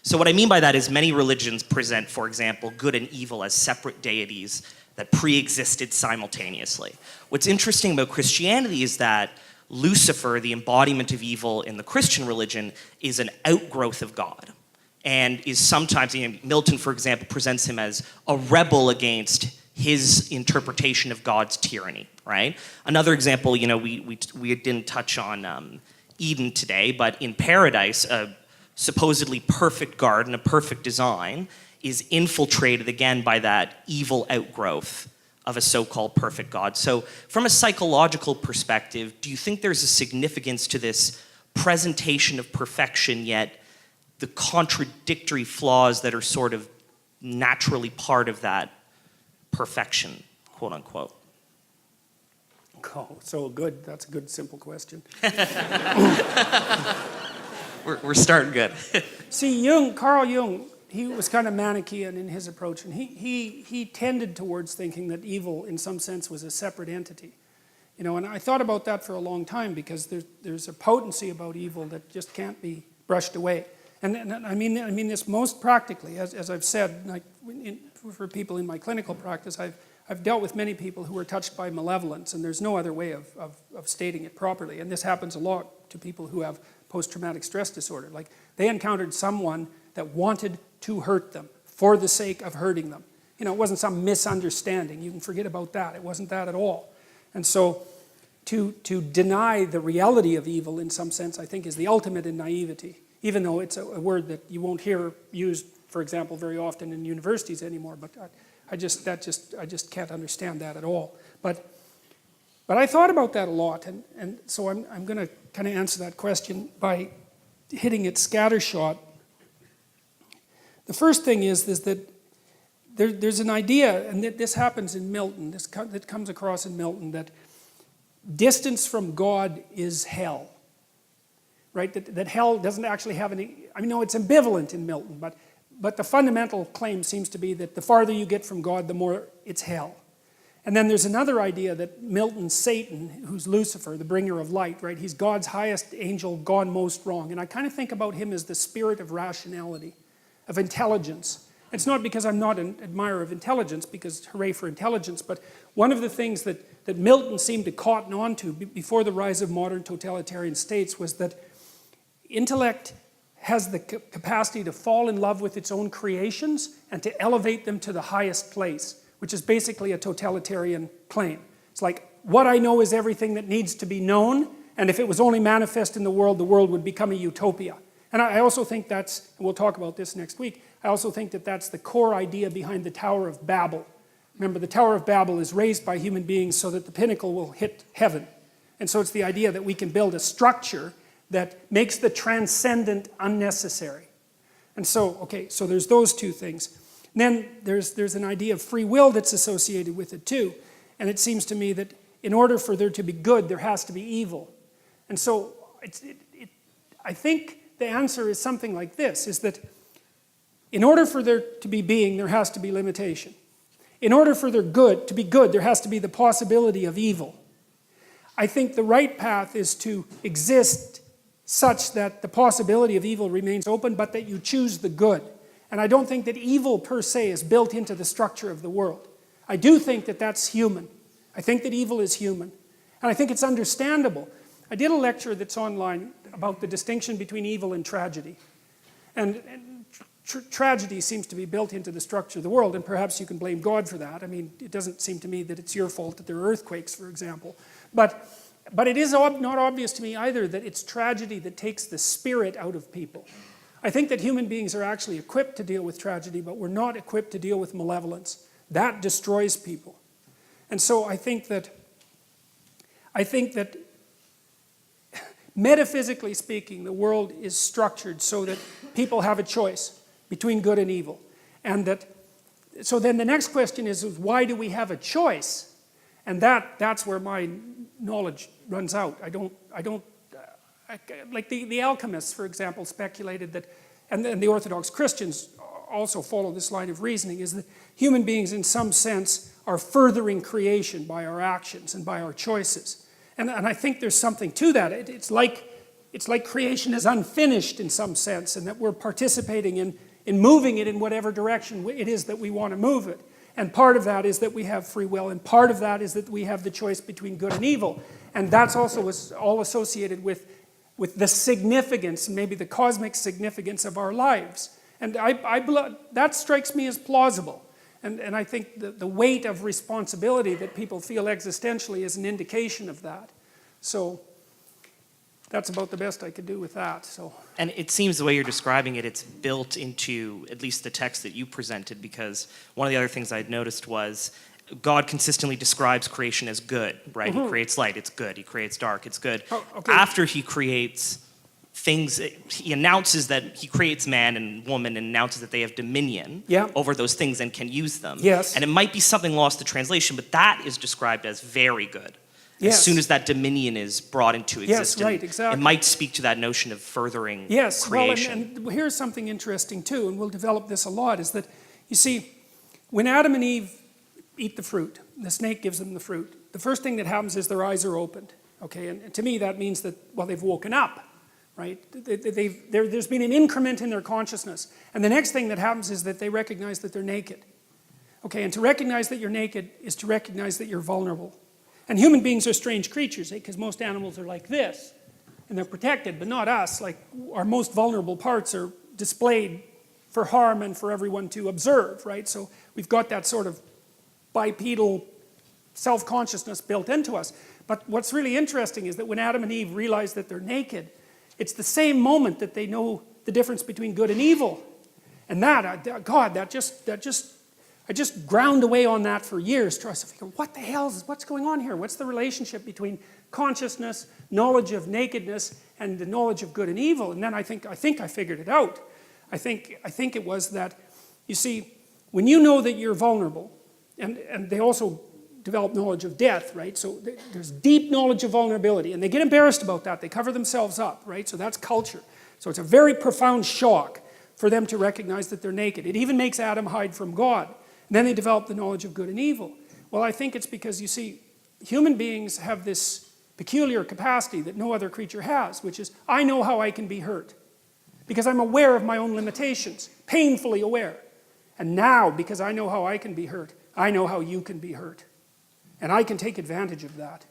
So what I mean by that is many religions present, for example, good and evil as separate deities that pre-existed simultaneously. What's interesting about Christianity is that Lucifer, the embodiment of evil in the Christian religion, is an outgrowth of God, and is sometimes, Milton, for example, presents him as a rebel against his interpretation of God's tyranny, right? Another example, we didn't touch on Eden today, but in paradise, a supposedly perfect garden, a perfect design, is infiltrated again by that evil outgrowth of a so-called perfect God. So from a psychological perspective, do you think there's a significance to this presentation of perfection, yet the contradictory flaws that are sort of naturally part of that perfection, quote unquote? Oh, so good. That's a good, simple question. We're starting good. See, Carl Jung, he was kind of Manichaean in his approach, and he tended towards thinking that evil, in some sense, was a separate entity. And I thought about that for a long time, because there's a potency about evil that just can't be brushed away. And I mean this most practically, as I've said, like for people in my clinical practice, I've dealt with many people who are touched by malevolence, and there's no other way of stating it properly. And this happens a lot to people who have post-traumatic stress disorder. Like, they encountered someone that wanted to hurt them for the sake of hurting them. It wasn't some misunderstanding. You can forget about that. It wasn't that at all. And so to deny the reality of evil, in some sense, I think is the ultimate in naivety, even though it's a word that you won't hear used, for example, very often in universities anymore. But I just can't understand that at all. But I thought about that a lot, and so I'm going to kind of answer that question by hitting it scattershot. The first thing is that there's an idea, and this happens in Milton, that comes across in Milton, that distance from God is hell, right? That hell doesn't actually have any, it's ambivalent in Milton, but the fundamental claim seems to be that the farther you get from God, the more it's hell. And then there's another idea that Milton's Satan, who's Lucifer, the bringer of light, right? He's God's highest angel, gone most wrong. And I kind of think about him as the spirit of rationality, of intelligence. It's not because I'm not an admirer of intelligence, because hooray for intelligence, but one of the things that Milton seemed to cotton on to before the rise of modern totalitarian states was that intellect has the capacity to fall in love with its own creations and to elevate them to the highest place, which is basically a totalitarian claim. It's like, what I know is everything that needs to be known, and if it was only manifest in the world would become a utopia. And I also think that's, and we'll talk about this next week, I also think that that's the core idea behind the Tower of Babel. Remember, the Tower of Babel is raised by human beings so that the pinnacle will hit heaven. And so it's the idea that we can build a structure that makes the transcendent unnecessary. And so, okay, so there's those two things. Then there's an idea of free will that's associated with it too. And it seems to me that in order for there to be good, there has to be evil. And so I think the answer is something like this, is that in order for there to be being, there has to be limitation. In order for there to be good, there has to be the possibility of evil. I think the right path is to exist such that the possibility of evil remains open, but that you choose the good. And I don't think that evil per se is built into the structure of the world. I do think that that's human. I think that evil is human. And I think it's understandable. I did a lecture that's online about the distinction between evil and tragedy. And tragedy seems to be built into the structure of the world, and perhaps you can blame God for that. I mean, it doesn't seem to me that it's your fault that there are earthquakes, for example. But it is not obvious to me either that it's tragedy that takes the spirit out of people. I think that human beings are actually equipped to deal with tragedy, but we're not equipped to deal with malevolence. That destroys people. And so I think that metaphysically speaking, the world is structured so that people have a choice between good and evil. So then the next question is why do we have a choice? And that's where my knowledge runs out. Like the alchemists, for example, speculated that, and the Orthodox Christians also follow this line of reasoning, is that human beings in some sense are furthering creation by our actions and by our choices. And I think there's something to that. It's like creation is unfinished in some sense, and that we're participating in moving it in whatever direction it is that we want to move it. And part of that is that we have free will, and part of that is that we have the choice between good and evil. And that's also all associated with the significance, and maybe the cosmic significance of our lives. And that strikes me as plausible. And I think the weight of responsibility that people feel existentially is an indication of that. So that's about the best I could do with that. And it seems the way you're describing it, it's built into at least the text that you presented, because one of the other things I'd noticed was God consistently describes creation as good, right? Mm-hmm. He creates light, it's good. He creates dark, it's good. Oh, okay. After he creates things, he announces that he creates man and woman and announces that they have dominion over those things and can use them. Yes. And it might be something lost to translation, but that is described as very good. Yes. As soon as that dominion is brought into existence, yes, right, exactly. It might speak to that notion of furthering yes, creation. Well, and here's something interesting too, and we'll develop this a lot, is that, you see, when Adam and Eve eat the fruit, the snake gives them the fruit, the first thing that happens is their eyes are opened, okay? And to me that means that, well, they've woken up, right? There's been an increment in their consciousness. And the next thing that happens is that they recognize that they're naked. Okay, and to recognize that you're naked is to recognize that you're vulnerable. And human beings are strange creatures, because most animals are like this, and they're protected, but not us. Like, our most vulnerable parts are displayed for harm and for everyone to observe, right? So we've got that sort of bipedal self-consciousness built into us. But what's really interesting is that when Adam and Eve realize that they're naked, it's the same moment that they know the difference between good and evil. And I just ground away on that for years, trying to figure, what's going on here? What's the relationship between consciousness, knowledge of nakedness, and the knowledge of good and evil? And then I think I figured it out. I think it was that, you see, when you know that you're vulnerable, and they also develop knowledge of death, right? So there's deep knowledge of vulnerability, and they get embarrassed about that. They cover themselves up, right? So that's culture. So it's a very profound shock for them to recognize that they're naked. It even makes Adam hide from God. And then they develop the knowledge of good and evil. Well, I think it's because, you see, human beings have this peculiar capacity that no other creature has, which is, I know how I can be hurt. Because I'm aware of my own limitations, painfully aware. And now, because I know how I can be hurt, I know how you can be hurt. And I can take advantage of that.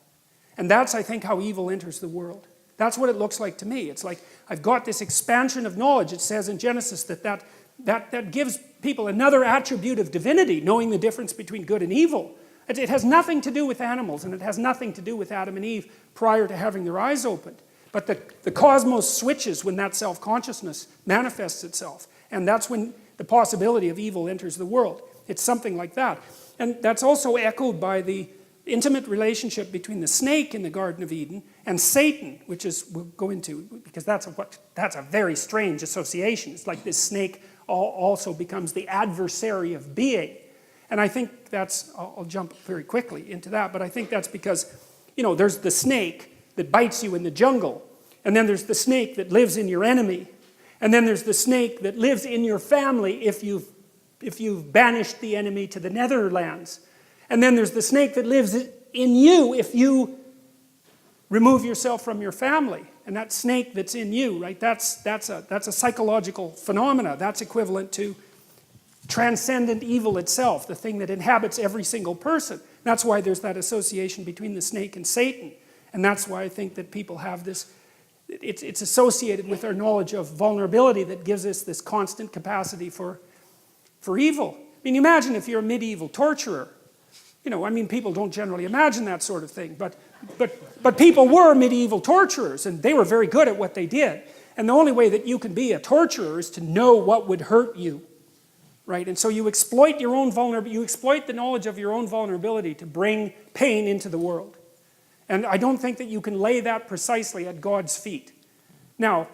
And that's, I think, how evil enters the world. That's what it looks like to me. It's like, I've got this expansion of knowledge. It says in Genesis that gives people another attribute of divinity, knowing the difference between good and evil. It has nothing to do with animals, and it has nothing to do with Adam and Eve prior to having their eyes opened. But the cosmos switches when that self-consciousness manifests itself. And that's when the possibility of evil enters the world. It's something like that. And that's also echoed by the intimate relationship between the snake in the Garden of Eden and Satan, which is, we'll go into, because that's a very strange association. It's like this snake also becomes the adversary of being. And I think that's, I'll jump very quickly into that, but I think that's because, you know, there's the snake that bites you in the jungle, and then there's the snake that lives in your enemy, and then there's the snake that lives in your family if you've banished the enemy to the Netherlands. And then there's the snake that lives in you if you remove yourself from your family. And that snake that's in you, right, that's a psychological phenomena. That's equivalent to transcendent evil itself, the thing that inhabits every single person. That's why there's that association between the snake and Satan. And that's why I think that people have this, it's associated with our knowledge of vulnerability that gives us this constant capacity for evil. I mean, imagine if you're a medieval torturer. You know, I mean, people don't generally imagine that sort of thing, but people were medieval torturers, and they were very good at what they did. And the only way that you can be a torturer is to know what would hurt you, right? And so you exploit your own vulnerability, you exploit the knowledge of your own vulnerability to bring pain into the world. And I don't think that you can lay that precisely at God's feet. Now,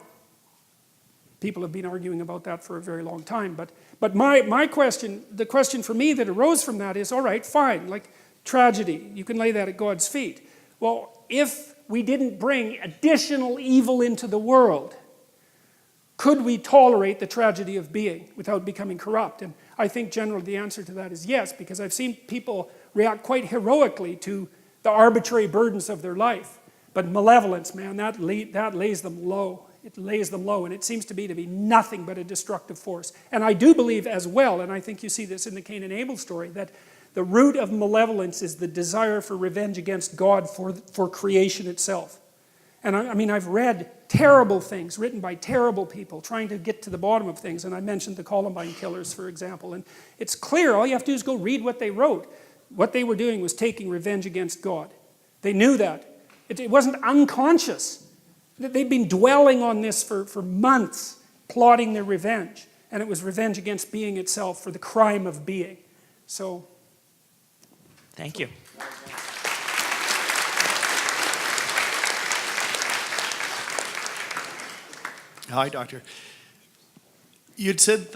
people have been arguing about that for a very long time, but my question, the question for me that arose from that is, all right, fine, like tragedy, you can lay that at God's feet. Well, if we didn't bring additional evil into the world, could we tolerate the tragedy of being without becoming corrupt? And I think generally the answer to that is yes, because I've seen people react quite heroically to the arbitrary burdens of their life. But malevolence, man, that lays them low. It lays them low, and it seems to be nothing but a destructive force. And I do believe as well, and I think you see this in the Cain and Abel story, that the root of malevolence is the desire for revenge against God for creation itself. And I mean, I've read terrible things written by terrible people trying to get to the bottom of things, and I mentioned the Columbine killers, for example, and it's clear, all you have to do is go read what they wrote. What they were doing was taking revenge against God. They knew that. It wasn't unconscious. They'd been dwelling on this for months, plotting their revenge. And it was revenge against being itself for the crime of being. So. Thank you. Hi, Doctor. You'd said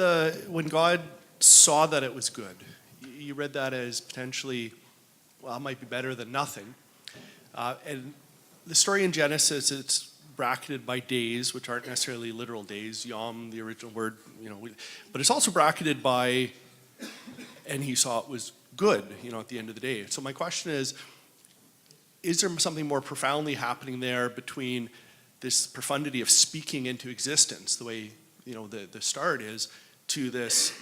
when God saw that it was good, you read that as potentially, well, it might be better than nothing. And the story in Genesis, it's bracketed by days, which aren't necessarily literal days, yom, the original word, but it's also bracketed by, and he saw it was good, at the end of the day. So my question is there something more profoundly happening there between this profundity of speaking into existence, the way, the start is, to this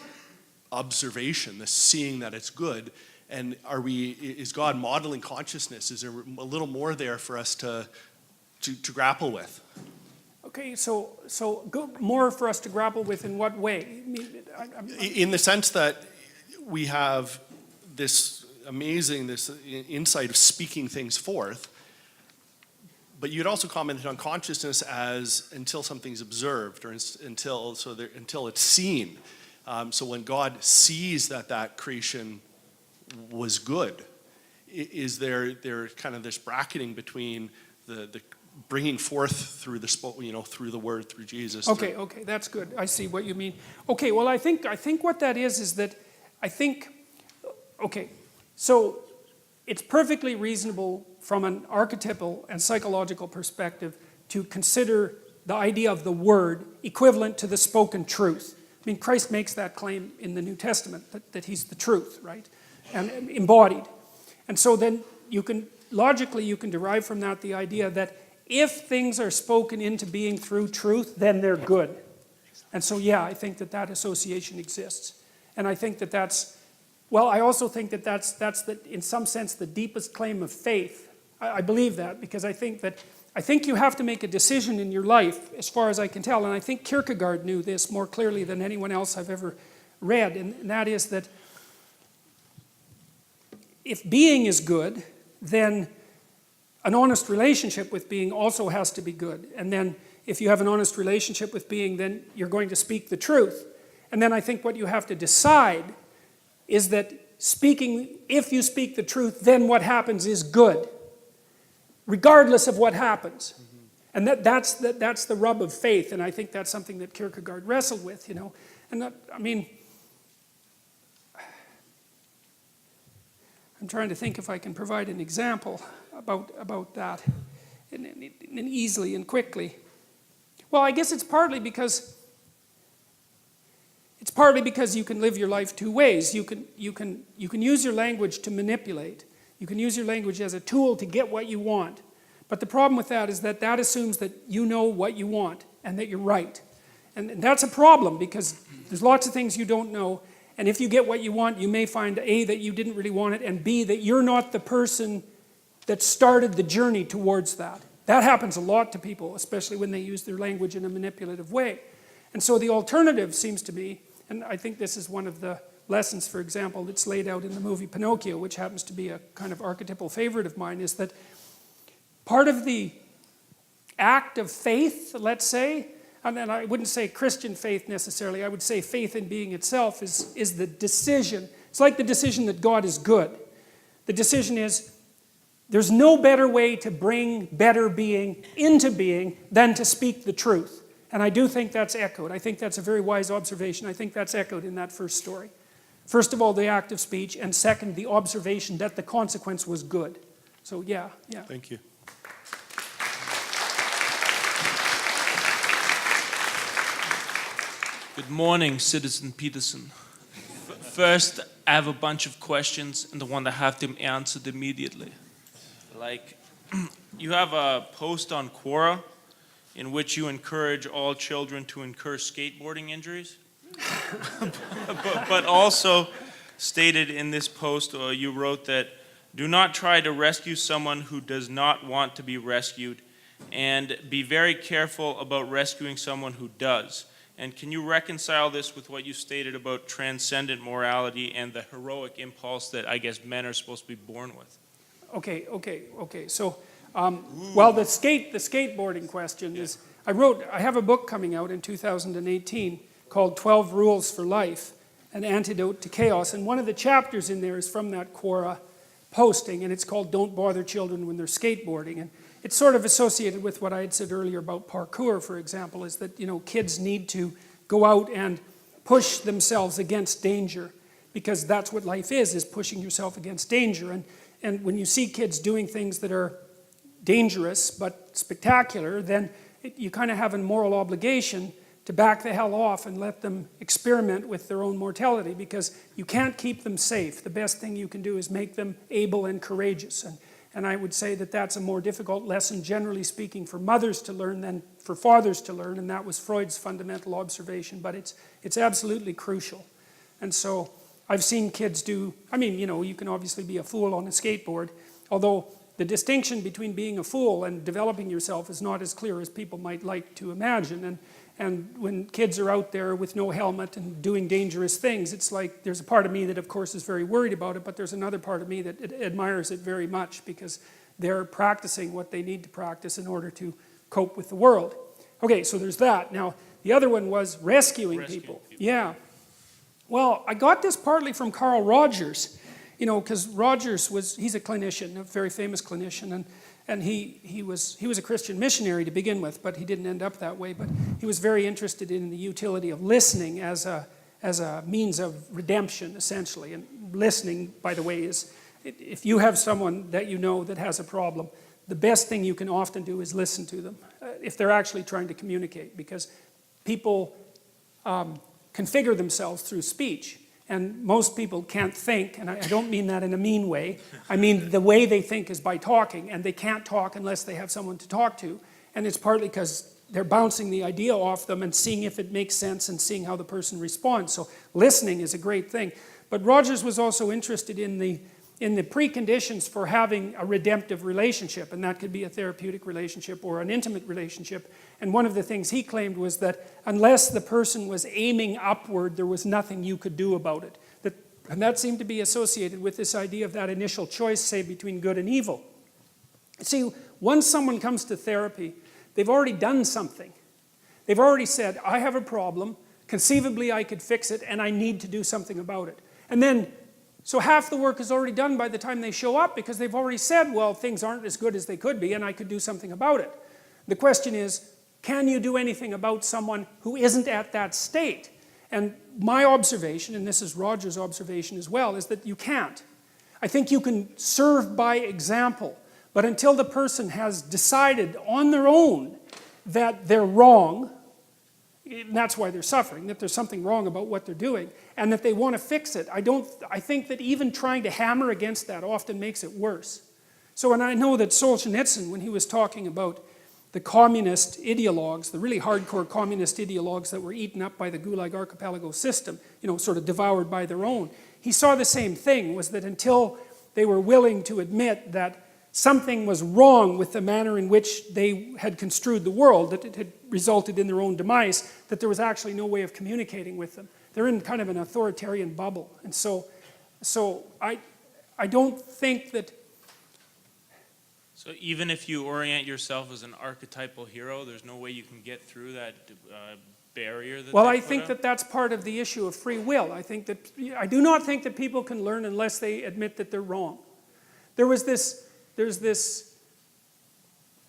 observation, this seeing that it's good, and is God modeling consciousness? Is there a little more there for us to grapple with? Okay, so more for us to grapple with in what way? In the sense that we have this insight of speaking things forth, but you'd also commented on consciousness as until something's observed, or until it's seen. So when God sees that creation was good, is there kind of this bracketing between the bringing forth through through the word, through Jesus? Okay, that's good. I see what you mean. Okay, well, I think what that is that so it's perfectly reasonable from an archetypal and psychological perspective to consider the idea of the word equivalent to the spoken truth. I mean, Christ makes that claim in the New Testament, that he's the truth, right? And embodied. And so then logically you can derive from that the idea that if things are spoken into being through truth, then they're good. And so yeah, I think that association exists. And I think I also think that's in some sense the deepest claim of faith. I believe that because I think you have to make a decision in your life, as far as I can tell, and I think Kierkegaard knew this more clearly than anyone else I've ever read, and that is that if being is good, then an honest relationship with being also has to be good. And then if you have an honest relationship with being, then you're going to speak the truth. And then I think what you have to decide is that if you speak the truth, then what happens is good, regardless of what happens. And that's the rub of faith, and I think that's something that Kierkegaard wrestled with, And I'm trying to think if I can provide an example about that, and easily and quickly. Well, I guess it's partly because you can live your life two ways. You can use your language to manipulate. You can use your language as a tool to get what you want. But the problem with that is that assumes that you know what you want and that you're right. And that's a problem because there's lots of things you don't know. And if you get what you want, you may find A, that you didn't really want it, and B, that you're not the person that started the journey towards that. That happens a lot to people, especially when they use their language in a manipulative way. And so the alternative seems to be, and I think this is one of the lessons, for example, that's laid out in the movie Pinocchio, which happens to be a kind of archetypal favorite of mine, is that part of the act of faith, let's say, and then I wouldn't say Christian faith necessarily, I would say faith in being itself is the decision. It's like the decision that God is good. The decision is, there's no better way to bring better being into being than to speak the truth. And I do think that's echoed. I think that's a very wise observation. I think that's echoed in that first story. First of all, the act of speech, and second, the observation that the consequence was good. So yeah. Thank you. Good morning, Citizen Peterson. First, I have a bunch of questions, and I want to have them answered immediately. Like, you have a post on Quora in which you encourage all children to incur skateboarding injuries. but also stated in this post, you wrote that, do not try to rescue someone who does not want to be rescued, and be very careful about rescuing someone who does. And can you reconcile this with what you stated about transcendent morality and the heroic impulse that I guess men are supposed to be born with? Okay. So, well, the skateboarding question is, I have a book coming out in 2018 called 12 Rules for Life, an antidote to chaos. And one of the chapters in there is from that Quora posting, and it's called Don't Bother Children When They're Skateboarding. And it's sort of associated with what I had said earlier about parkour, for example, is that, kids need to go out and push themselves against danger, because that's what life is pushing yourself against danger. And when you see kids doing things that are dangerous but spectacular, then you kind of have a moral obligation to back the hell off and let them experiment with their own mortality, because you can't keep them safe. The best thing you can do is make them able and courageous. And I would say that that's a more difficult lesson, generally speaking, for mothers to learn than for fathers to learn, and that was Freud's fundamental observation, but it's absolutely crucial. And so I've seen kids do, you can obviously be a fool on a skateboard, although the distinction between being a fool and developing yourself is not as clear as people might like to imagine. And when kids are out there with no helmet and doing dangerous things, it's like there's a part of me that, of course, is very worried about it, but there's another part of me that admires it very much, because they're practicing what they need to practice in order to cope with the world. Okay, so there's that. Now, the other one was rescuing people. Yeah. Well, I got this partly from Carl Rogers, because Rogers he's a clinician, a very famous clinician, and he was a Christian missionary to begin with, but he didn't end up that way. But he was very interested in the utility of listening as a means of redemption, essentially. And listening, by the way, is if you have someone that you know that has a problem, the best thing you can often do is listen to them, if they're actually trying to communicate, because people configure themselves through speech. And most people can't think, and I don't mean that in a mean way. I mean the way they think is by talking, and they can't talk unless they have someone to talk to. And it's partly because they're bouncing the idea off them and seeing if it makes sense and seeing how the person responds. So listening is a great thing. But Rogers was also interested in the preconditions for having a redemptive relationship, and that could be a therapeutic relationship or an intimate relationship. And one of the things he claimed was that unless the person was aiming upward, there was nothing you could do about it. And that seemed to be associated with this idea of that initial choice, say, between good and evil. See, once someone comes to therapy, they've already done something. They've already said, I have a problem, conceivably I could fix it, and I need to do something about it. And then, so half the work is already done by the time they show up, because they've already said, well, things aren't as good as they could be, and I could do something about it. The question is, can you do anything about someone who isn't at that state? And my observation, and this is Roger's observation as well, is that you can't. I think you can serve by example, but until the person has decided on their own that they're wrong, and that's why they're suffering, that there's something wrong about what they're doing, and that they want to fix it, I think that even trying to hammer against that often makes it worse. So, and I know that Solzhenitsyn, when he was talking about the communist ideologues, the really hardcore communist ideologues that were eaten up by the Gulag Archipelago system, sort of devoured by their own, he saw the same thing, was that until they were willing to admit that something was wrong with the manner in which they had construed the world, that it had resulted in their own demise, that there was actually no way of communicating with them. They're in kind of an authoritarian bubble. And so I don't think that... So even if you orient yourself as an archetypal hero, there's no way you can get through that barrier that Well, they I put think up? that that's part of the issue of free will. I do not think that people can learn unless they admit that they're wrong. There's this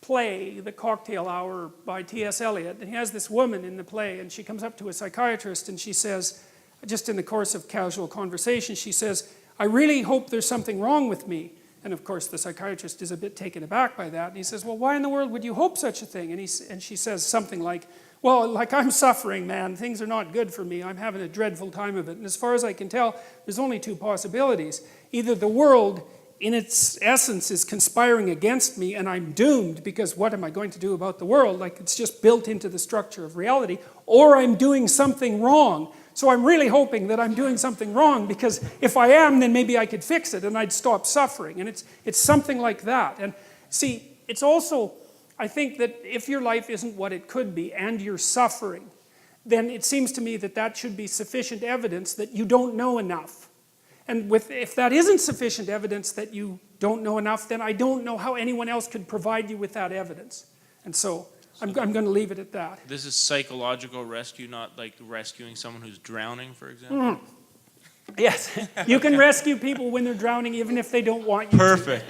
play, The Cocktail Hour by T.S. Eliot, and he has this woman in the play, and she comes up to a psychiatrist and she says, just in the course of casual conversation, she says, I really hope there's something wrong with me. And of course the psychiatrist is a bit taken aback by that, and he says, well, why in the world would you hope such a thing? And she says something like, well, like, I'm suffering, man. Things are not good for me. I'm having a dreadful time of it. And as far as I can tell, there's only two possibilities. Either the world, in its essence, is conspiring against me and I'm doomed because what am I going to do about the world? Like, it's just built into the structure of reality. Or I'm doing something wrong. So I'm really hoping that I'm doing something wrong, because if I am, then maybe I could fix it and I'd stop suffering. And it's something like that. And see, it's also... I think that if your life isn't what it could be and you're suffering, then it seems to me that that should be sufficient evidence that you don't know enough. And if that isn't sufficient evidence that you don't know enough, then I don't know how anyone else could provide you with that evidence. And so I'm going to leave it at that. This is psychological rescue, not like rescuing someone who's drowning, for example? Yes, you can rescue people when they're drowning even if they don't want you to. Perfect.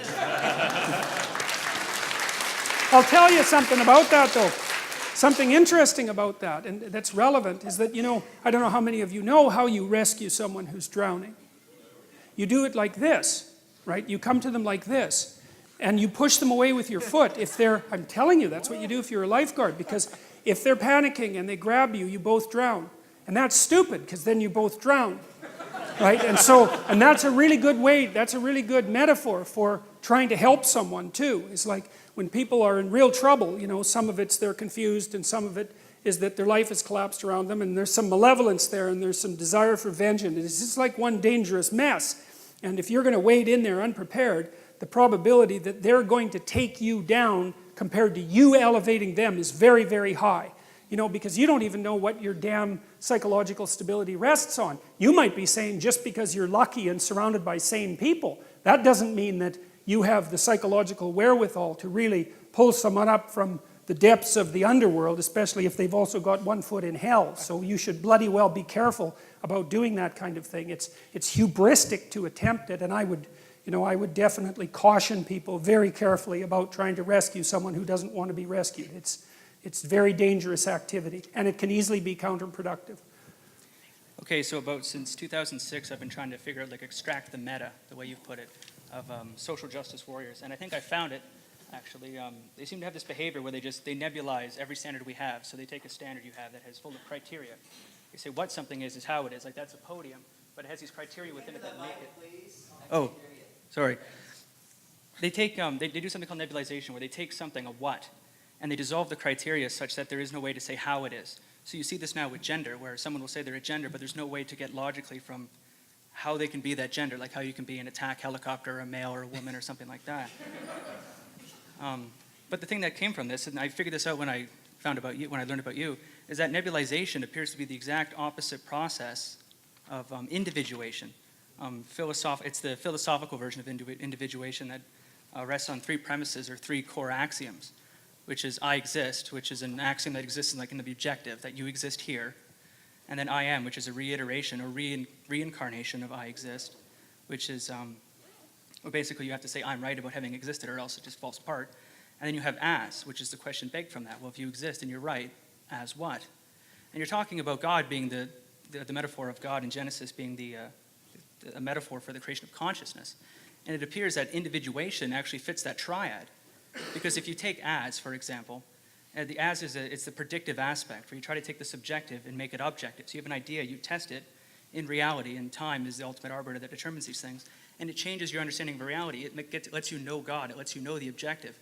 I'll tell you something about that, though. Something interesting about that, and that's relevant, is that, I don't know how many of you know how you rescue someone who's drowning. You do it like this, right? You come to them like this, and you push them away with your foot. I'm telling you, that's what you do if you're a lifeguard, because if they're panicking and they grab you, you both drown. And that's stupid, because then you both drown, right? And that's a really good way, that's a really good metaphor for trying to help someone, too. It's like, when people are in real trouble, some of it's they're confused and some of it is that their life has collapsed around them and there's some malevolence there and there's some desire for vengeance. It's just like one dangerous mess. And if you're going to wade in there unprepared, the probability that they're going to take you down compared to you elevating them is very, very high. Because you don't even know what your damn psychological stability rests on. You might be saying just because you're lucky and surrounded by sane people, that doesn't mean that you have the psychological wherewithal to really pull someone up from the depths of the underworld, especially if they've also got one foot in hell. So you should bloody well be careful about doing that kind of thing. It's hubristic to attempt it, and I would definitely caution people very carefully about trying to rescue someone who doesn't want to be rescued. It's very dangerous activity, and it can easily be counterproductive. Okay, so since 2006, I've been trying to figure out, extract the meta, the way you've put it, of social justice warriors. And I think I found it, actually. They seem to have this behavior where they nebulize every standard we have. So they take a standard you have that has full of criteria. They say what something is how it is. Like, that's a podium, but it has these criteria within it that make it... Oh, sorry. They take, they do something called nebulization, where they take something, a what, and they dissolve the criteria such that there is no way to say how it is. So you see this now with gender, where someone will say they're a gender, but there's no way to get logically from how they can be that gender, like how you can be an attack helicopter, or a male, or a woman, or something like that. But the thing that came from this, and I figured this out when I learned about you, is that nebulization appears to be the exact opposite process of individuation. It's the philosophical version of individuation that rests on three premises, or three core axioms, which is I exist, which is an axiom that exists in the objective, that you exist here. And then I am, which is a reiteration or reincarnation of I exist, which is, basically you have to say I'm right about having existed, or else it just falls apart. And then you have as, which is the question begged from that. Well, if you exist and you're right, as what? And you're talking about God being the metaphor of God in Genesis being a metaphor for the creation of consciousness. And it appears that individuation actually fits that triad. Because if you take as, for example, the as it's the predictive aspect, where you try to take the subjective and make it objective. So you have an idea, you test it in reality, and time is the ultimate arbiter that determines these things. And it changes your understanding of reality. It lets you know God. It lets you know the objective.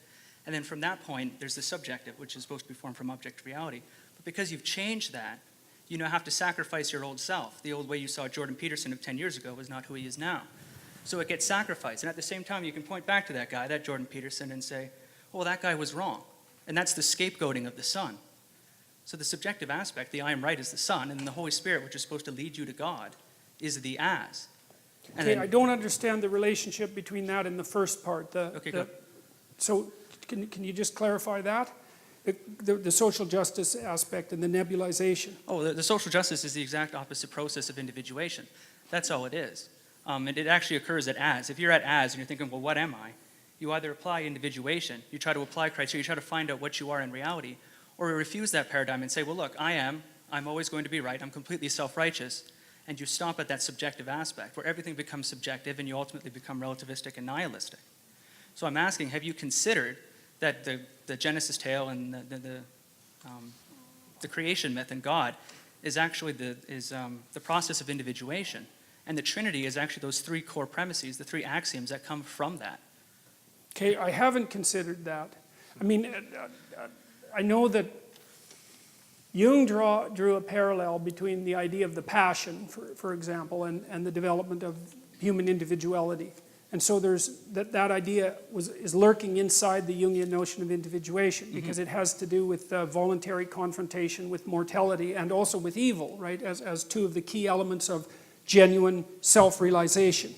And then from that point, there's the subjective, which is supposed to be formed from object reality. But because you've changed that, you now have to sacrifice your old self. The old way you saw Jordan Peterson of 10 years ago was not who he is now. So it gets sacrificed. And at the same time, you can point back to that guy, that Jordan Peterson, and say, well, that guy was wrong. And that's the scapegoating of the Son. So the subjective aspect, the I am right, is the Son, and then the Holy Spirit, which is supposed to lead you to God, is the as. And Okay, then- I don't understand the relationship between that and the first part. Okay, go. So can you just clarify that? The social justice aspect and the nebulization. Oh, the social justice is the exact opposite process of individuation. That's all it is. And it actually occurs at as. If you're at as and you're thinking, well, what am I? You either apply individuation, you try to apply criteria, you try to find out what you are in reality, or you refuse that paradigm and say, well, look, I'm always going to be right, I'm completely self-righteous, and you stop at that subjective aspect where everything becomes subjective and you ultimately become relativistic and nihilistic. So I'm asking, have you considered that the Genesis tale and the creation myth and God is actually the process of individuation, and the Trinity is actually those three core premises, the three axioms that come from that? Okay, I haven't considered that. I mean, I know that Jung drew a parallel between the idea of the passion, for example, and the development of human individuality. And so there's that idea is lurking inside the Jungian notion of individuation, because it has to do with voluntary confrontation with mortality and also with evil, right, as two of the key elements of genuine self-realization.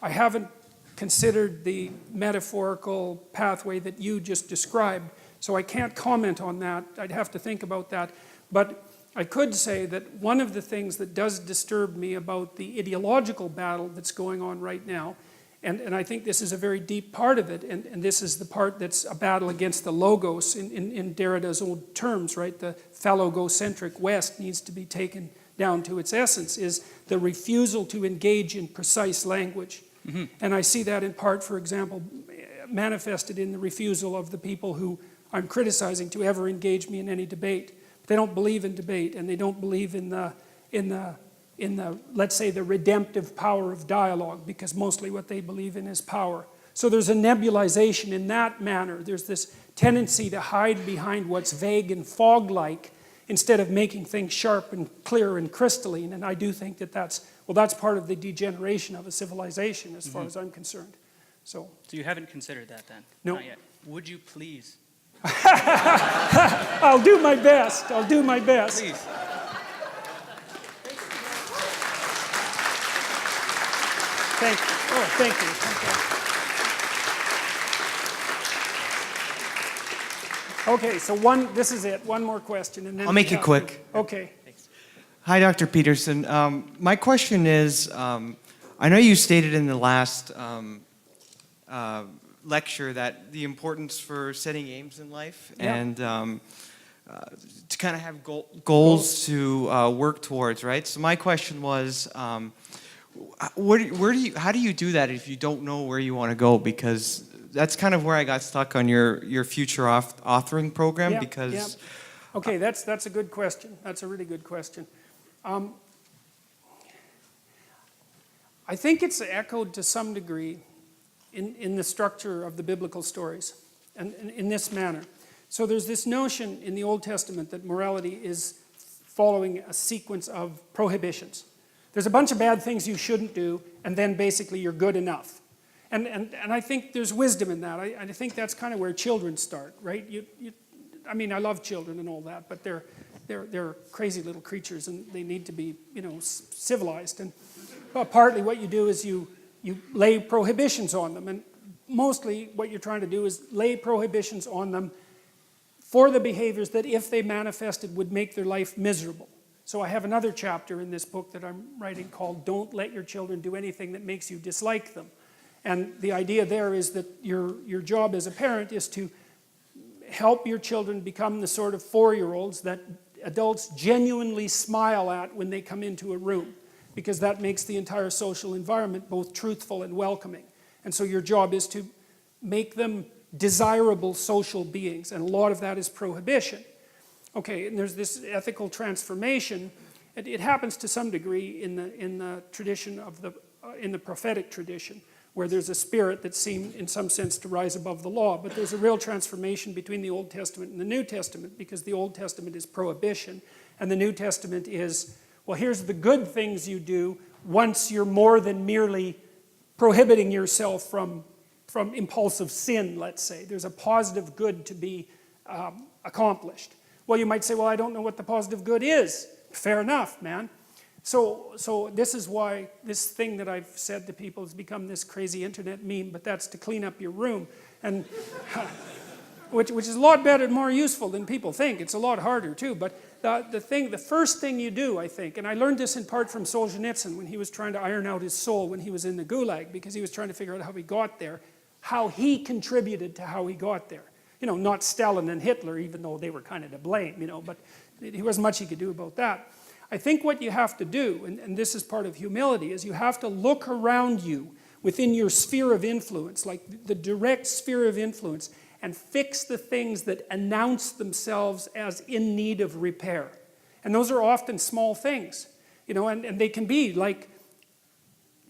I haven't considered the metaphorical pathway that you just described, so I can't comment on that. I'd have to think about that. But I could say that one of the things that does disturb me about the ideological battle that's going on right now, and I think this is a very deep part of it, and this is the part that's a battle against the logos in Derrida's old terms, right? The phallogocentric West needs to be taken down to its essence, is the refusal to engage in precise language. And I see that in part, for example, manifested in the refusal of the people who I'm criticizing to ever engage me in any debate. They don't believe in debate, and they don't believe in the let's say, the redemptive power of dialogue, because mostly what they believe in is power. So there's a nebulization in that manner. There's this tendency to hide behind what's vague and fog-like instead of making things sharp and clear and crystalline. And I do think that that's part of the degeneration of a civilization as far as I'm concerned. So So you haven't considered that then? No. Not yet. Would you please? I'll do my best. I'll do my best. Please. Thank you. Oh, thank you. Okay, so this is it. One more question, and then I'll make it quick. Okay. Hi, Dr. Peterson. My question is, I know you stated in the last lecture that the importance for setting aims in life and to kind of have goals to work towards, right? So my question was, how do you do that if you don't know where you want to go? Because that's kind of where I got stuck on your future authoring program. Because okay, that's a good question. That's a really good question. I think it's echoed to some degree in the structure of the biblical stories, and in this manner. So there's this notion in the Old Testament that morality is following a sequence of prohibitions. There's a bunch of bad things you shouldn't do, and then basically you're good enough. And I think there's wisdom in that. I think that's kind of where children start, right? I mean, I love children and all that, but they're crazy little creatures, and they need to be, civilized. And partly what you do is you lay prohibitions on them, and mostly what you're trying to do is lay prohibitions on them for the behaviors that, if they manifested, would make their life miserable. So I have another chapter in this book that I'm writing called "Don't Let Your Children Do Anything That Makes You Dislike Them." And the idea there is that your job as a parent is to help your children become the sort of 4-year-olds that adults genuinely smile at when they come into a room, because that makes the entire social environment both truthful and welcoming. And so your job is to make them desirable social beings, and a lot of that is prohibition. Okay, and there's this ethical transformation. It happens to some degree in the tradition of in the prophetic tradition, where there's a spirit that seemed, in some sense, to rise above the law. But there's a real transformation between the Old Testament and the New Testament, because the Old Testament is prohibition, and the New Testament is, well, here's the good things you do once you're more than merely prohibiting yourself from impulsive sin, let's say. There's a positive good to be accomplished. Well, you might say, well, I don't know what the positive good is. Fair enough, man. So this is why this thing that I've said to people has become this crazy internet meme, but that's to clean up your room. And which is a lot better and more useful than people think. It's a lot harder too, but the first thing you do, I think, and I learned this in part from Solzhenitsyn when he was trying to iron out his soul when he was in the Gulag, because he was trying to figure out how he got there, how he contributed to how he got there. You know, not Stalin and Hitler, even though they were kind of to blame, you know, but there wasn't much he could do about that. I think what you have to do, and this is part of humility, is you have to look around you within your sphere of influence, like the direct sphere of influence, and fix the things that announce themselves as in need of repair. And those are often small things, you know, and they can be like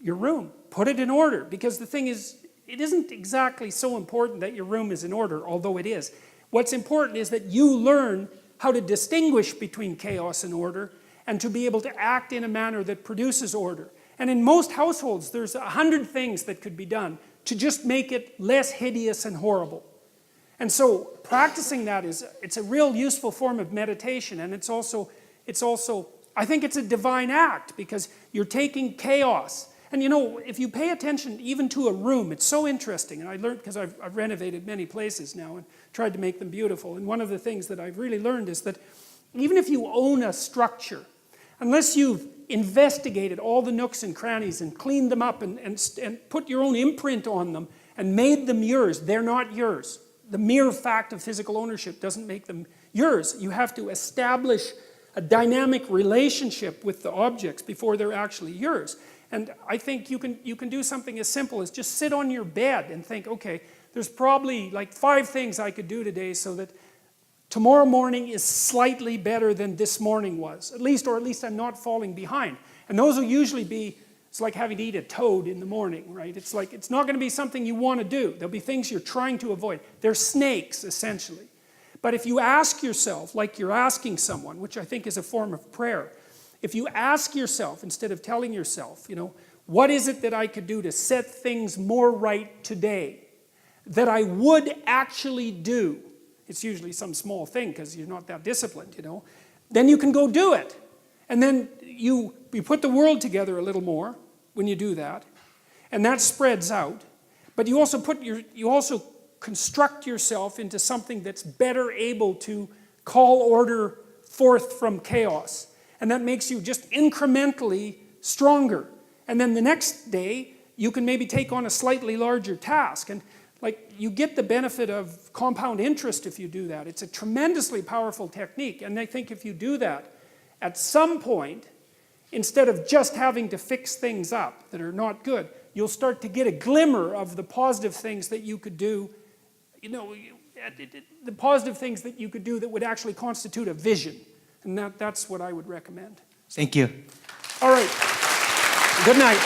your room. Put it in order, because the thing is, it isn't exactly so important that your room is in order, although it is. What's important is that you learn how to distinguish between chaos and order, and to be able to act in a manner that produces order. And in most households, there's 100 things that could be done to just make it less hideous and horrible. And so practicing that it's a real useful form of meditation, and it's also, I think it's a divine act, because you're taking chaos. And you know, if you pay attention even to a room, it's so interesting, and I learned, because I've renovated many places now and tried to make them beautiful, and one of the things that I've really learned is that even if you own a structure, unless you've investigated all the nooks and crannies and cleaned them up and put your own imprint on them and made them yours, they're not yours. The mere fact of physical ownership doesn't make them yours. You have to establish a dynamic relationship with the objects before they're actually yours. And I think you can do something as simple as just sit on your bed and think, okay, there's probably like 5 things I could do today so that tomorrow morning is slightly better than this morning was, or at least I'm not falling behind. And those will usually be, it's like having to eat a toad in the morning, right? It's like, it's not going to be something you want to do. There'll be things you're trying to avoid. They're snakes, essentially. But if you ask yourself, like you're asking someone, which I think is a form of prayer, if you ask yourself, instead of telling yourself, you know, what is it that I could do to set things more right today, that I would actually do? It's usually some small thing because you're not that disciplined, you know. Then you can go do it. And then you put the world together a little more when you do that. And that spreads out. But you also construct yourself into something that's better able to call order forth from chaos. And that makes you just incrementally stronger. And then the next day, you can maybe take on a slightly larger task. And like, you get the benefit of compound interest if you do that. It's a tremendously powerful technique. And I think if you do that, at some point, instead of just having to fix things up that are not good, you'll start to get a glimmer of the positive things that you could do, you know, the positive things that you could do that would actually constitute a vision. And that's what I would recommend. Thank you. All right. Good night.